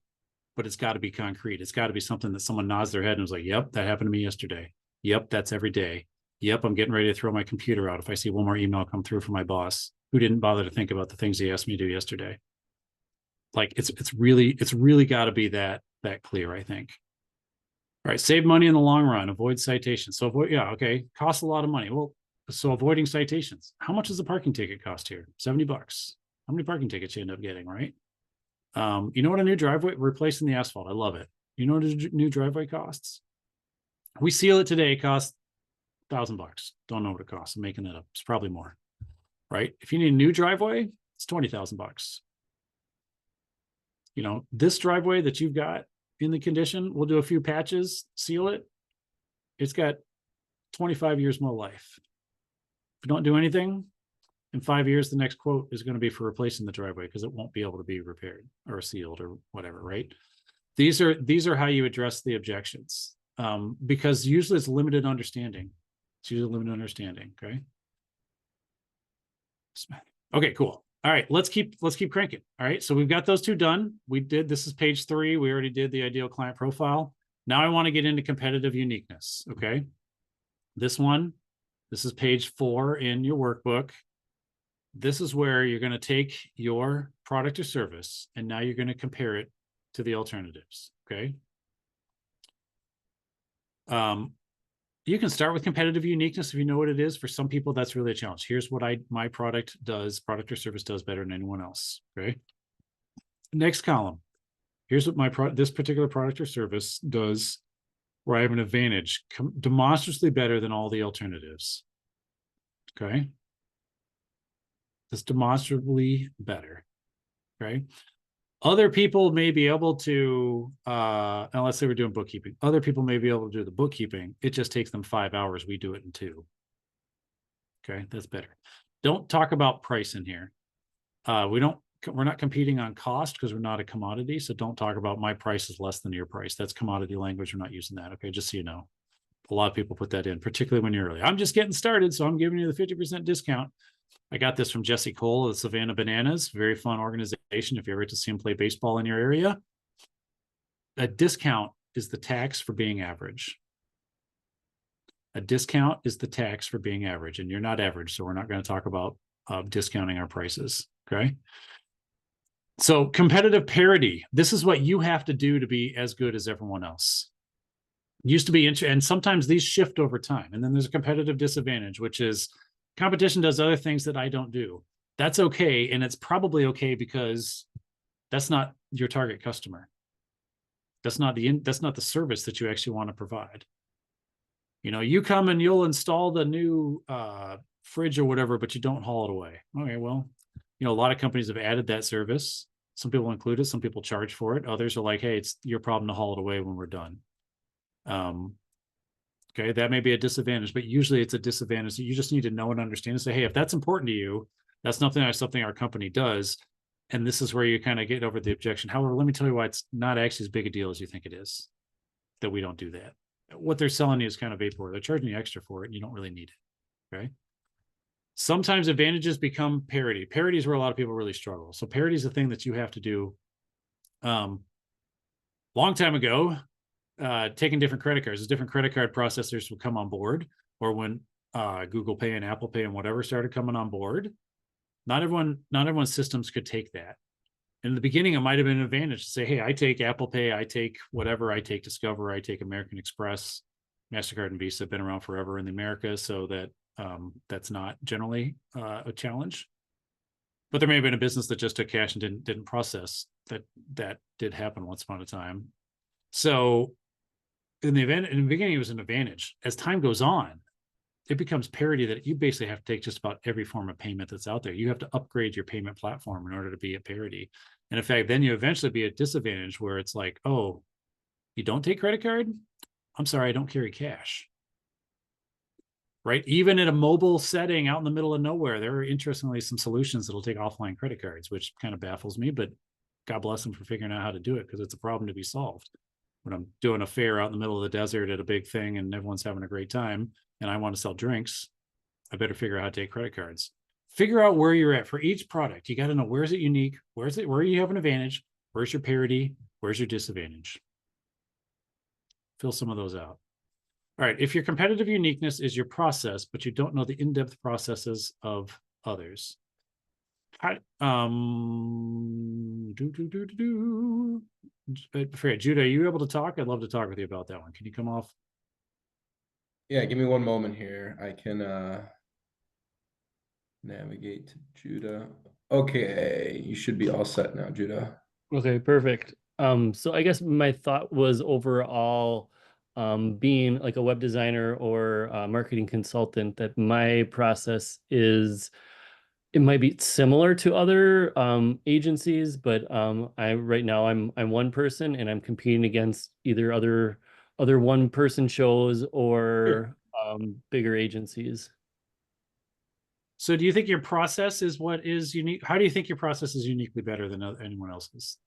but it's got to be concrete. It's got to be something that someone nods their head and was like, yep, that happened to me yesterday. Yep, that's every day. Yep, I'm getting ready to throw my computer out if I see one more email come through from my boss who didn't bother to think about the things he asked me to do yesterday. Like it's really got to be that clear, I think. All right, save money in the long run, avoid citations. So costs a lot of money. Well, so avoiding citations. How much does the parking ticket cost here? $70. How many parking tickets you end up getting, right? You know what a new driveway, replacing the asphalt. I love it. You know what a new driveway costs? We seal it today, it costs $1,000. Don't know what it costs. I'm making that up. It's probably more, right? If you need a new driveway, it's $20,000. This driveway that you've got in the condition, we'll do a few patches, seal it. It's got 25 years more life. If you don't do anything, in 5 years, the next quote is going to be for replacing the driveway because it won't be able to be repaired or sealed or whatever, right? These are how you address the objections, because usually it's limited understanding. It's usually limited understanding. Okay, cool. All right, let's keep cranking. All right, so we've got those 2 done. This is page 3. We already did the ideal client profile. Now I want to get into competitive uniqueness. Okay, this one This is page 4 in your workbook. This is where you're going to take your product or service, and now you're going to compare it to the alternatives. Okay. You can start with competitive uniqueness if you know what it is. For some people, that's really a challenge. Here's what my product or service does better than anyone else. Okay. Next column. Here's what this particular product or service does where I have an advantage, demonstrably better than all the alternatives. Okay. That's demonstrably better. Okay. Other people may be able to, and let's say we're doing bookkeeping. Other people may be able to do the bookkeeping. It just takes them 5 hours. We do it in 2. Okay, that's better. Don't talk about price in here. We're not competing on cost because we're not a commodity. So don't talk about my price is less than your price. That's commodity language. We're not using that. Okay, just so you know. A lot of people put that in, particularly when you're early. I'm just getting started, so I'm giving you the 50% discount. I got this from Jesse Cole of the Savannah Bananas. Very fun organization. If you ever get to see him play baseball in your area, a discount is the tax for being average. A discount is the tax for being average, and you're not average, so we're not going to talk about discounting our prices. Okay. So competitive parity. This is what you have to do to be as good as everyone else. Used to be, and sometimes these shift over time. And then there's a competitive disadvantage, which is competition does other things that I don't do. That's okay. And it's probably okay because that's not your target customer. That's not the service that you actually want to provide. You come and you'll install the new fridge or whatever, but you don't haul it away. Okay, well, a lot of companies have added that service. Some people include it. Some people charge for it. Others are like, hey, it's your problem to haul it away when we're done. Okay, that may be a disadvantage, but usually it's a disadvantage that you just need to know and understand and say, hey, if that's important to you, that's something our company does. And this is where you kind of get over the objection. However, let me tell you why it's not actually as big a deal as you think it is, that we don't do that. What they're selling you is kind of vapor. They're charging you extra for it, and you don't really need it. Okay. Sometimes advantages become parity. Parity is where a lot of people really struggle. So parity is the thing that you have to do. Long time ago, taking different credit cards, different credit card processors would come on board, or when Google Pay and Apple Pay and whatever started coming on board, not everyone's systems could take that. In the beginning, it might have been an advantage to say, hey, I take Apple Pay, I take whatever, I take Discover, I take American Express, MasterCard and Visa have been around forever in the Americas, so that that's not generally a challenge. But there may have been a business that just took cash and didn't process. That did happen once upon a time. So in the beginning, it was an advantage. As time goes on, it becomes parity that you basically have to take just about every form of payment that's out there. You have to upgrade your payment platform in order to be at parity. And in fact, then you eventually be at disadvantage where it's like, oh, you don't take credit card? I'm sorry, I don't carry cash. Right? Even in a mobile setting out in the middle of nowhere, there are interestingly some solutions that'll take offline credit cards, which kind of baffles me, but God bless them for figuring out how to do it because it's a problem to be solved. When I'm doing a fair out in the middle of the desert at a big thing and everyone's having a great time and I want to sell drinks, I better figure out how to take credit cards. Figure out where you're at for each product. You got to know, where is it unique? Where you have an advantage? Where's your parity? Where's your disadvantage? Fill some of those out. All right. If your competitive uniqueness is your process, but you don't know the in-depth processes of others. I forget, Judah, are you able to talk? I'd love to talk with you about that one. Can you come off? Yeah, give me one moment here. I can navigate to Judah. Okay, you should be all set now, Judah. Okay, perfect. So I guess my thought was overall, being like a web designer or a marketing consultant, that my process it might be similar to other agencies, but right now I'm one person and I'm competing against either other one person shows or bigger agencies. So do you think your process is what is unique? How do you think your process is uniquely better than anyone else's?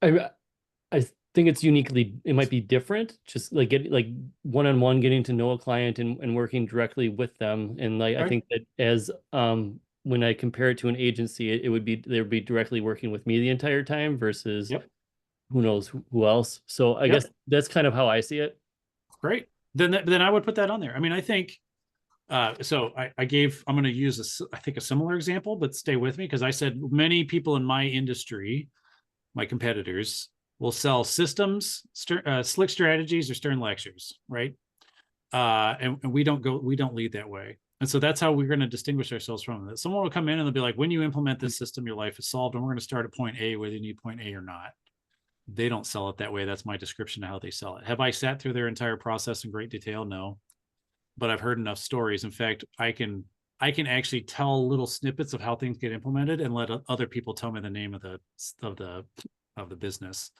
I think it might be different, just like one-on-one getting to know a client and working directly with them. And like, I think that as when I compare it to an agency, they would be directly working with me the entire time versus who knows who else. So I guess that's kind of how I see it. Great. Then I would put that on there. I mean, I think So I'm going to use I think a similar example, but stay with me, because I said many people in my industry, my competitors, will sell systems, slick strategies, or stern lectures, right? And we don't lead that way. And so that's how we're going to distinguish ourselves from it. Someone will come in and they'll be like, when you implement this system, your life is solved, and we're going to start at point A, whether you need point A or not. They don't sell it that way. That's my description of how they sell it. Have I sat through their entire process in great detail? No. But I've heard enough stories. In fact, I can actually tell little snippets of how things get implemented and let other people tell me the name of the business.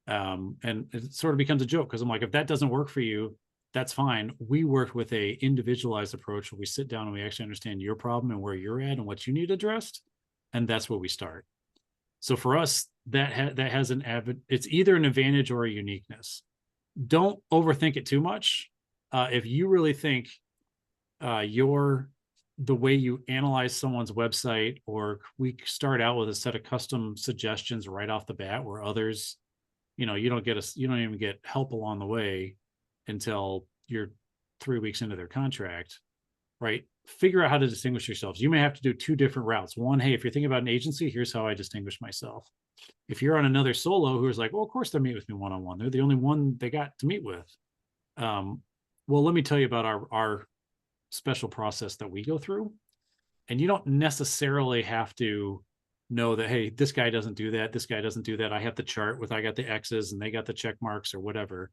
And it sort of becomes a joke, because I'm like, if that doesn't work for you, that's fine. We work with a individualized approach where we sit down and we actually understand your problem and where you're at and what you need addressed. And that's where we start. So for us, that has it's either an advantage or a uniqueness. Don't overthink it too much. If you really think the way you analyze someone's website, or we start out with a set of custom suggestions right off the bat, where others, you don't even get help along the way until you're 3 weeks into their contract, right? Figure out how to distinguish yourselves. You may have to do 2 different routes. One, hey, if you're thinking about an agency, here's how I distinguish myself. If you're on another solo who's like, well, of course they'll meet with me one-on-one. They're the only one they got to meet with. Well, let me tell you about our special process that we go through. And you don't necessarily have to know that, hey, this guy doesn't do that. This guy doesn't do that. I have the chart with, I got the X's and they got the check marks or whatever.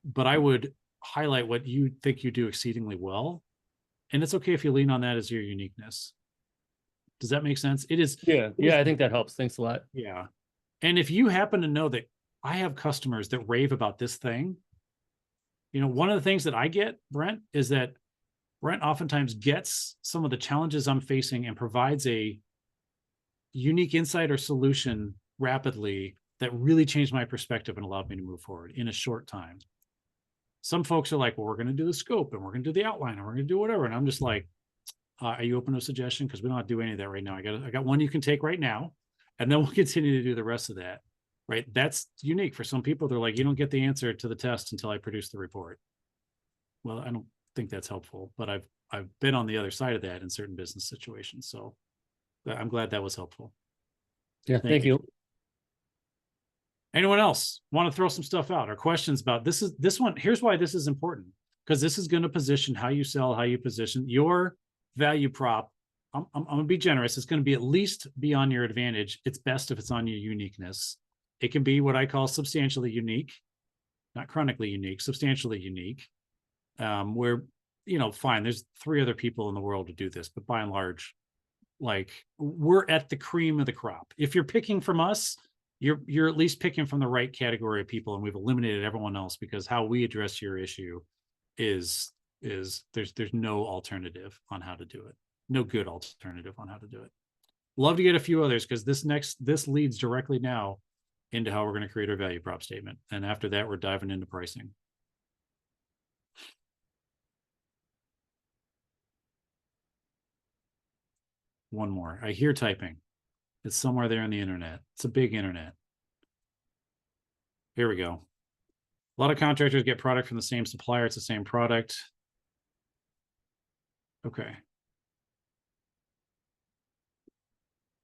But I would highlight what you think you do exceedingly well. And it's okay if you lean on that as your uniqueness. Does that make sense? It is. Yeah. I think that helps. Thanks a lot. Yeah. And if you happen to know that I have customers that rave about this thing, one of the things that I get, Brent, is that Brent oftentimes gets some of the challenges I'm facing and provides a unique insight or solution rapidly that really changed my perspective and allowed me to move forward in a short time. Some folks are like, well, we're going to do the scope and we're going to do the outline and we're going to do whatever. And I'm just like, are you open to a suggestion? Because we don't have to do any of that right now. I got one you can take right now, and then we'll continue to do the rest of that. Right? That's unique for some people. They're like, you don't get the answer to the test until I produce the report. Well, I don't think that's helpful, but I've been on the other side of that in certain business situations. So I'm glad that was helpful. Yeah. Thank you. Anyone else want to throw some stuff out or questions about this one? Here's why this is important, because this is going to position how you sell, how you position your value prop. I'm going to be generous. It's going to be at least be on your advantage. It's best if it's on your uniqueness. It can be what I call substantially unique, not chronically unique, substantially unique, where, fine, there's 3 other people in the world to do this, but by and large, like, we're at the cream of the crop. If you're picking from us, you're at least picking from the right category of people, and we've eliminated everyone else, because how we address your issue is there's no alternative on how to do it. No good alternative on how to do it. Love to get a few others, because this leads directly now into how we're going to create our value prop statement. And after that, we're diving into pricing. One more. I hear typing. It's somewhere there in the internet. It's a big internet. Here we go. A lot of contractors get product from the same supplier. It's the same product. Okay.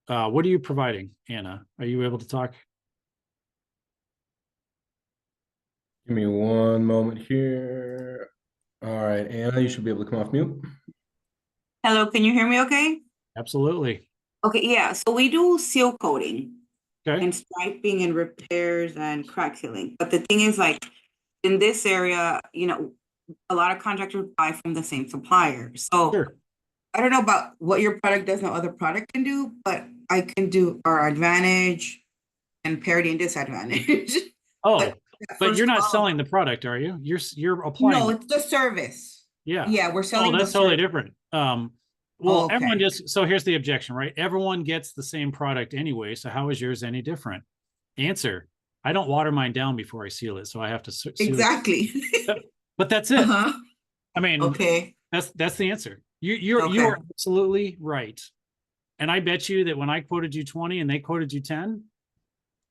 What are you providing, Anna? Are you able to talk? Give me one moment here. All right, Anna, you should be able to come off mute. Hello, can you hear me okay? Absolutely. Okay, yeah, so we do seal coating Okay. and striping and repairs and crack sealing. But the thing is, like, in this area, a lot of contractors buy from the same supplier. So Sure. I don't know about what your product does, no other product can do, but I can do our advantage and parity and disadvantage. Oh, but first you're not of all- selling the product, are you? You're applying. No, it's the service. Yeah. Yeah, we're selling. Oh, that's the totally service. different. Well, Okay. everyone so here's the objection, right? Everyone gets the same product anyway. So how is yours any different? Answer: I don't water mine down before I seal it. So I have to seal Exactly. it. But that's it. Uh-huh. I mean, Okay. that's the answer. You are absolutely right. And I bet you that when I quoted you 20 and they quoted you 10,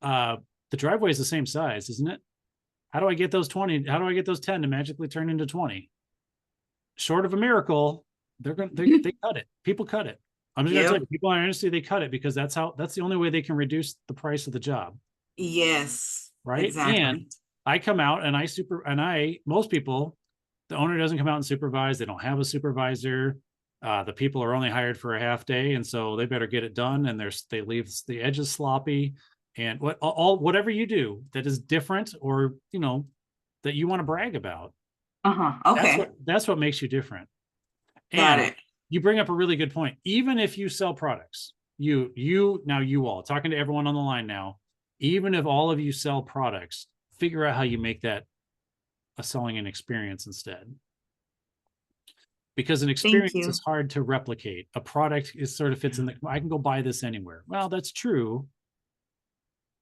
the driveway is the same size, isn't it? How do I get those 20? How do I get those 10 to magically turn into 20? short of a miracle, they cut it. People cut it. I'm just gonna tell you, people in our industry, they cut it because that's the only way they can reduce the price of the job. Yes. Right. Exactly. And I come out and most people, the owner doesn't come out and supervise. They don't have a supervisor. The people are only hired for a half day. And so they better get it done. And they leave the edges sloppy, and whatever you do that is different, or, that you want to brag about. Okay. That's what makes you different. Got And it. you bring up a really good point. Even if you sell products, you all talking to everyone on the line now, even if all of you sell products, figure out how you make that a selling an experience instead. Because an experience is hard to replicate. A product is sort of fits in I can go buy this anywhere. Well, that's true.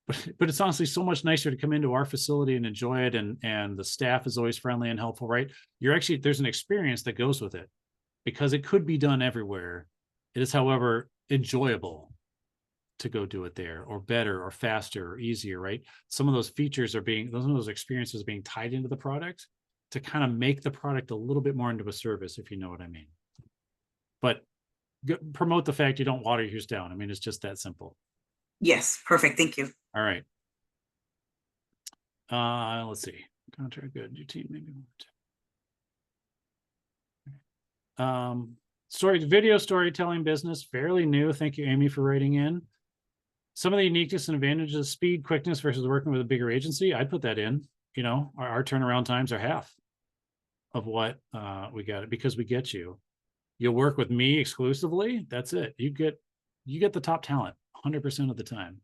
But it's honestly so much nicer to come into our facility and enjoy it. And the staff is always friendly and helpful, right? There's an experience that goes with it, because it could be done everywhere. It is, however, enjoyable to go do it there, or better, or faster, or easier, right? Some of those features those experiences are being tied into the product to kind of make the product a little bit more into a service, if you know what I mean. But promote the fact you don't water yours down. I mean, it's just that simple. Yes. Perfect. Thank you. All right. Let's see. Contract good. Your team maybe. Video storytelling business, fairly new. Thank you, Amy, for writing in. Some of the uniqueness and advantages of speed, quickness versus working with a bigger agency. I'd put that in. Our turnaround times are half of what we got, because we get you. You'll work with me exclusively. That's it. You get the top talent 100% of the time.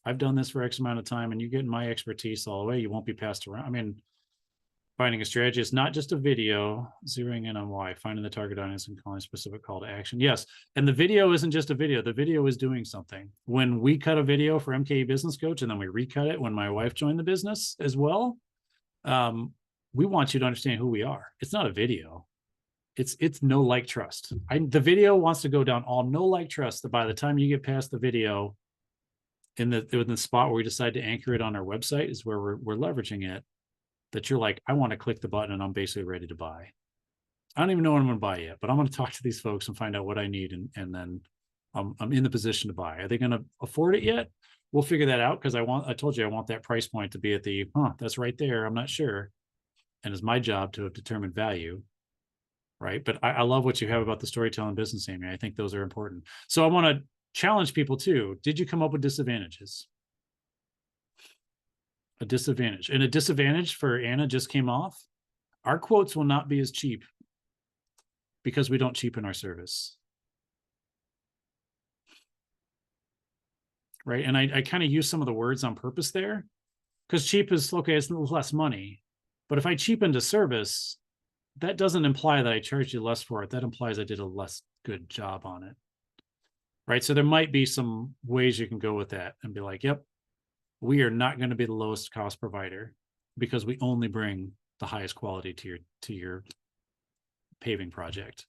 I've done this for X amount of time, and you get my expertise all the way. You won't be passed around. I mean, finding a strategy is not just a video, zeroing in on why, finding the target audience and calling a specific call to action. Yes. And the video isn't just a video. The video is doing something. When we cut a video for MKE Business Coach, and then we recut it when my wife joined the business as well, we want you to understand who we are. It's not a video. It's no like trust. The video wants to go down all no like trust, that by the time you get past the video, in the spot where we decide to anchor it on our website is where we're leveraging it, that you're like, I want to click the button and I'm basically ready to buy. I don't even know what I'm going to buy yet, but I'm going to talk to these folks and find out what I need. And then I'm in the position to buy. Are they going to afford it yet? We'll figure that out, because I told you I want that price point to be at that's right there. I'm not sure. And it's my job to have determined value. Right. But I love what you have about the storytelling business, Amy. I think those are important. So I want to challenge people too. Did you come up with disadvantages? A disadvantage. And a disadvantage for Anna just came off. Our quotes will not be as cheap, because we don't cheapen our service. Right. And I kind of use some of the words on purpose there, because cheap is okay, it's less money. But if I cheapened a service, that doesn't imply that I charged you less for it. That implies I did a less good job on it. Right. So there might be some ways you can go with that and be like, yep, we are not going to be the lowest cost provider, because we only bring the highest quality to your paving project.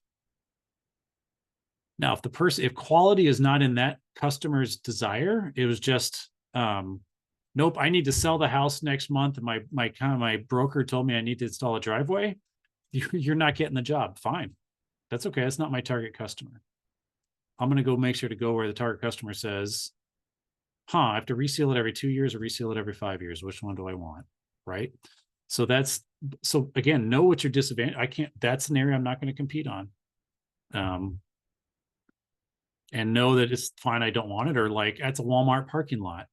Now, if quality is not in that customer's desire, it was just, nope, I need to sell the house next month, and my broker told me I need to install a driveway. You're not getting the job. Fine. That's okay. That's not my target customer. I'm going to go make sure to go where the target customer says, I have to reseal it every 2 years or reseal it every 5 years. Which one do I want? Right. So again, know what your disadvantage. That's an area I'm not going to compete on. And know that it's fine. I don't want it. Or like, that's a Walmart parking lot.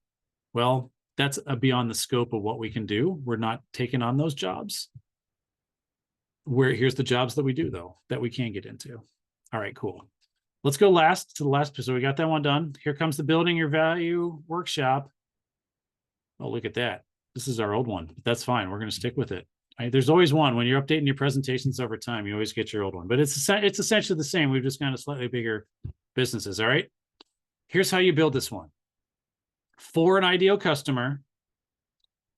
Well, that's beyond the scope of what we can do. We're not taking on those jobs. Here's the jobs that we do, though, that we can get into. All right, cool. Let's go to the last. So we got that one done. Here comes the building your value workshop. Oh, look at that. This is our old one. But that's fine. We're going to stick with it. There's always one. When you're updating your presentations over time, you always get your old one. But it's essentially the same. We've just got a slightly bigger businesses. All right. Here's how you build this one. For an ideal customer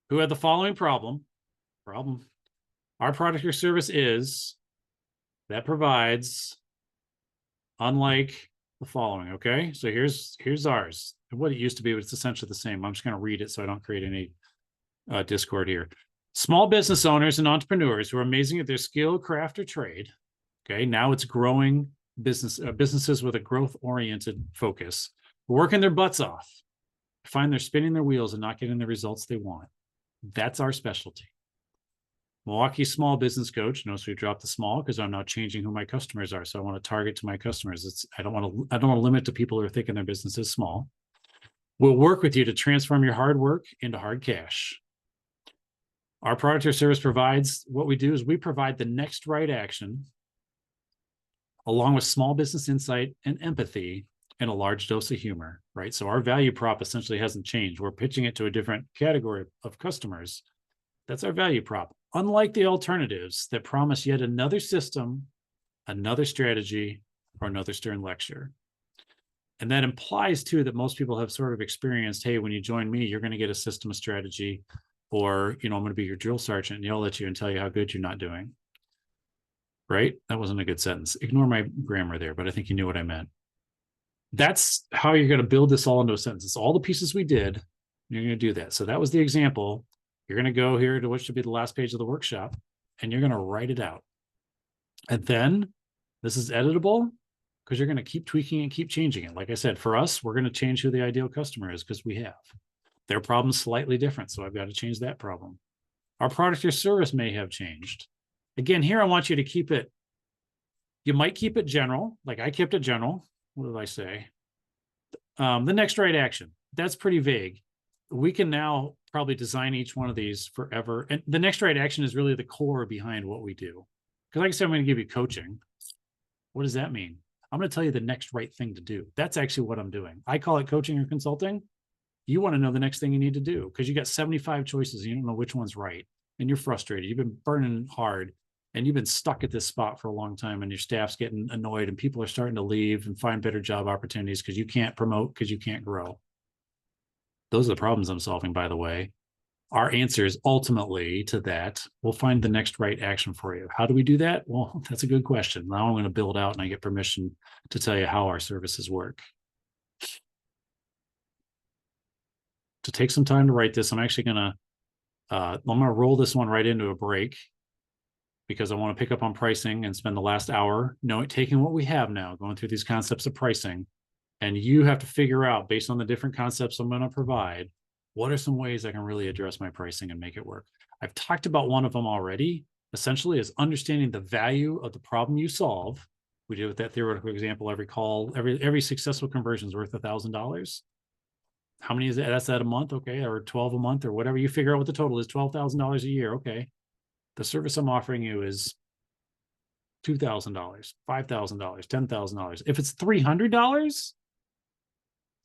who had the following problem. Our product or service that provides, unlike the following. Okay. So here's ours. What it used to be, but it's essentially the same. I'm just going to read it so I don't create any discord here. Small business owners and entrepreneurs who are amazing at their skill, craft, or trade Okay, now it's growing businesses with a growth-oriented focus, working their butts off, find they're spinning their wheels and not getting the results they want. That's our specialty. Milwaukee small business coach. Notice we dropped the small because I'm now changing who my customers are. So I want to target to my customers. I don't want to limit to people who are thinking their business is small. We'll work with you to transform your hard work into hard cash. Our product or service provides, what we do is we provide the next right action along with small business insight and empathy and a large dose of humor, right? So our value prop essentially hasn't changed. We're pitching it to a different category of customers. That's our value prop. Unlike the alternatives that promise yet another system, another strategy, or another stern lecture. And that implies too that most people have sort of experienced, hey, when you join me, you're going to get a system, a strategy, or, I'm going to be your drill sergeant and yell at you and tell you how good you're not doing. Right? That wasn't a good sentence. Ignore my grammar there, but I think you knew what I meant. That's how you're going to build this all into a sentence. It's all the pieces we did. You're going to do that. So that was the example. You're going to go here to what should be the last page of the workshop, and you're going to write it out. And then this is editable because you're going to keep tweaking and keep changing it. Like I said, for us, we're going to change who the ideal customer is because we have. Their problem's slightly different, so I've got to change that problem. Our product or service may have changed. Again, here I want you to keep it, you might keep it general, like I kept it general. What did I say? The next right action, that's pretty vague. We can now probably design each one of these forever. And the next right action is really the core behind what we do. Because like I said, I'm going to give you coaching. What does that mean? I'm going to tell you the next right thing to do. That's actually what I'm doing. I call it coaching or consulting. You want to know the next thing you need to do because you got 75 choices and you don't know which one's right. And you're frustrated. You've been burning hard and you've been stuck at this spot for a long time and your staff's getting annoyed and people are starting to leave and find better job opportunities because you can't promote, because you can't grow. Those are the problems I'm solving, by the way. Our answers ultimately to that, we'll find the next right action for you. How do we do that? Well, that's a good question. Now I'm going to build out and I get permission to tell you how our services work. To take some time to write this, I'm actually going to roll this one right into a break because I want to pick up on pricing and spend the last hour taking what we have now, going through these concepts of pricing. And you have to figure out, based on the different concepts I'm going to provide, what are some ways I can really address my pricing and make it work? I've talked about one of them already, essentially is understanding the value of the problem you solve. We did with that theoretical example, every call, every successful conversion is worth $1,000. How many is that? That's that a month, okay, or 12 a month, or whatever. You figure out what the total is, $12,000 a year, okay. The service I'm offering you is $2,000, $5,000, $10,000. If it's $300,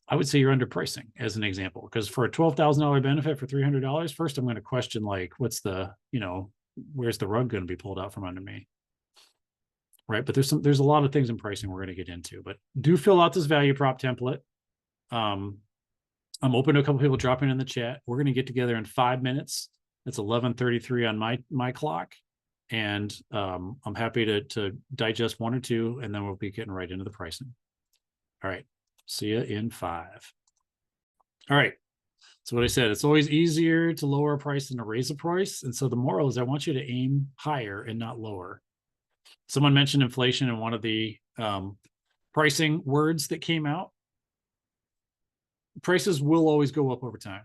I would say you're underpricing as an example, because for a $12,000 benefit for $300, first I'm going to question like, what's the, where's the rug going to be pulled out from under me? Right. But there's a lot of things in pricing we're going to get into, but do fill out this value prop template. I'm open to a couple people dropping in the chat. We're going to get together in 5 minutes. It's 11:33 on my clock. And I'm happy to digest one or two, and then we'll be getting right into the pricing. All right. See you in 5. All right. So what I said, it's always easier to lower a price than to raise a price. And so the moral is I want you to aim higher and not lower. Someone mentioned inflation in one of the pricing words that came out. Prices will always go up over time.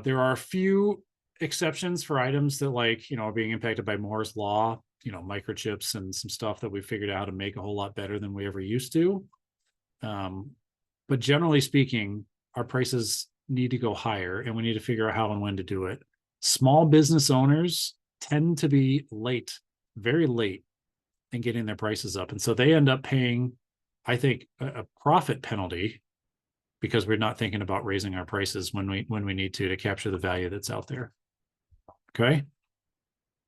There are a few exceptions for items that are being impacted by Moore's law, microchips and some stuff that we figured out how to make a whole lot better than we ever used to. But generally speaking, our prices need to go higher and we need to figure out how and when to do it. Small business owners tend to be late, very late in getting their prices up. And so they end up paying, I think, a profit penalty because we're not thinking about raising our prices when we need to capture the value that's out there. Okay.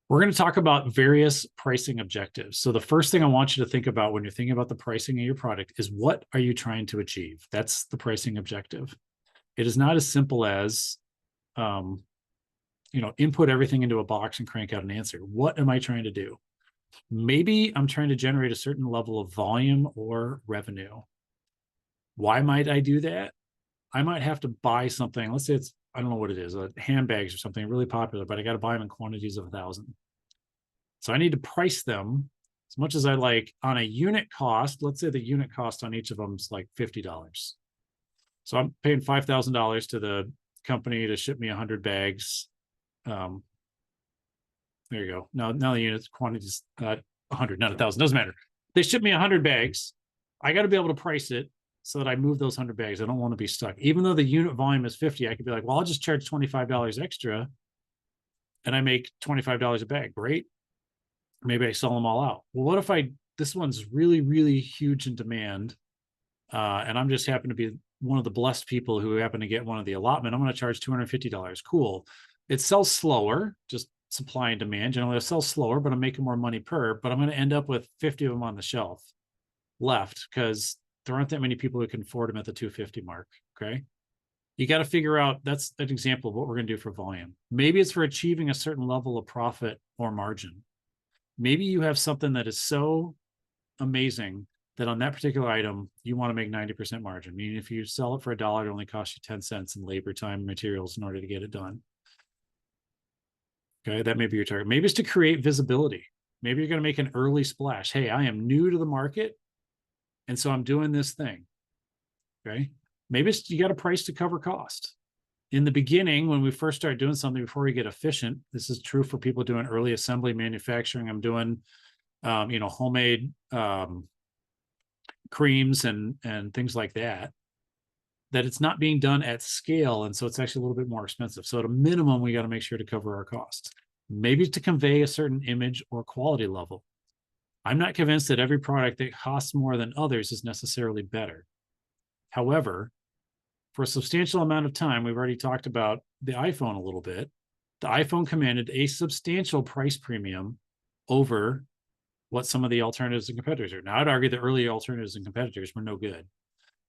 We're going to talk about various pricing objectives. So the first thing I want you to think about when you're thinking about the pricing of your product is what are you trying to achieve? That's the pricing objective. It is not as simple as, input everything into a box and crank out an answer. What am I trying to do? Maybe I'm trying to generate a certain level of volume or revenue. Why might I do that? I might have to buy something. Let's say I don't know what it is, handbags or something really popular, but I got to buy them in quantities of 1,000. So I need to price them As much as I like on a unit cost, let's say the unit cost on each of them is like $50. So I'm paying $5,000 to the company to ship me 100 bags. There you go. Now the unit quantity is 100, not 1,000. Doesn't matter. They ship me 100 bags. I got to be able to price it so that I move those 100 bags. I don't want to be stuck. Even though the unit volume is 50, I could be like, well, I'll just charge $25 extra and I make $25 a bag. Great. Maybe I sell them all out. Well, what if this one's really, really huge in demand, and I'm just happen to be one of the blessed people who happen to get one of the allotment. I'm going to charge $250. Cool. It sells slower, just supply and demand. Generally, it sells slower, but I'm making more money per. But I'm going to end up with 50 of them on the shelf left because there aren't that many people who can afford them at the 250 mark. Okay. You got to figure out, that's an example of what we're going to do for volume. Maybe it's for achieving a certain level of profit or margin. Maybe you have something that is so amazing that on that particular item, you want to make 90% margin. Meaning if you sell it for $1, it only costs you 10 cents in labor, time, and materials in order to get it done. Okay, that may be your target. Maybe it's to create visibility. Maybe you're going to make an early splash. Hey, I am new to the market, and so I'm doing this thing. Okay, maybe it's you got a price to cover cost. In the beginning, when we first start doing something before we get efficient, this is true for people doing early assembly manufacturing. I'm doing, homemade creams and things like that, that it's not being done at scale. And so it's actually a little bit more expensive. So at a minimum, we got to make sure to cover our costs. Maybe to convey a certain image or quality level. I'm not convinced that every product that costs more than others is necessarily better. However, for a substantial amount of time, we've already talked about the iPhone a little bit. The iPhone commanded a substantial price premium over what some of the alternatives and competitors are. Now, I'd argue the early alternatives and competitors were no good,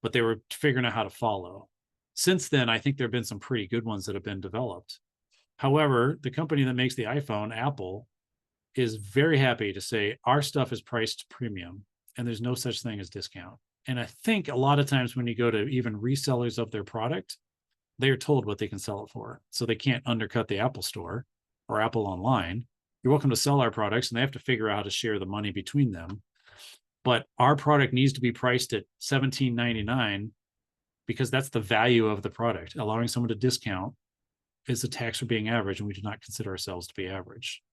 but they were figuring out how to follow. Since then, I think there have been some pretty good ones that have been developed. However, the company that makes the iPhone, Apple, is very happy to say our stuff is priced premium and there's no such thing as discount. And I think a lot of times when you go to even resellers of their product, they are told what they can sell it for. So they can't undercut the Apple store or Apple online. You're welcome to sell our products, and they have to figure out how to share the money between them. But our product needs to be priced at $17.99 because that's the value of the product. Allowing someone to discount is a tax for being average, and we do not consider ourselves to be average.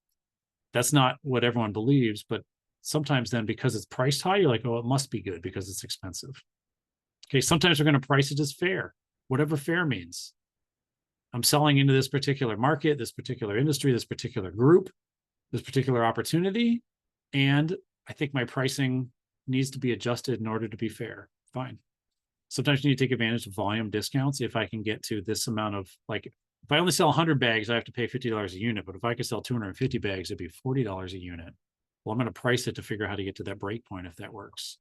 That's not what everyone believes, but sometimes then because it's priced high, you're like, oh, it must be good because it's expensive. Okay, sometimes we're going to price it as fair, whatever fair means. I'm selling into this particular market, this particular industry, this particular group, this particular opportunity, and I think my pricing needs to be adjusted in order to be fair. Fine. Sometimes you need to take advantage of volume discounts. If I can get to this amount of, like, if I only sell 100 bags, I have to pay $50 a unit. But if I could sell 250 bags, it'd be $40 a unit. Well, I'm going to price it to figure out how to get to that break point if that works.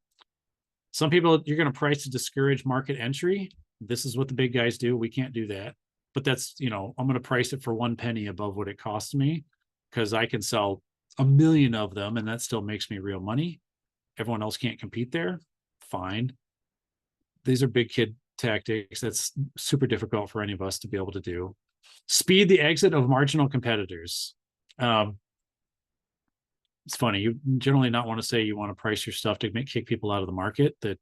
Some people, you're going to price to discourage market entry. This is what the big guys do. We can't do that. But that's, I'm going to price it for 1 penny above what it costs me because I can sell 1 million of them and that still makes me real money. Everyone else can't compete there. Fine. These are big kid tactics. That's super difficult for any of us to be able to do. Speed the exit of marginal competitors. It's funny. You generally not want to say you want to price your stuff to kick people out of the market. That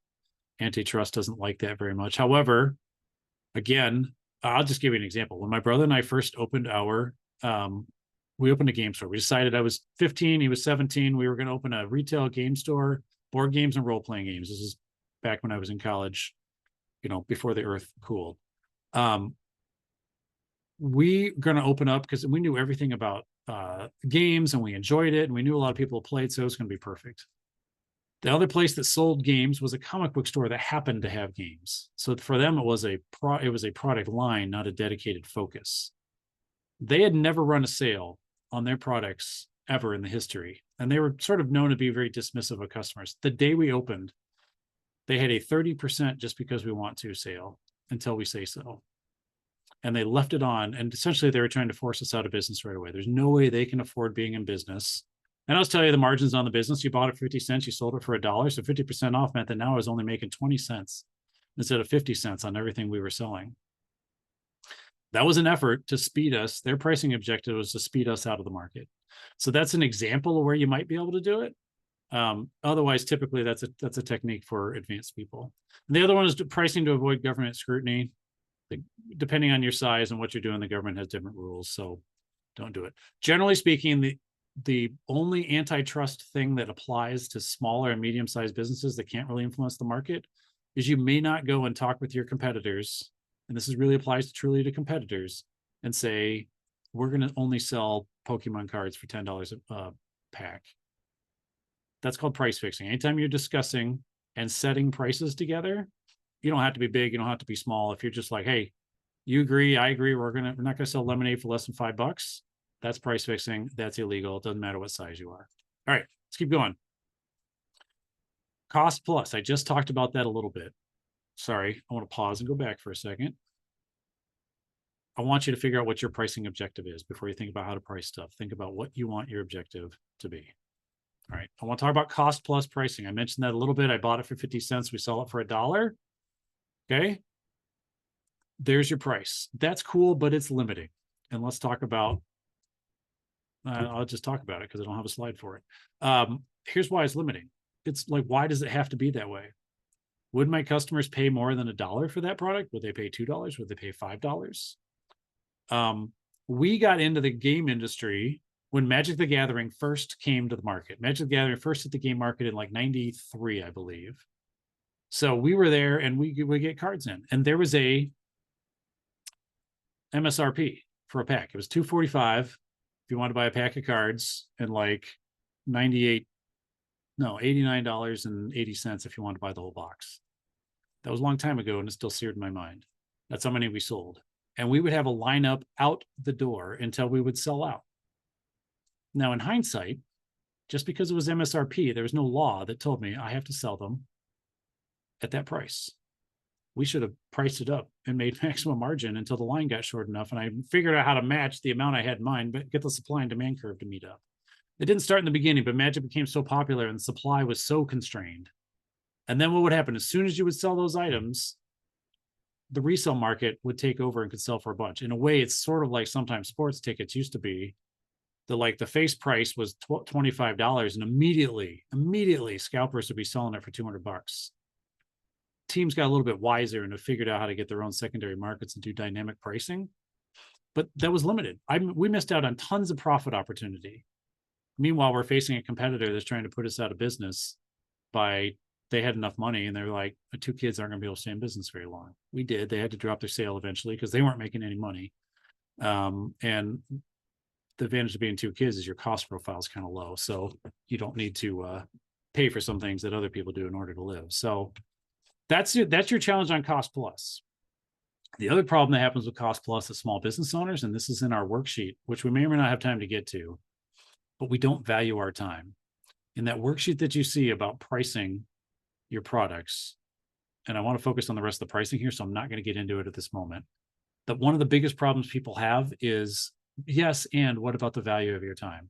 antitrust doesn't like that very much. However, again, I'll just give you an example. When my brother and I first opened we opened a game store. We decided I was 15, he was 17. We were going to open a retail game store, board games and role-playing games. This is back when I was in college, before the earth cooled. We were going to open up because we knew everything about games and we enjoyed it. And we knew a lot of people played, so it was going to be perfect. The other place that sold games was a comic book store that happened to have games. So for them, it was a product line, not a dedicated focus. They had never run a sale on their products ever in the history. And they were sort of known to be very dismissive of customers. The day we opened, they had a 30% just because we want to sale until we say so. And they left it on. And essentially they were trying to force us out of business right away. There's no way they can afford being in business. And I'll tell you the margins on the business. You bought it for 50 cents, you sold it for $1. So 50% off meant that now I was only making 20 cents instead of 50 cents on everything we were selling. That was an effort to speed us. Their pricing objective was to speed us out of the market. So that's an example of where you might be able to do it. Otherwise, typically that's a technique for advanced people. And the other one is pricing to avoid government scrutiny. Depending on your size and what you're doing, the government has different rules, so don't do it. Generally speaking, the only antitrust thing that applies to smaller and medium-sized businesses that can't really influence the market is you may not go and talk with your competitors, and this is really applies truly to competitors, and say, we're going to only sell Pokemon cards for $10 a pack. That's called price fixing. Anytime you're discussing and setting prices together, you don't have to be big, you don't have to be small. If you're just like, hey, you agree, I agree, we're not going to sell lemonade for less than $5. That's price fixing. That's illegal. It doesn't matter what size you are. All right, let's keep going. Cost plus. I just talked about that a little bit. Sorry, I want to pause and go back for a second. I want you to figure out what your pricing objective is before you think about how to price stuff. Think about what you want your objective to be. All right, I want to talk about cost plus pricing. I mentioned that a little bit. I bought it for 50 cents. We sell it for $1. Okay. There's your price. That's cool, but it's limiting. And let's talk about, I'll just talk about it because I don't have a slide for it. Here's why it's limiting. It's like, why does it have to be that way? Would my customers pay more than $1 for that product? Would they pay $2? Would they pay $5? We got into the game industry when Magic the Gathering first came to the market. Magic the Gathering first hit the game market in like 93, I believe. So we were there and we get cards in, and there was a MSRP for a pack. It was $2.45 if you want to buy a pack of cards, and like $89.80 if you want to buy the whole box. That was a long time ago, and it's still seared in my mind. That's how many we sold. And we would have a lineup out the door until we would sell out. Now, in hindsight, just because it was MSRP, there was no law that told me I have to sell them at that price. We should have priced it up and made maximum margin until the line got short enough. And I figured out how to match the amount I had in mind, but get the supply and demand curve to meet up. It didn't start in the beginning, but Magic became so popular and the supply was so constrained. And then what would happen? As soon as you would sell those items, the resale market would take over and could sell for a bunch. In a way, it's sort of like sometimes sports tickets used to be. The face price was $25, and immediately scalpers would be selling it for $200. Teams got a little bit wiser and have figured out how to get their own secondary markets and do dynamic pricing, but that was limited. We missed out on tons of profit opportunity. Meanwhile, we're facing a competitor that's trying to put us out of business by they had enough money and they're like, the 2 kids aren't going to be able to stay in business very long. We did. They had to drop their sale eventually because they weren't making any money. And the advantage of being 2 kids is your cost profile is kind of low. So you don't need to pay for some things that other people do in order to live. So that's your challenge on cost plus. The other problem that happens with cost plus is small business owners, and this is in our worksheet, which we may or may not have time to get to, but we don't value our time. In that worksheet that you see about pricing your products, and I want to focus on the rest of the pricing here, so I'm not going to get into it at this moment. That one of the biggest problems people have is, yes, and what about the value of your time?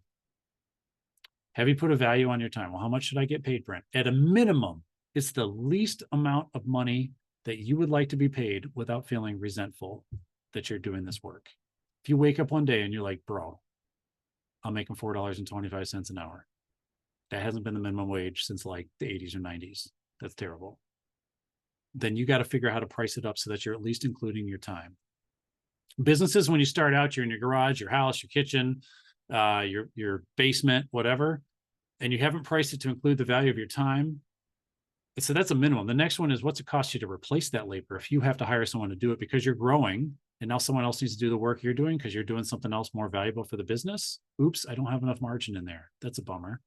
Have you put a value on your time? Well, how much should I get paid, Brent? At a minimum, it's the least amount of money that you would like to be paid without feeling resentful that you're doing this work. If you wake up one day and you're like, bro, I'm making $4.25 an hour. That hasn't been the minimum wage since like the 80s or 90s. That's terrible. Then you got to figure out how to price it up so that you're at least including your time. Businesses, when you start out, you're in your garage, your house, your kitchen, your basement, whatever, and you haven't priced it to include the value of your time. So that's a minimum. The next one is, what's it cost you to replace that labor if you have to hire someone to do it because you're growing and now someone else needs to do the work you're doing because you're doing something else more valuable for the business? Oops, I don't have enough margin in there. That's a bummer.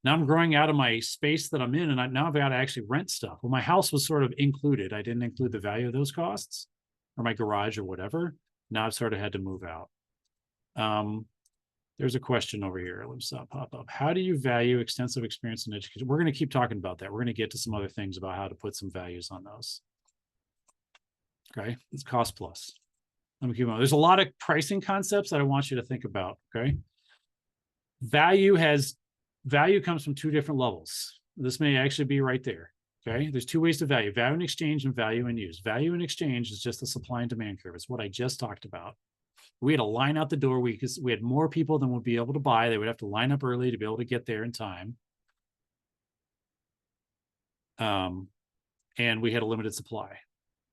Now I'm growing out of my space that I'm in, and now I've got to actually rent stuff. Well, my house was sort of included. I didn't include the value of those costs, or my garage or whatever. Now I've sort of had to move out. There's a question over here. Let's pop up. How do you value extensive experience in education? We're going to keep talking about that. We're going to get to some other things about how to put some values on those. Okay, it's cost plus. Let me keep on. There's a lot of pricing concepts that I want you to think about. Okay, value comes from 2 different levels. This may actually be right there. Okay, there's 2 ways to value: value in exchange and value in use. Value in exchange is just the supply and demand curve. It's what I just talked about. We had a line out the door because we had more people than would be able to buy. They would have to line up early to be able to get there in time. And we had a limited supply.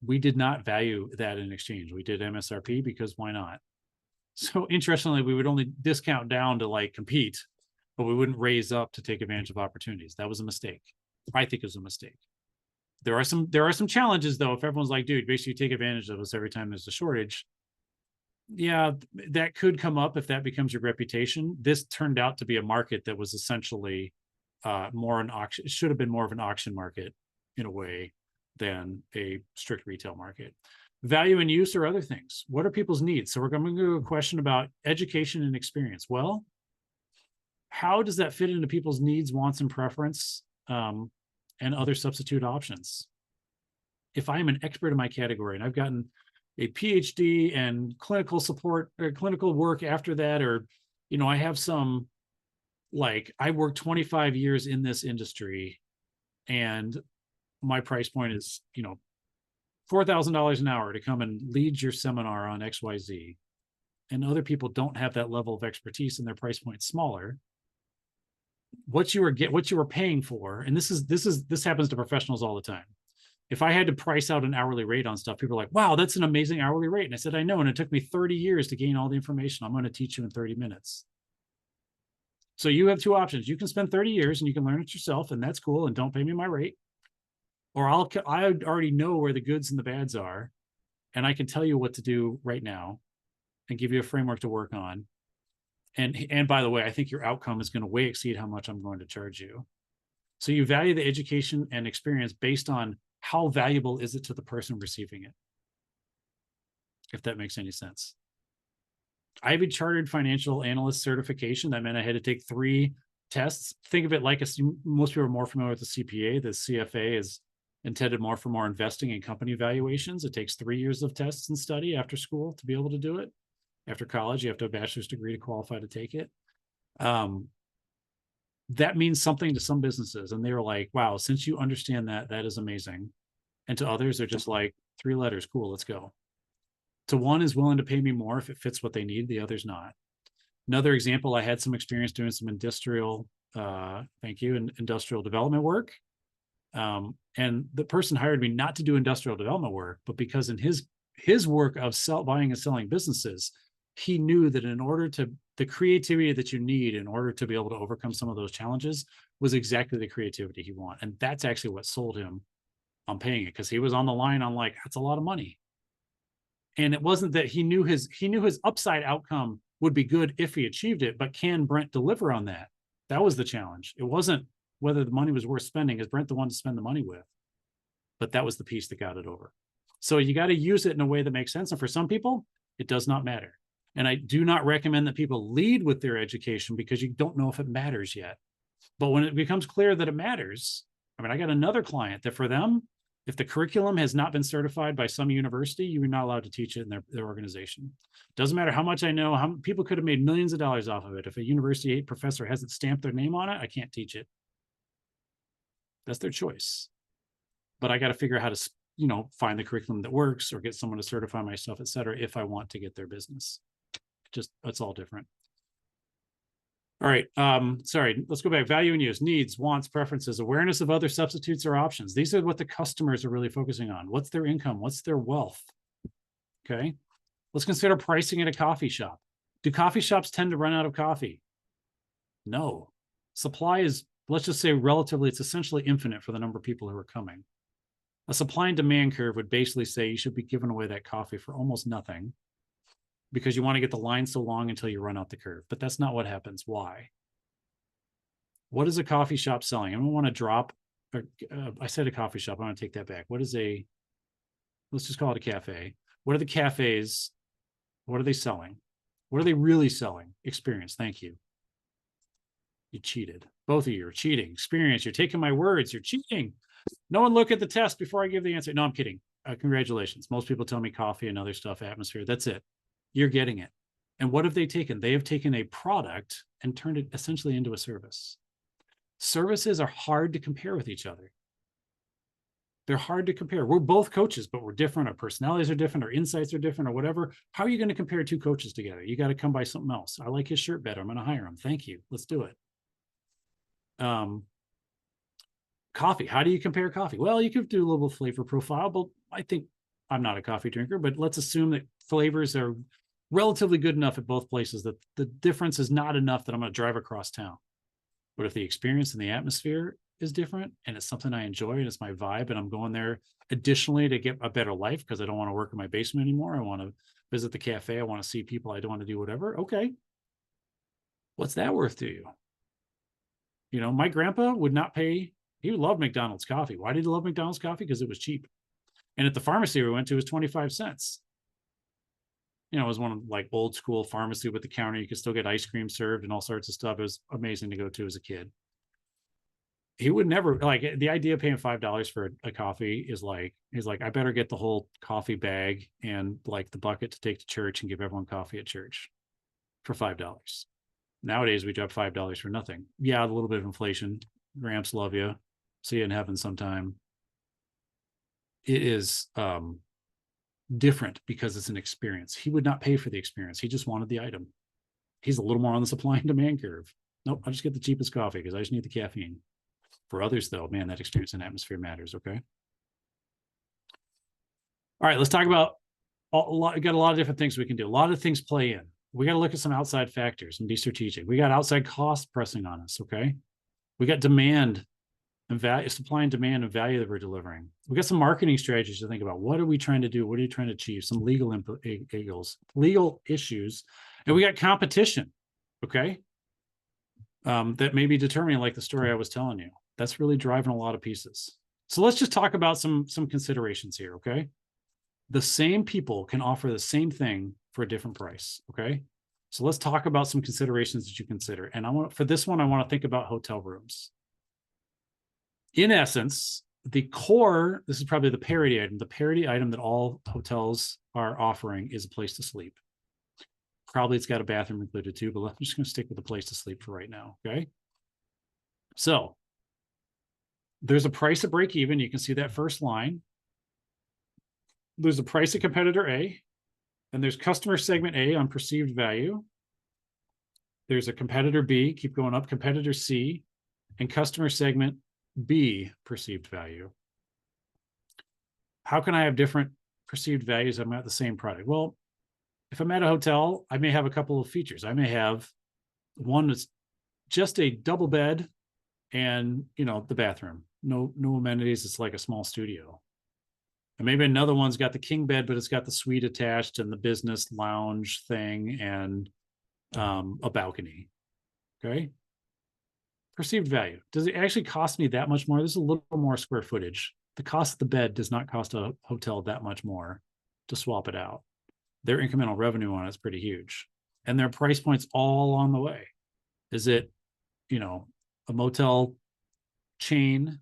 We did not value that in exchange. We did MSRP because why not? So interestingly, we would only discount down to like compete, but we wouldn't raise up to take advantage of opportunities. That was a mistake. I think it was a mistake. There are some challenges though. If everyone's like, dude, basically take advantage of us every time there's a shortage. Yeah, that could come up if that becomes your reputation. This turned out to be a market that was essentially more an auction. It should have been more of an auction market in a way than a strict retail market. Value and use are other things. What are people's needs? So we're going to do a question about education and experience. Well, how does that fit into people's needs, wants, and preference, and other substitute options? If I'm an expert in my category and I've gotten a PhD and clinical support or clinical work after that, or, you know, I have some, like, I worked 25 years in this industry and my price point is, you know, $4,000 an hour to come and lead your seminar on XYZ. And other people don't have that level of expertise and their price point smaller. What you were paying for, and this happens to professionals all the time. If I had to price out an hourly rate on stuff, people are like, wow, that's an amazing hourly rate. And I said, I know. And it took me 30 years to gain all the information I'm going to teach you in 30 minutes. So you have two options. You can spend 30 years and you can learn it yourself, and that's cool. And don't pay me my rate. Or I already know where the goods and the bads are, and I can tell you what to do right now and give you a framework to work on. And by the way, I think your outcome is going to way exceed how much I'm going to charge you. So you value the education and experience based on how valuable is it to the person receiving it, if that makes any sense. I have a chartered financial analyst certification. That meant I had to take 3 tests. Think of it like most people are more familiar with the CPA. The CFA is intended more for more investing and company valuations. It takes 3 years of tests and study after school to be able to do it. After college, you have to have a bachelor's degree to qualify to take it. That means something to some businesses. And they were like, wow, since you understand that, that is amazing. And to others, they're just like, 3 letters, cool, let's go. To one is willing to pay me more if it fits what they need, the other's not. Another example, I had some experience doing some industrial, industrial development work. And the person hired me not to do industrial development work, but because in his work of buying and selling businesses, he knew that in order to, the creativity that you need in order to be able to overcome some of those challenges was exactly the creativity he wanted. And that's actually what sold him on paying it, because he was on the line on like, that's a lot of money. And it wasn't that he knew his upside outcome would be good if he achieved it, but can Brent deliver on that? That was the challenge. It wasn't whether the money was worth spending. Is Brent the one to spend the money with? But that was the piece that got it over. So you got to use it in a way that makes sense. And for some people, it does not matter. And I do not recommend that people lead with their education because you don't know if it matters yet. But when it becomes clear that it matters, I mean, I got another client that for them, if the curriculum has not been certified by some university, you are not allowed to teach it in their organization. Doesn't matter how much I know, how people could have made millions of dollars off of it. If a university professor hasn't stamped their name on it, I can't teach it. That's their choice. But I got to figure out how to, find the curriculum that works or get someone to certify my stuff, et cetera, if I want to get their business. That's all different. All right. Sorry, let's go back. Value and use, needs, wants, preferences, awareness of other substitutes or options. These are what the customers are really focusing on. What's their income? What's their wealth? Okay. Let's consider pricing at a coffee shop. Do coffee shops tend to run out of coffee? No. Supply is, let's just say relatively, it's essentially infinite for the number of people who are coming. A supply and demand curve would basically say you should be giving away that coffee for almost nothing because you want to get the line so long until you run out the curve. But that's not what happens. Why? What is a coffee shop selling? I don't want to drop, I said a coffee shop. I want to take that back. Let's just call it a cafe. What are the cafes? What are they selling? What are they really selling? Experience. Thank you. You cheated. Both of you are cheating. Experience. You're taking my words. You're cheating. No one look at the test before I give the answer. No, I'm kidding. Congratulations. Most people tell me coffee and other stuff, atmosphere. That's it. You're getting it. And what have they taken? They have taken a product and turned it essentially into a service. Services are hard to compare with each other. They're hard to compare. We're both coaches, but we're different. Our personalities are different. Our insights are different or whatever. How are you going to compare 2 coaches together? You got to come by something else. I like his shirt better. I'm going to hire him. Thank you. Let's do it. Coffee. How do you compare coffee? Well, you could do a little flavor profile, but I think I'm not a coffee drinker, but let's assume that flavors are relatively good enough at both places that the difference is not enough that I'm going to drive across town. But if the experience and the atmosphere is different and it's something I enjoy and it's my vibe and I'm going there additionally to get a better life because I don't want to work in my basement anymore. I want to visit the cafe. I want to see people. I don't want to do whatever. Okay. What's that worth to you? You know, my grandpa would not pay. He would love McDonald's coffee. Why did he love McDonald's coffee? Because it was cheap. And at the pharmacy we went to, it was 25 cents. You know, it was one of like old school pharmacy with the counter. You could still get ice cream served and all sorts of stuff. It was amazing to go to as a kid. He would never, like, the idea of paying $5 for a coffee is like, he's like, I better get the whole coffee bag and like the bucket to take to church and give everyone coffee at church for $5. Nowadays we drop $5 for nothing. Yeah, a little bit of inflation. Gramps love you. See you in heaven sometime. It is different because it's an experience. He would not pay for the experience. He just wanted the item. He's a little more on the supply and demand curve. Nope, I just get the cheapest coffee because I just need the caffeine. For others, though, man, that experience and atmosphere matters. Okay. All right, let's talk about we got a lot of different things we can do. A lot of things play in. We got to look at some outside factors and be strategic. We got outside costs pressing on us. Okay. We got demand and value, supply and demand and value that we're delivering. We got some marketing strategies to think about. What are we trying to do? What are you trying to achieve? Some legal legal issues, and we got competition. Okay. That may be determining, like the story I was telling you. That's really driving a lot of pieces. So let's just talk about some considerations here, okay? The same people can offer the same thing for a different price, okay? So let's talk about some considerations that you consider. And for this one, I want to think about hotel rooms. In essence, the core, this is probably the parity item. The parity item that all hotels are offering is a place to sleep. Probably it's got a bathroom included too, but I'm just going to stick with the place to sleep for right now, okay? So there's a price at break even. You can see that first line. There's a price at competitor A, and there's customer segment A on perceived value. There's a competitor B, keep going up, competitor C, and customer segment B perceived value. How can I have different perceived values? I'm at the same product. Well, if I'm at a hotel, I may have a couple of features. I may have one that's just a double bed and, you know, the bathroom. No amenities. It's like a small studio. And maybe another one's got the king bed, but it's got the suite attached and the business lounge thing and a balcony. Okay. Perceived value. Does it actually cost me that much more? There's a little more square footage. The cost of the bed does not cost a hotel that much more to swap it out. Their incremental revenue on it's pretty huge. And their price points all along the way. Is it, you know, a motel chain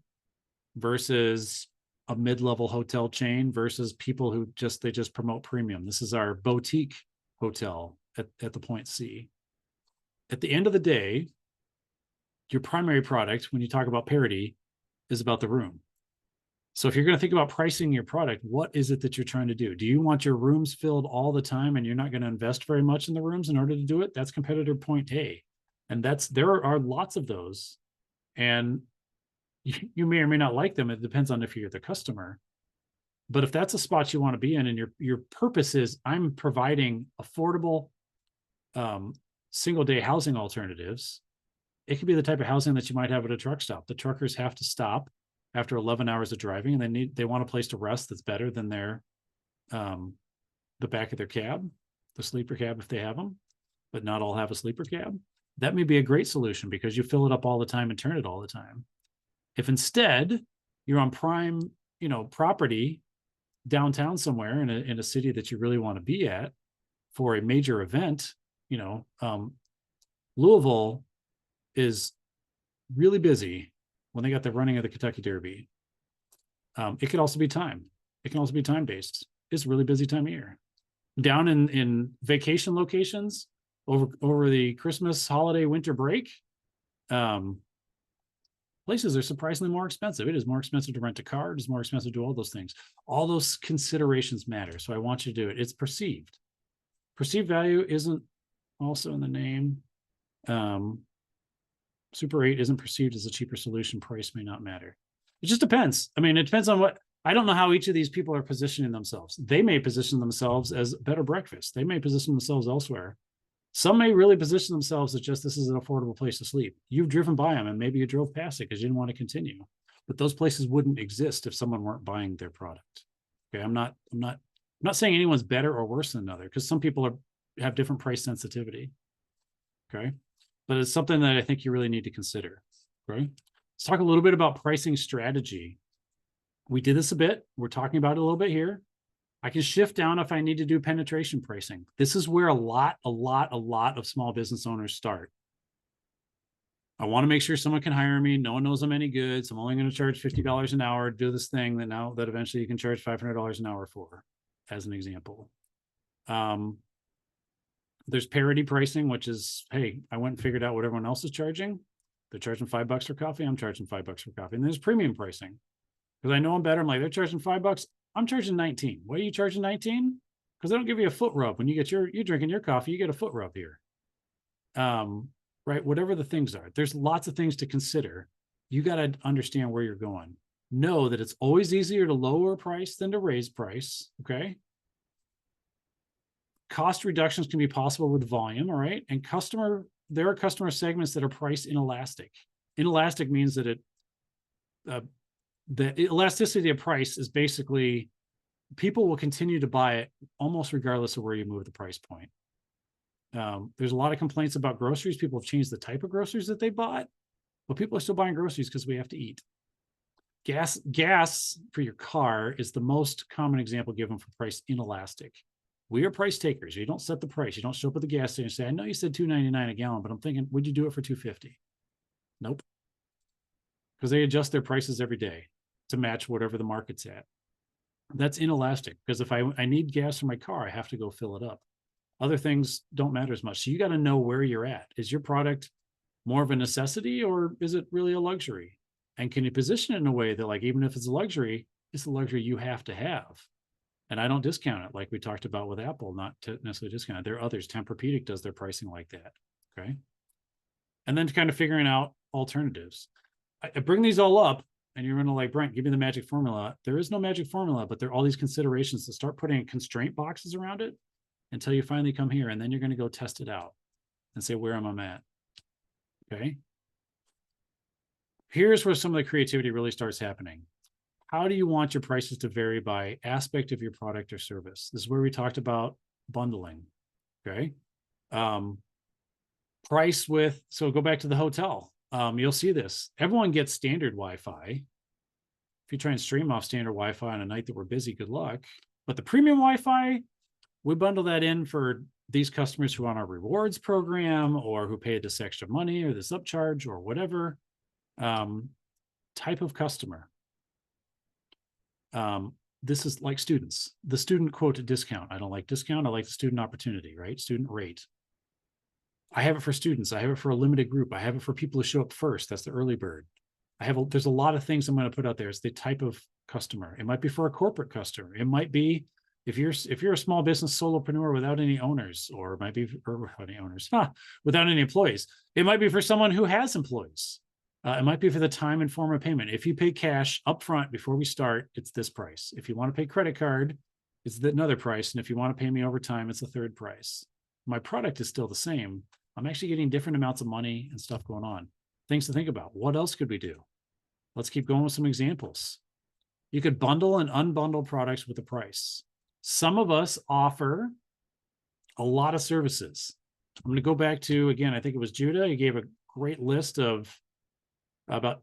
versus a mid-level hotel chain versus people who just promote premium? This is our boutique hotel at the point C. At the end of the day, your primary product, when you talk about parity, is about the room. So if you're going to think about pricing your product, what is it that you're trying to do? Do you want your rooms filled all the time and you're not going to invest very much in the rooms in order to do it? That's competitor point A. And there are lots of those. And you may or may not like them. It depends on if you're the customer. But if that's a spot you want to be in and your purpose is I'm providing affordable single day housing alternatives, it could be the type of housing that you might have at a truck stop. The truckers have to stop after 11 hours of driving and they want a place to rest that's better than their the back of their cab, the sleeper cab if they have them, but not all have a sleeper cab. That may be a great solution because you fill it up all the time and turn it all the time. If instead you're on prime, you know, property downtown somewhere in a city that you really want to be at for a major event, you know, Louisville is really busy when they got the running of the Kentucky Derby. It could also be time. It can also be time based. It's a really busy time of year. Down in vacation locations over the Christmas holiday winter break, places are surprisingly more expensive. It is more expensive to rent a car. It is more expensive to do all those things. All those considerations matter. So I want you to do it. It's perceived. Perceived value isn't also in the name. Super 8 isn't perceived as a cheaper solution. Price may not matter. It just depends. I mean, it depends on what, I don't know how each of these people are positioning themselves. They may position themselves as better breakfast. They may position themselves elsewhere. Some may really position themselves as just, this is an affordable place to sleep. You've driven by them and maybe you drove past it because you didn't want to continue. But those places wouldn't exist if someone weren't buying their product. Okay, I'm not saying anyone's better or worse than another, because some people have different price sensitivity. Okay, but it's something that I think you really need to consider. Okay, let's talk a little bit about pricing strategy. We did this a bit. We're talking about it a little bit here. I can shift down if I need to do penetration pricing. This is where a lot of small business owners start. I want to make sure someone can hire me. No one knows I'm any good. So I'm only going to charge $50 an hour to do this thing that eventually you can charge $500 an hour for, as an example. There's parity pricing, which is, hey, I went and figured out what everyone else is charging. They're charging $5 for coffee. I'm charging $5 for coffee. And there's premium pricing, because I know I'm better. I'm like, they're charging $5. I'm charging 19. Why are you charging 19? Because they don't give you a foot rub when you get you're drinking your coffee. You get a foot rub here. Right? Whatever the things are, there's lots of things to consider. You got to understand where you're going. Know that it's always easier to lower price than to raise price. Okay. Cost reductions can be possible with volume. All right. And there are customer segments that are price inelastic. Inelastic means that the elasticity of price is basically people will continue to buy it almost regardless of where you move the price point. There's a lot of complaints about groceries. People have changed the type of groceries that they bought, but people are still buying groceries because we have to eat. Gas for your car is the most common example given for price inelastic. We are price takers. You don't set the price. You don't show up at the gas station and say, I know you said $2.99 a gallon, but I'm thinking, would you do it for $2.50? Nope. Because they adjust their prices every day to match whatever the market's at. That's inelastic, because if I need gas for my car, I have to go fill it up. Other things don't matter as much. So you got to know where you're at. Is your product more of a necessity, or is it really a luxury? And can you position it in a way that, like, even if it's a luxury, it's a luxury you have to have. And I don't discount it, like we talked about with Apple, not to necessarily discount it. There are others. Tempur-Pedic does their pricing like that. Okay. And then kind of figuring out alternatives. I bring these all up, and you're going to like, Brent, give me the magic formula. There is no magic formula, but there are all these considerations to start putting constraint boxes around it until you finally come here. And then you're going to go test it out and say, where am I at? Okay. Here's where some of the creativity really starts happening. How do you want your prices to vary by aspect of your product or service? This is where we talked about bundling. Okay. Price with, so go back to the hotel. You'll see this. Everyone gets standard Wi-Fi. If you try and stream off standard Wi-Fi on a night that we're busy, good luck. But the premium Wi-Fi, we bundle that in for these customers who are on our rewards program, or who pay this extra money or this upcharge or whatever type of customer. This is like students. The student quote discount. I don't like discount. I like the student opportunity, right? Student rate. I have it for students. I have it for a limited group. I have it for people who show up first. That's the early bird. There's a lot of things I'm going to put out there. It's the type of customer. It might be for a corporate customer. It might be if you're a small business solopreneur without any owners, or it might be without any employees. It might be for someone who has employees. It might be for the time and form of payment. If you pay cash upfront before we start, it's this price. If you want to pay credit card, it's another price. And if you want to pay me over time, it's a third price. My product is still the same. I'm actually getting different amounts of money and stuff going on. Things to think about. What else could we do? Let's keep going with some examples. You could bundle and unbundle products with a price. Some of us offer a lot of services. I'm going to go back to, again, I think it was Judah. He gave a great list of about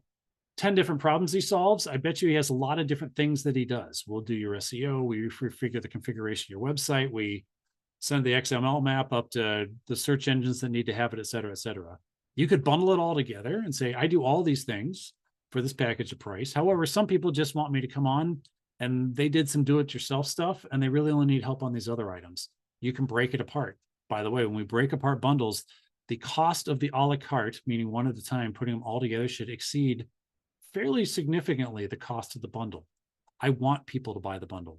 10 different problems he solves. I bet you he has a lot of different things that he does. We'll do your SEO. We figure the configuration of your website. We send the XML map up to the search engines that need to have it, et cetera, et cetera. You could bundle it all together and say, I do all these things for this package of price. However, some people just want me to come on and they did some do-it-yourself stuff and they really only need help on these other items. You can break it apart. By the way, when we break apart bundles, the cost of the a la carte, meaning one at a time, putting them all together, should exceed fairly significantly the cost of the bundle. I want people to buy the bundle.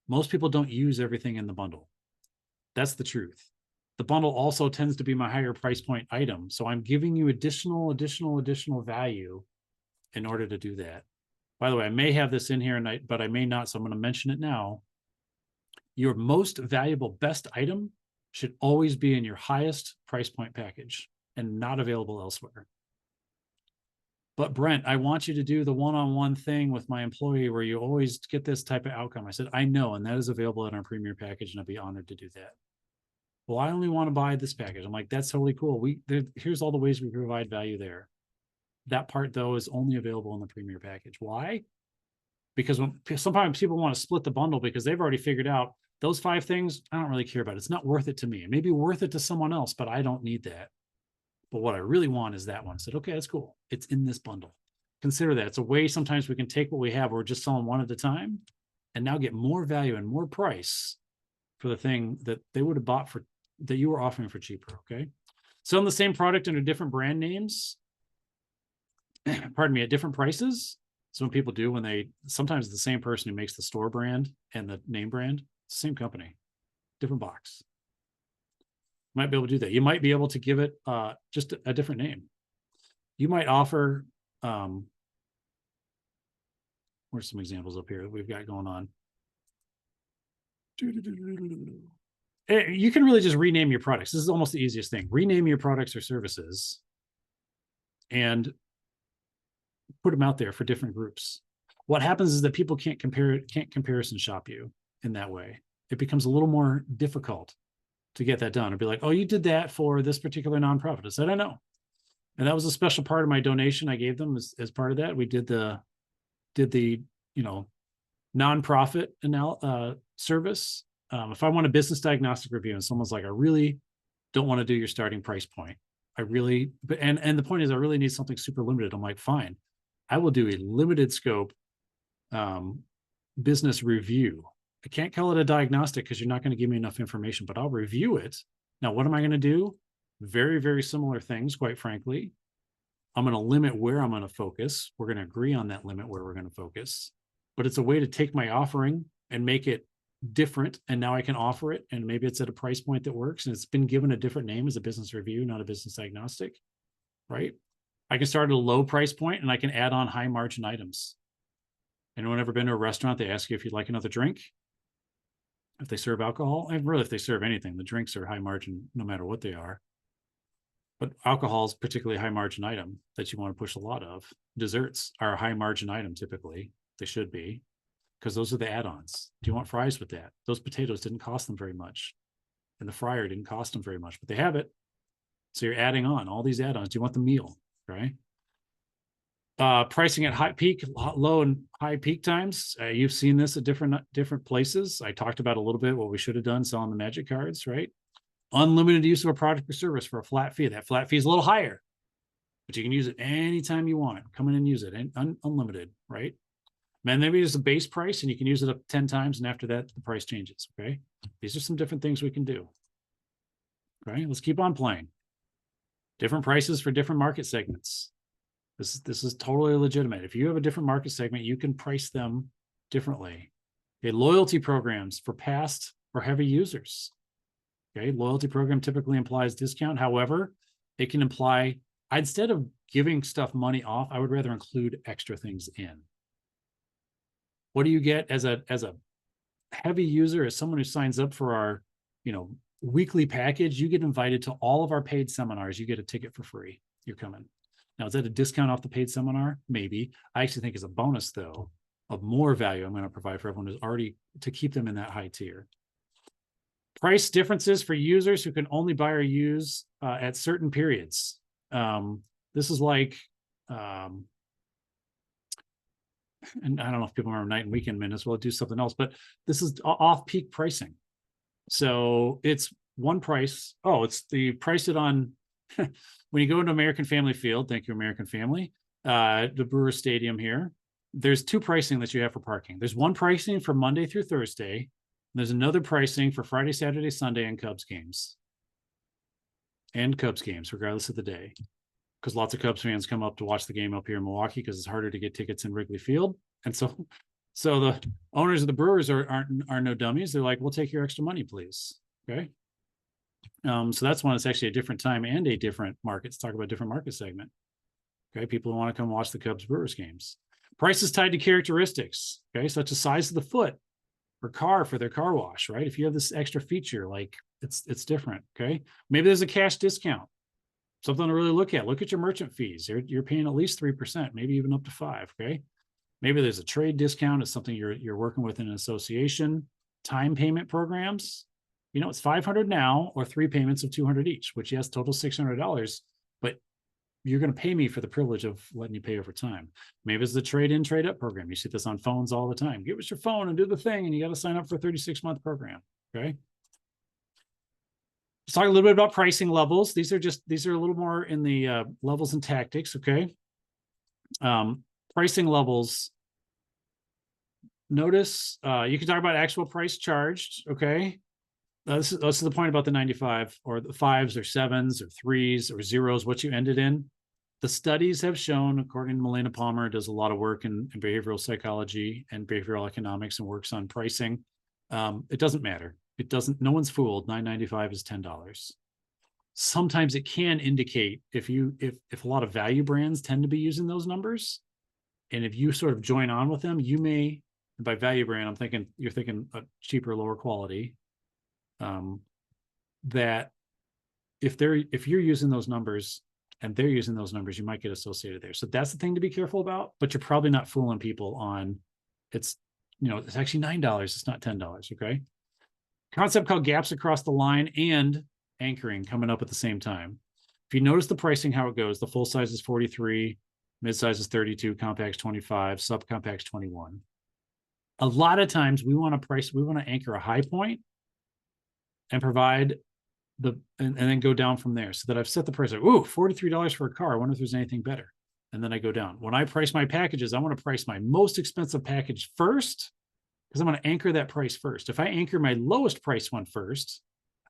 Most people don't use everything in the bundle. That's the truth. The bundle also tends to be my higher price point item. So I'm giving you additional value in order to do that. By the way, I may have this in here, but I may not, so I'm going to mention it now. Your most valuable best item should always be in your highest price point package and not available elsewhere. But Brent, I want you to do the one-on-one thing with my employee where you always get this type of outcome. I said, I know, and that is available in our premier package, and I'd be honored to do that. Well, I only want to buy this package. I'm like, that's totally cool. Here's all the ways we provide value there. That part, though, is only available in the premier package. Why? Because sometimes people want to split the bundle because they've already figured out those 5 things I don't really care about. It's not worth it to me. It may be worth it to someone else, but I don't need that. But what I really want is that one. I said, okay, that's cool. It's in this bundle. Consider that. It's a way sometimes we can take what we have, we're just selling one at a time, and now get more value and more price for the thing that they would have bought for, that you were offering for cheaper, okay? Selling the same product under different brand names, pardon me, at different prices. So when people do, sometimes the same person who makes the store brand and the name brand, it's the same company, different box. Might be able to do that. You might be able to give it just a different name. You might offer, where's some examples up here that we've got going on? You can really just rename your products. This is almost the easiest thing. Rename your products or services and put them out there for different groups. What happens is that people can't comparison shop you in that way. It becomes a little more difficult to get that done. It'd be like, oh, you did that for this particular nonprofit. I said, I know. And that was a special part of my donation I gave them as part of that. We did the nonprofit service. If I want a business diagnostic review and someone's like, I really don't want to do your starting price point. And the point is I really need something super limited. I'm like, fine, I will do a limited scope business review. I can't call it a diagnostic because you're not going to give me enough information, but I'll review it. Now, what am I going to do? Very, very similar things, quite frankly. I'm going to limit where I'm going to focus. We're going to agree on that limit where we're going to focus. But it's a way to take my offering and make it different. And now I can offer it. And maybe it's at a price point that works. And it's been given a different name as a business review, not a business diagnostic, right? I can start at a low price point and I can add on high margin items. Anyone ever been to a restaurant? They ask you if you'd like another drink. If they serve alcohol, and really if they serve anything, the drinks are high margin no matter what they are. But alcohol is particularly a high margin item that you want to push a lot of. Desserts are a high margin item typically. They should be, because those are the add-ons. Do you want fries with that? Those potatoes didn't cost them very much. And the fryer didn't cost them very much, but they have it. So you're adding on all these add-ons. Do you want the meal, right? Pricing at high peak, low and high peak times. You've seen this at different places. I talked about a little bit what we should have done selling the magic cards, right? Unlimited use of a product or service for a flat fee. That flat fee is a little higher, but you can use it anytime you want. Come in and use it, and unlimited, right? Man, maybe it's a base price and you can use it up 10 times, and after that, the price changes, okay? These are some different things we can do. Okay, let's keep on playing. Different prices for different market segments. This is totally legitimate. If you have a different market segment, you can price them differently. Okay, loyalty programs for past or heavy users. Okay, loyalty program typically implies discount. However, it can imply, instead of giving stuff money off, I would rather include extra things in. What do you get as a heavy user, as someone who signs up for our, weekly package? You get invited to all of our paid seminars. You get a ticket for free. You're coming. Now, is that a discount off the paid seminar? Maybe. I actually think it's a bonus, though, of more value I'm going to provide for everyone who's already, to keep them in that high tier. Price differences for users who can only buy or use at certain periods. This is like, and I don't know if people remember night and weekend minutes. We'll do something else, but this is off-peak pricing. So it's one price. Oh, it's the price it on when you go into American Family Field. Thank you, American Family. The Brewers Stadium here. There's two pricing that you have for parking. There's one pricing for Monday through Thursday. And there's another pricing for Friday, Saturday, Sunday, and Cubs games. And Cubs games, regardless of the day. Because lots of Cubs fans come up to watch the game up here in Milwaukee because it's harder to get tickets in Wrigley Field. And so the owners of the Brewers are no dummies. They're like, we'll take your extra money, please. Okay. So that's when it's actually a different time and a different market. Let's talk about a different market segment. Okay. People who want to come watch the Cubs Brewers games. Price is tied to characteristics, okay, such as size of the foot or car for their car wash, right? If you have this extra feature, like it's different, okay? Maybe there's a cash discount, something to really look at. Look at your merchant fees. You're paying at least 3%, maybe even up to 5%, okay? Maybe there's a trade discount. It's something you're working with in an association. Time payment programs, you know, it's $500 now or 3 payments of $200 each, which yes, total $600, but you're going to pay me for the privilege of letting you pay over time. Maybe it's the trade-in, trade-up program. You see this on phones all the time. Give us your phone and do the thing, and you got to sign up for a 36-month program, okay? Let's talk a little bit about pricing levels. These are a little more in the levels and tactics, okay? Pricing levels. Notice you can talk about actual price charged, okay? This is the point about the 95 or the 5s or 7s or 3s or 0s, what you ended in. The studies have shown, according to Milena Palmer, does a lot of work in behavioral psychology and behavioral economics and works on pricing. It doesn't matter. It doesn't, no one's fooled. $9.95 is $10. Sometimes it can indicate if a lot of value brands tend to be using those numbers, and if you sort of join on with them, you may, and by value brand, you're thinking a cheaper, lower quality. That if you're using those numbers and they're using those numbers, you might get associated there. So that's the thing to be careful about, but you're probably not fooling people on it's actually $9, it's not $10, okay? Concept called gaps across the line and anchoring coming up at the same time. If you notice the pricing, how it goes, the full size is 43, mid-size is 32, compact's 25, subcompact's 21. A lot of times we want to anchor a high point and provide and then go down from there, so that I've set the price like, ooh, $43 for a car. I wonder if there's anything better. And then I go down. When I price my packages, I want to price my most expensive package first, because I'm going to anchor that price first. If I anchor my lowest price one first,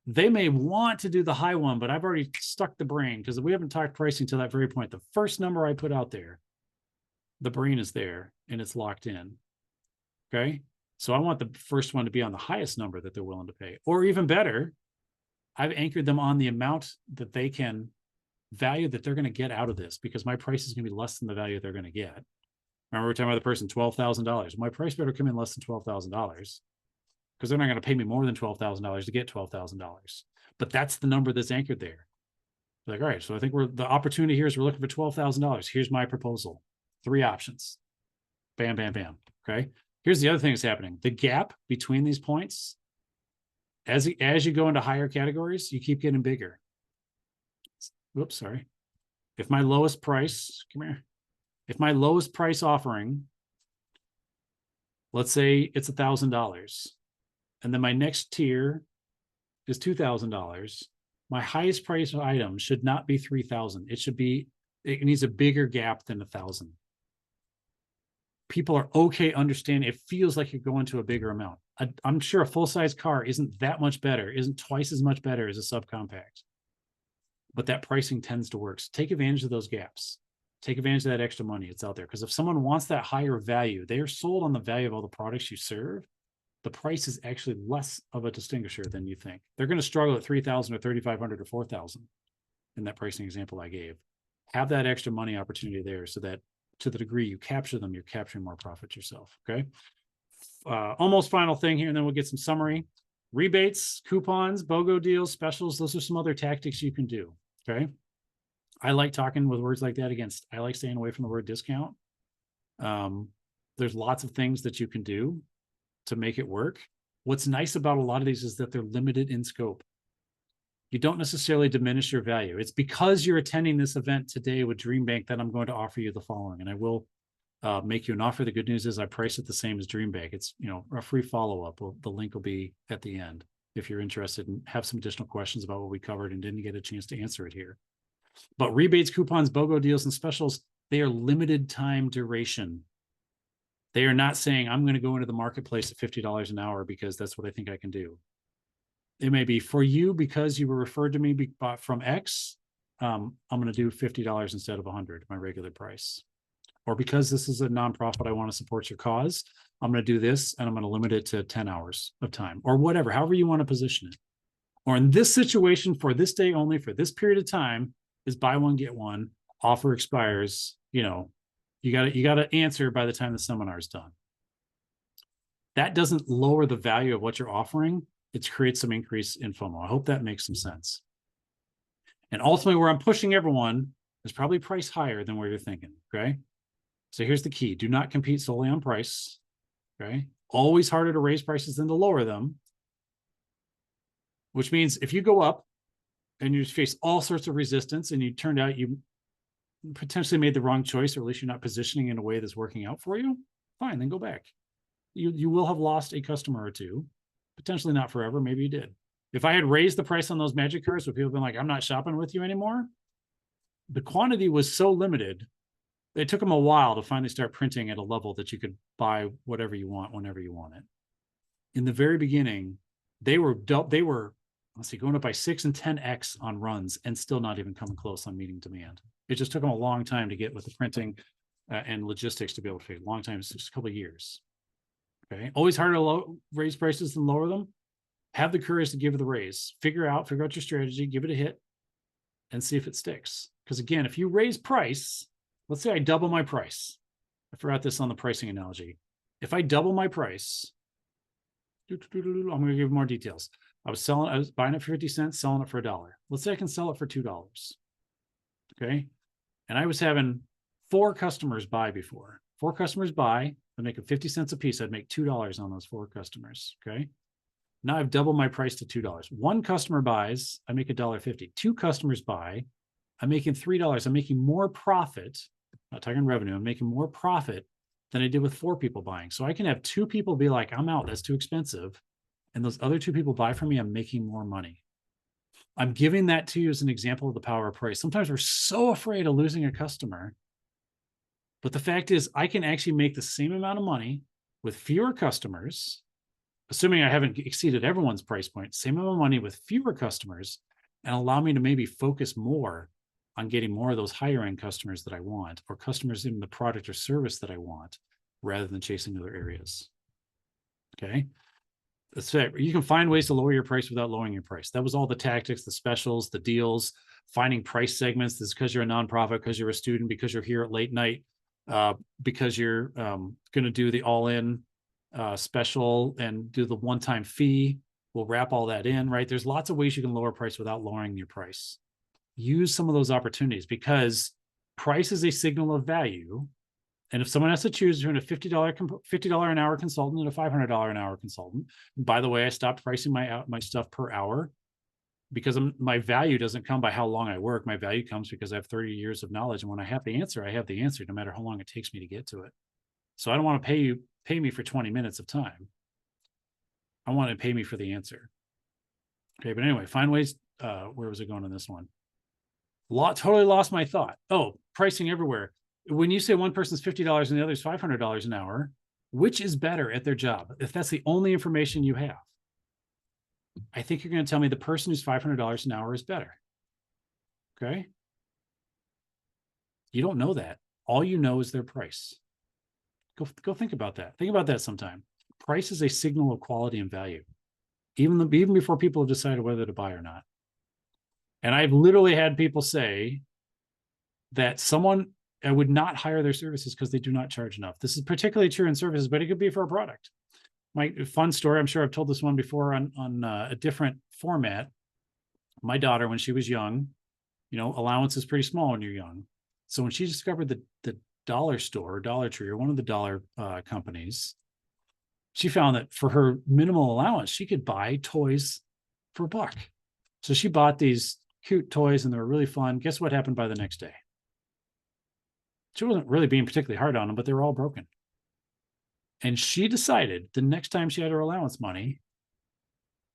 they may want to do the high one, but I've already stuck the brain, because we haven't talked pricing to that very point. The first number I put out there, the brain is there and it's locked in. Okay. So I want the first one to be on the highest number that they're willing to pay, or even better, I've anchored them on the amount that they can value that they're going to get out of this, because my price is going to be less than the value they're going to get. Remember, we're talking about the person, $12,000. My price better come in less than $12,000, because they're not going to pay me more than $12,000 to get $12,000. But that's the number that's anchored there. Like, all right, so I think the opportunity here is we're looking for $12,000. Here's my proposal. 3 options. Bam, bam, bam. Okay. Here's the other thing that's happening. The gap between these points, as you go into higher categories, you keep getting bigger. Whoops, sorry. If my lowest price, if my lowest price offering, let's say it's $1,000, and then my next tier is $2,000, my highest price item should not be $3,000. It needs a bigger gap than $1,000. People are okay understanding. It feels like you're going to a bigger amount. I'm sure a full-size car isn't that much better, isn't twice as much better as a subcompact, but that pricing tends to work. So take advantage of those gaps. Take advantage of that extra money it's out there. Because if someone wants that higher value, they are sold on the value of all the products you serve. The price is actually less of a distinguisher than you think. They're going to struggle at $3,000 or $3,500 or $4,000 in that pricing example I gave. Have that extra money opportunity there, so that to the degree you capture them, you're capturing more profit yourself. Okay. Almost final thing here, and then we'll get some summary. Rebates, coupons, BOGO deals, specials. Those are some other tactics you can do. Okay. I like talking with words like that against. I like staying away from the word discount. There's lots of things that you can do to make it work. What's nice about a lot of these is that they're limited in scope. You don't necessarily diminish your value. It's because you're attending this event today with DreamBank that I'm going to offer you the following, and I will make you an offer. The good news is I price it the same as DreamBank. It's a free follow-up. The link will be at the end if you're interested and have some additional questions about what we covered and didn't get a chance to answer it here. But rebates, coupons, BOGO deals, and specials, they are limited time duration. They are not saying I'm going to go into the marketplace at $50 an hour because that's what I think I can do. It may be for you because you were referred to me from X. I'm going to do $50 instead of $100, my regular price. Or because this is a nonprofit, I want to support your cause, I'm going to do this, and I'm going to limit it to 10 hours of time, or whatever, however you want to position it. Or in this situation, for this day only, for this period of time, is buy one, get one. offer expires, you got to answer by the time the seminar is done. That doesn't lower the value of what you're offering. It creates some increase in FOMO. I hope that makes some sense. And ultimately, where I'm pushing everyone is probably price higher than where you're thinking. Okay. So here's the key. Do not compete solely on price. Okay. Always harder to raise prices than to lower them. Which means if you go up and you face all sorts of resistance and you turned out you potentially made the wrong choice, or at least you're not positioning in a way that's working out for you, fine, then go back. You will have lost a customer or two, potentially not forever. Maybe you did. If I had raised the price on those magic cards, would people have been like, I'm not shopping with you anymore? The quantity was so limited, it took them a while to finally start printing at a level that you could buy whatever you want, whenever you want it. In the very beginning, they were, let's see, going up by 6 and 10x on runs and still not even coming close on meeting demand. It just took them a long time to get with the printing and logistics to be able to figure. Long time, just a couple of years. Okay, always harder to raise prices than lower them. Have the courage to give it the raise. Figure out your strategy, give it a hit, and see if it sticks. Because again, if you raise price, let's say I double my price. I forgot this on the pricing analogy. If I double my price, I'm going to give more details. I was buying it for 50 cents, selling it for $1. Let's say I can sell it for $2. Okay. And I was having 4 customers buy before. 4 customers buy, I'd make them 50 cents a piece. I'd make $2 on those 4 customers. Okay. Now I've doubled my price to $2. 1 customer buys, I make $1.50. 2 customers buy, I'm making $3. I'm making more profit, not talking revenue, I'm making more profit than I did with 4 people buying. So I can have 2 people be like, I'm out, that's too expensive. And those other 2 people buy from me, I'm making more money. I'm giving that to you as an example of the power of price. Sometimes we're so afraid of losing a customer. But the fact is, I can actually make the same amount of money with fewer customers, assuming I haven't exceeded everyone's price point, same amount of money with fewer customers, and allow me to maybe focus more on getting more of those higher end customers that I want, or customers in the product or service that I want, rather than chasing other areas. Okay. That's it. You can find ways to lower your price without lowering your price. That was all the tactics, the specials, the deals, finding price segments. This is because you're a nonprofit, because you're a student, because you're here at late night, because you're going to do the all-in special and do the one-time fee. We'll wrap all that in, right? There's lots of ways you can lower price without lowering your price. Use some of those opportunities, because price is a signal of value. And if someone has to choose between a $50 an hour consultant and a $500 an hour consultant, by the way, I stopped pricing my stuff per hour, because my value doesn't come by how long I work. My value comes because I have 30 years of knowledge. And when I have the answer, I have the answer, no matter how long it takes me to get to it. So I don't want to pay me for 20 minutes of time. I want to pay me for the answer. Okay. But anyway, find ways. Where was it going on this one? Totally lost my thought. Oh, pricing everywhere. When you say one person's $50 and the other's $500 an hour, which is better at their job? If that's the only information you have, I think you're going to tell me the person who's $500 an hour is better. Okay. You don't know that. All you know is their price. Go think about that. Think about that sometime. Price is a signal of quality and value, even before people have decided whether to buy or not. And I've literally had people say that I would not hire their services because they do not charge enough. This is particularly true in services, but it could be for a product. My fun story, I'm sure I've told this one before on a different format. My daughter, when she was young, allowance is pretty small when you're young. So when she discovered the dollar store, Dollar Tree, or one of the dollar companies, she found that for her minimal allowance, she could buy toys for $1. So she bought these cute toys and they were really fun. Guess what happened by the next day? She wasn't really being particularly hard on them, but they were all broken. And she decided the next time she had her allowance money,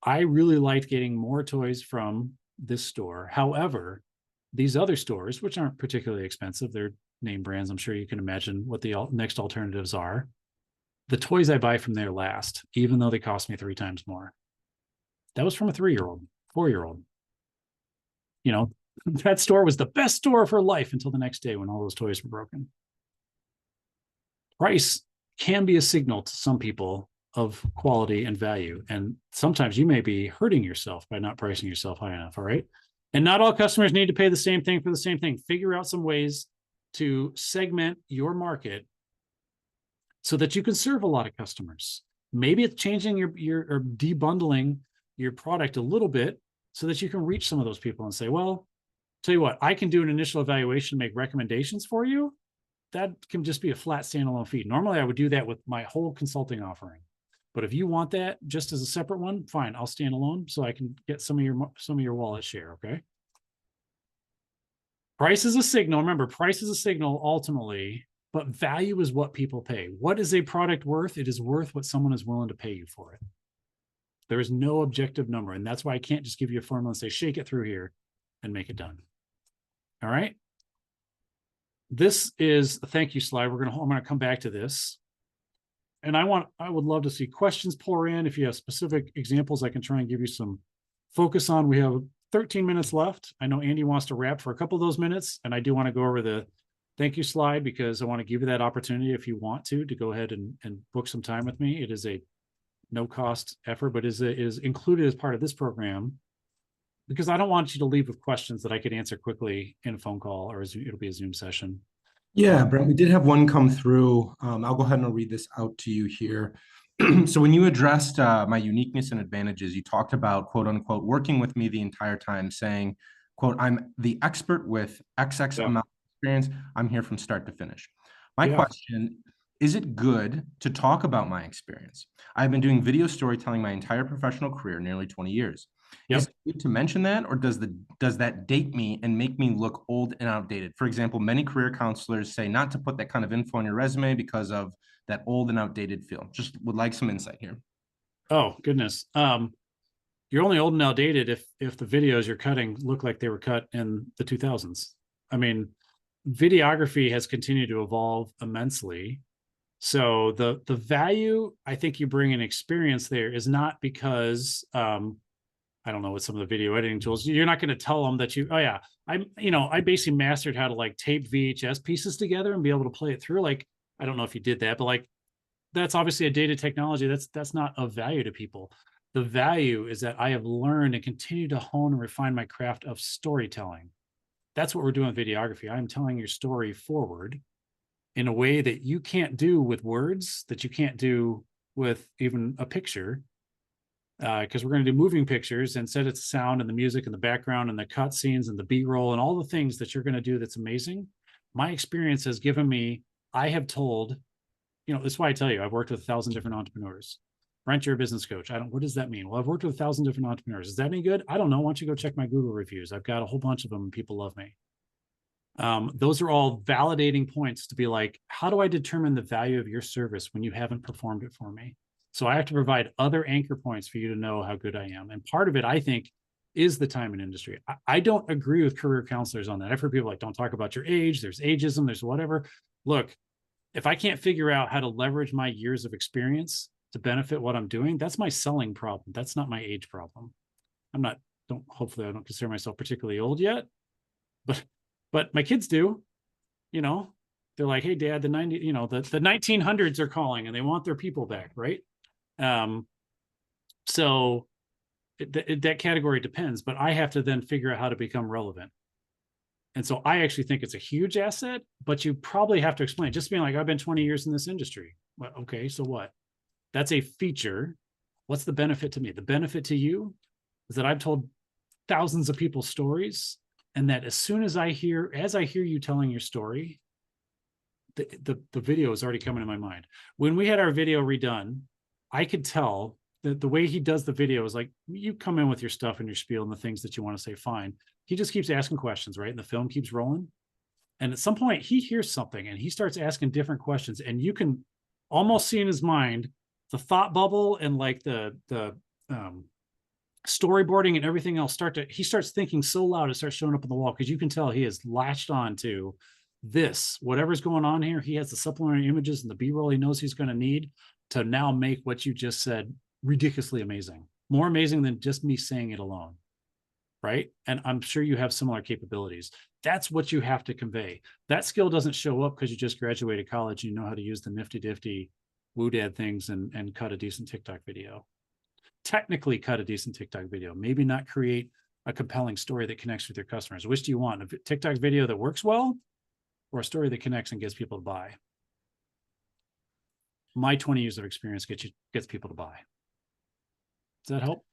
I really liked getting more toys from this store. However, these other stores, which aren't particularly expensive, they're name brands. I'm sure you can imagine what the next alternatives are. The toys I buy from there last, even though they cost me 3 times more. That was from a 3-year-old, 4-year-old. That store was the best store of her life until the next day when all those toys were broken. Price can be a signal to some people of quality and value. And sometimes you may be hurting yourself by not pricing yourself high enough. All right. And not all customers need to pay the same thing for the same thing. Figure out some ways to segment your market so that you can serve a lot of customers. Maybe it's changing your or debundling your product a little bit so that you can reach some of those people and say, well, tell you what, I can do an initial evaluation, make recommendations for you. That can just be a flat standalone fee. Normally I would do that with my whole consulting offering. But if you want that just as a separate one, fine, I'll stand alone so I can get some of your wallet share, okay? Price is a signal. Remember, price is a signal ultimately, but value is what people pay. What is a product worth? It is worth what someone is willing to pay you for it. There is no objective number, and that's why I can't just give you a formula and say, shake it through here and make it done. All right. This is a thank you slide. I'm going to come back to this. And I would love to see questions pour in. If you have specific examples, I can try and give you some focus on. We have 13 minutes left. I know Andy wants to wrap for a couple of those minutes, and I do want to go over the thank you slide because I want to give you that opportunity if you want to go ahead and book some time with me. It is a no cost effort, but is included as part of this program because I don't want you to leave with questions that I could answer quickly in a phone call or it'll be a Zoom session. Yeah, Brent, we did have one come through. I'll go ahead and read this out to you here. So when you addressed my uniqueness and advantages, you talked about, quote unquote, working with me the entire time, saying, quote, I'm the expert with XX amount of experience. I'm here from start to finish. My question, is it good to talk about my experience? I've been doing video storytelling my entire professional career, nearly 20 years. Is it good to mention that, or does that date me and make me look old and outdated? For example, many career counselors say not to put that kind of info on your resume because of that old and outdated feel. Just would like some insight here. Oh, goodness. You're only old and outdated if the videos you're cutting look like they were cut in the 2000s. I mean, videography has continued to evolve immensely. So the value I think you bring in experience there is not because I don't know what some of the video editing tools, you're not going to tell them that I basically mastered how to like tape VHS pieces together and be able to play it through. Like, I don't know if you did that, but like, that's obviously a dated technology. That's not of value to people. The value is that I have learned and continue to hone and refine my craft of storytelling. That's what we're doing with videography. I'm telling your story forward in a way that you can't do with words, that you can't do with even a picture. Because we're going to do moving pictures and set it's sound and the music and the background and the cut scenes and the B-roll and all the things that you're going to do that's amazing. My experience has given me, I have told, that's why I tell you, I've worked with 1,000 different entrepreneurs. Brent, you're a business coach. What does that mean? Well, I've worked with 1,000 different entrepreneurs. Is that any good? I don't know. Why don't you go check my Google reviews? I've got a whole bunch of them and people love me. Those are all validating points to be like, how do I determine the value of your service when you haven't performed it for me? So I have to provide other anchor points for you to know how good I am. And part of it, I think, is the time in industry. I don't agree with career counselors on that. I've heard people like, don't talk about your age. There's ageism. There's whatever. Look, if I can't figure out how to leverage my years of experience to benefit what I'm doing, that's my selling problem. That's not my age problem. Hopefully I don't consider myself particularly old yet, but my kids do, they're like, hey, Dad, the 1900s are calling and they want their people back, right? So that category depends, but I have to then figure out how to become relevant. And so I actually think it's a huge asset, but you probably have to explain, just being like, I've been 20 years in this industry. Well, okay, so what? That's a feature. What's the benefit to me? The benefit to you is that I've told thousands of people's stories, and that as soon as I hear you telling your story, the video is already coming in my mind. When we had our video redone, I could tell that the way he does the video is like, you come in with your stuff and your spiel and the things that you want to say, fine. He just keeps asking questions, right? And the film keeps rolling. And at some point he hears something and he starts asking different questions, and you can almost see in his mind the thought bubble and like the storyboarding and everything else he starts thinking so loud it starts showing up on the wall, because you can tell he has latched on to this, whatever's going on here. He has the supplementary images and the B-roll he knows he's going to need to now make what you just said ridiculously amazing, more amazing than just me saying it alone, right? And I'm sure you have similar capabilities. That's what you have to convey. That skill doesn't show up because you just graduated college and you know how to use the nifty-difty woo-dad things and cut a decent TikTok video. Technically cut a decent TikTok video, maybe not create a compelling story that connects with your customers. Which do you want? A TikTok video that works well, or a story that connects and gets people to buy? My 20 years of experience gets people to buy. Does that help?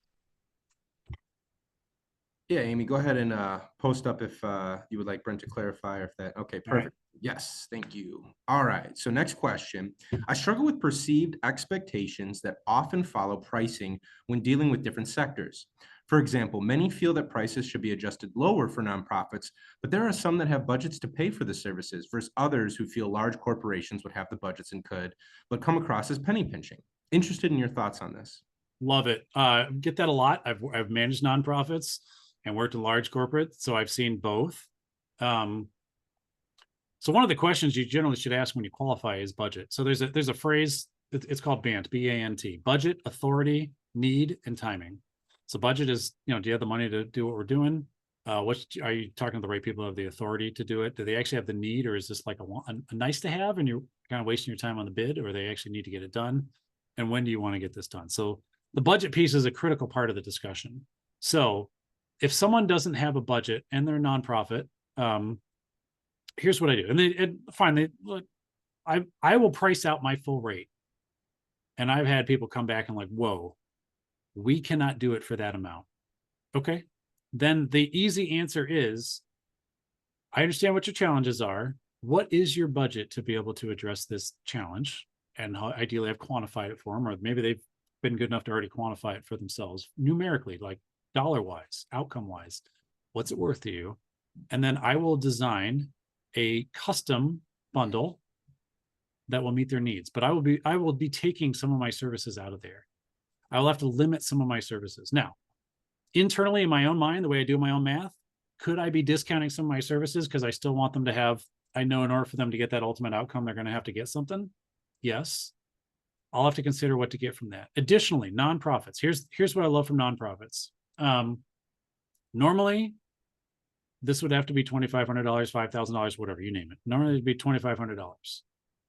Yeah, Amy, go ahead and post up if you would like Brent to clarify, or if that, okay, All right. perfect. Yes, thank you. All right, so next question. I struggle with perceived expectations that often follow pricing when dealing with different sectors. For example, many feel that prices should be adjusted lower for nonprofits, but there are some that have budgets to pay for the services versus others who feel large corporations would have the budgets and could, but come across as penny pinching. Interested in your thoughts on this. Love it. Get that a lot. I've managed nonprofits and worked in large corporate, so I've seen both. So one of the questions you generally should ask when you qualify is budget. So there's a phrase, it's called BANT, B-A-N-T, budget, authority, need, and timing. So budget is, do you have the money to do what we're doing? Are you talking to the right people who have the authority to do it? Do they actually have the need, or is this like a nice to have and you're kind of wasting your time on the bid, or they actually need to get it done? And when do you want to get this done? So the budget piece is a critical part of the discussion. So if someone doesn't have a budget and they're a nonprofit, here's what I do. I will price out my full rate. And I've had people come back and like, whoa, we cannot do it for that amount. Okay. Then the easy answer is, I understand what your challenges are. What is your budget to be able to address this challenge? And how, ideally I've quantified it for them, or maybe they've been good enough to already quantify it for themselves numerically, like dollar-wise, outcome-wise. What's it worth to you? And then I will design a custom bundle that will meet their needs. But I will be taking some of my services out of there. I will have to limit some of my services. Now, internally in my own mind, the way I do my own math, could I be discounting some of my services because I still want them to have, I know in order for them to get that ultimate outcome, they're going to have to get something? Yes. I'll have to consider what to get from that. Additionally, nonprofits. Here's what I love from nonprofits. Normally, this would have to be $2,500, $5,000, whatever, you name it. Normally it'd be $2,500.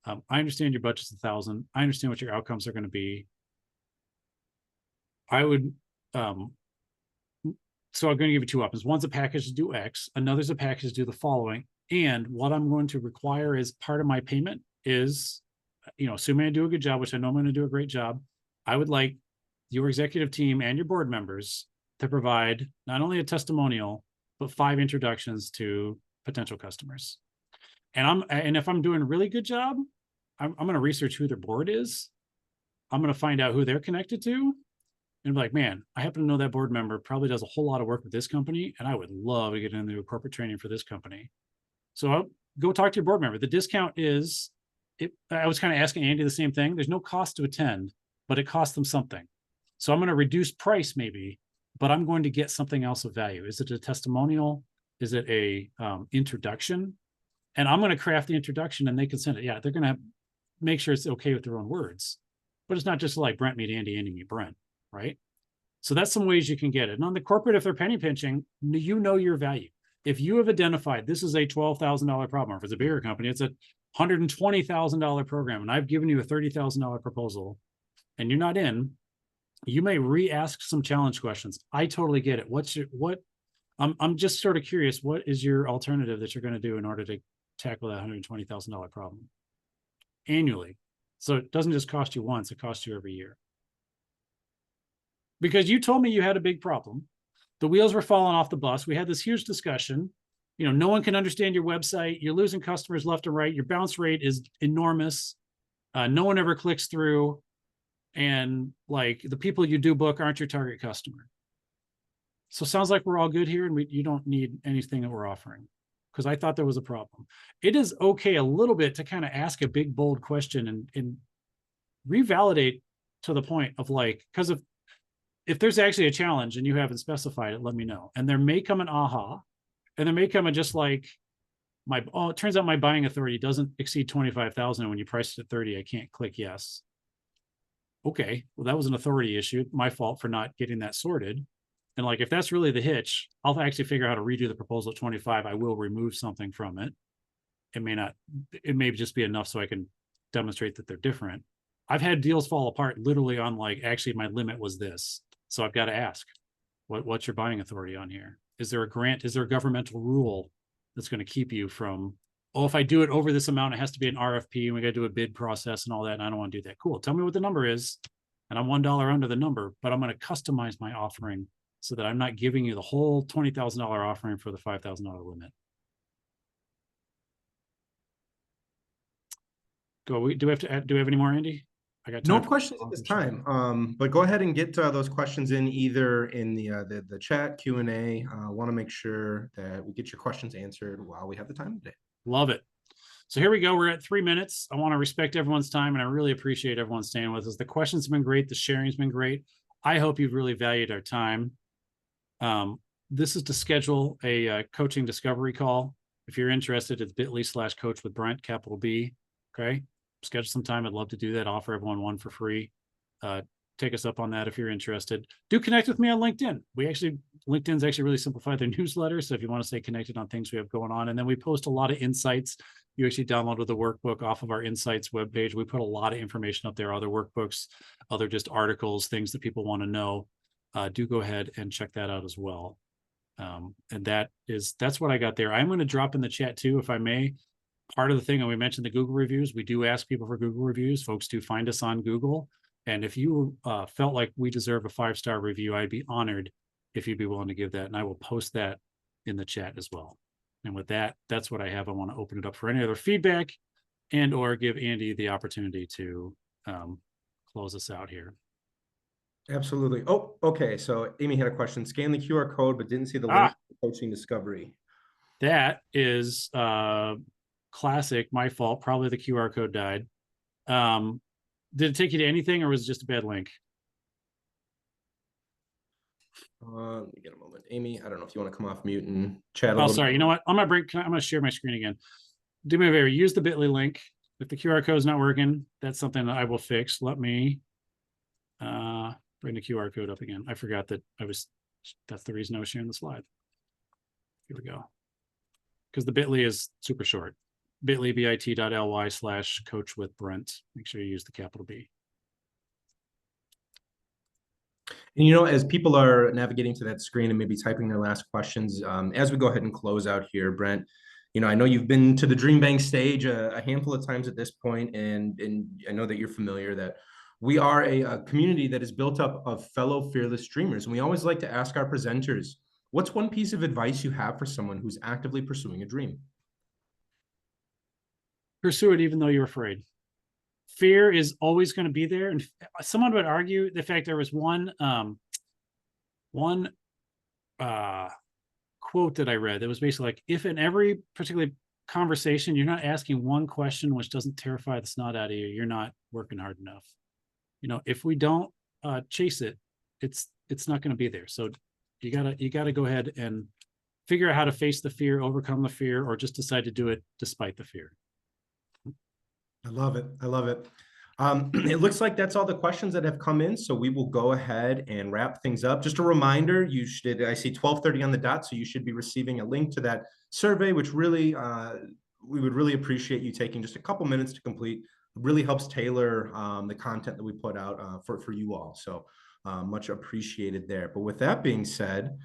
I understand your budget's $1,000. I understand what your outcomes are going to be. I would, so I'm going to give you two options. One's a package to do X, another's a package to do the following. And what I'm going to require as part of my payment is, assuming I do a good job, which I know I'm going to do a great job, I would like your executive team and your board members to provide not only a testimonial, but 5 introductions to potential customers. And if I'm doing a really good job, I'm going to research who their board is. I'm going to find out who they're connected to, and be like, man, I happen to know that board member probably does a whole lot of work with this company, and I would love to get into a corporate training for this company. So I'll go talk to your board member. The discount is, I was kind of asking Andy the same thing. There's no cost to attend, but it costs them something. So I'm going to reduce price maybe, but I'm going to get something else of value. Is it a testimonial? Is it a introduction? And I'm going to craft the introduction and they can send it. Yeah, they're going to make sure it's okay with their own words, but it's not just like Brent meet Andy, Andy meet Brent, right? So that's some ways you can get it. And on the corporate, if they're penny pinching, you know your value. If you have identified this is a $12,000 problem, or if it's a bigger company, it's a $120,000 program, and I've given you a $30,000 proposal and you're not in, you may re-ask some challenge questions. I totally get it. I'm just sort of curious, what is your alternative that you're going to do in order to tackle that $120,000 problem annually? So it doesn't just cost you once, it costs you every year. Because you told me you had a big problem. The wheels were falling off the bus. We had this huge discussion. No one can understand your website. You're losing customers left and right. Your bounce rate is enormous. No one ever clicks through. And like the people you do book aren't your target customer. So it sounds like we're all good here, and you don't need anything that we're offering, because I thought there was a problem. It is okay a little bit to kind of ask a big, bold question and revalidate to the point of like, because if there's actually a challenge and you haven't specified it, let me know. And there may come an aha, and there may come a just like, it turns out my buying authority doesn't exceed 25,000. When you price it at 30, I can't click yes. Okay, well, that was an authority issue. My fault for not getting that sorted. And like, if that's really the hitch, I'll actually figure out how to redo the proposal at 25. I will remove something from it. It may just be enough so I can demonstrate that they're different. I've had deals fall apart literally on like, actually my limit was this. So I've got to ask, What's your buying authority on here? Is there a grant? Is there a governmental rule that's going to keep you from, oh, if I do it over this amount, it has to be an RFP and we got to do a bid process and all that. And I don't want to do that. Cool. Tell me what the number is. And I'm $1 under the number, but I'm going to customize my offering so that I'm not giving you the whole $20,000 offering for the $5,000 limit. Do we have any more, Andy? I got No time questions at this time, but go ahead and get those questions in either in the chat Q&A. Want to make sure that we get your questions answered while we have the time today. Love it. So here we go. We're at 3 minutes. I want to respect everyone's time, and I really appreciate everyone staying with us. The questions have been great. The sharing's been great. I hope you've really valued our time. This is to schedule a coaching discovery call. If you're interested, it's bit.ly/coach with Brent, capital B. Okay. Schedule some time. I'd love to do that. Offer everyone one for free. Take us up on that if you're interested. Do connect with me on LinkedIn. LinkedIn's actually really simplified their newsletter. So if you want to stay connected on things we have going on, and then we post a lot of insights. You actually downloaded the workbook off of our insights webpage. We put a lot of information up there, other workbooks, other just articles, things that people want to know. Do go ahead and check that out as well. And that's what I got there. I'm going to drop in the chat too, if I may. Part of the thing, and we mentioned the Google reviews, we do ask people for Google reviews. Folks do find us on Google. And if you felt like we deserve a 5-star review, I'd be honored if you'd be willing to give that. And I will post that in the chat as well. And with that, that's what I have. I want to open it up for any other feedback and or give Andy the opportunity to close us out here. Absolutely. Oh, okay. So Amy had a question. Scan the QR code, but didn't see the link to coaching discovery. That is classic. My fault. Probably the QR code died. Did it take you to anything, or was it just a bad link? Let me get a moment. Amy, I don't know if you want to come off mute and chat a Oh, little sorry. bit. You know what? I'm gonna share my screen again. Do me a favor. Use the bit.ly link. If the QR code is not working, that's something that I will fix. Let me bring the QR code up again. I forgot that that's the reason I was sharing the slide. Here we go. Because the bit.ly is super short. bit.ly bit.ly/coach with Brent. Make sure you use the capital B. And you know, as people are navigating to that screen and maybe typing their last questions, as we go ahead and close out here, Brent, you know, I know you've been to the DreamBank stage a handful of times at this point, and I know that you're familiar that we are a community that is built up of fellow fearless dreamers. And we always like to ask our presenters, what's one piece of advice you have for someone who's actively pursuing a dream? Pursue it even though you're afraid. Fear is always going to be there. And someone would argue the fact there was one quote that I read that was basically like, if in every particular conversation you're not asking one question which doesn't terrify the snot out of you, you're not working hard enough. You know, if we don't chase it, it's not going to be there. So you gotta go ahead and figure out how to face the fear, overcome the fear, or just decide to do it despite the fear. I love it. I love it. It looks like that's all the questions that have come in. So we will go ahead and wrap things up. Just a reminder, I see 12:30 on the dot, so you should be receiving a link to that survey, which really, we would really appreciate you taking just a couple minutes to complete. It really helps tailor the content that we put out for you all. So much appreciated there. But with that being said,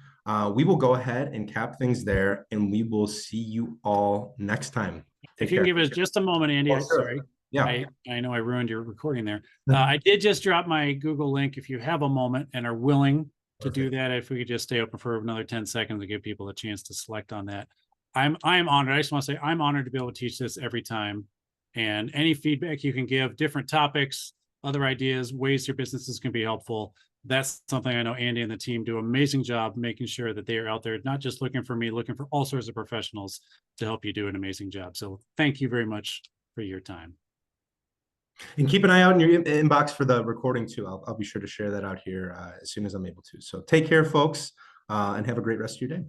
we will go ahead and cap things there, and we will see you all next time. If you can give us just a moment, Andy. Oh, sure. Sorry. Yeah. I know I ruined your recording there. I did just drop my Google link. If you have a moment and are willing to do that, if we could just stay open for another 10 seconds to give people a chance to select on that. I'm honored. I just want to say I'm honored to be able to teach this every time. And any feedback you can give, different topics, other ideas, ways your businesses can be helpful. That's something I know Andy and the team do an amazing job making sure that they are out there, not just looking for me, looking for all sorts of professionals to help you do an amazing job. So thank you very much for your time. And keep an eye out in your inbox for the recording too. I'll be sure to share that out here as soon as I'm able to. So take care, folks, and have a great rest of your day.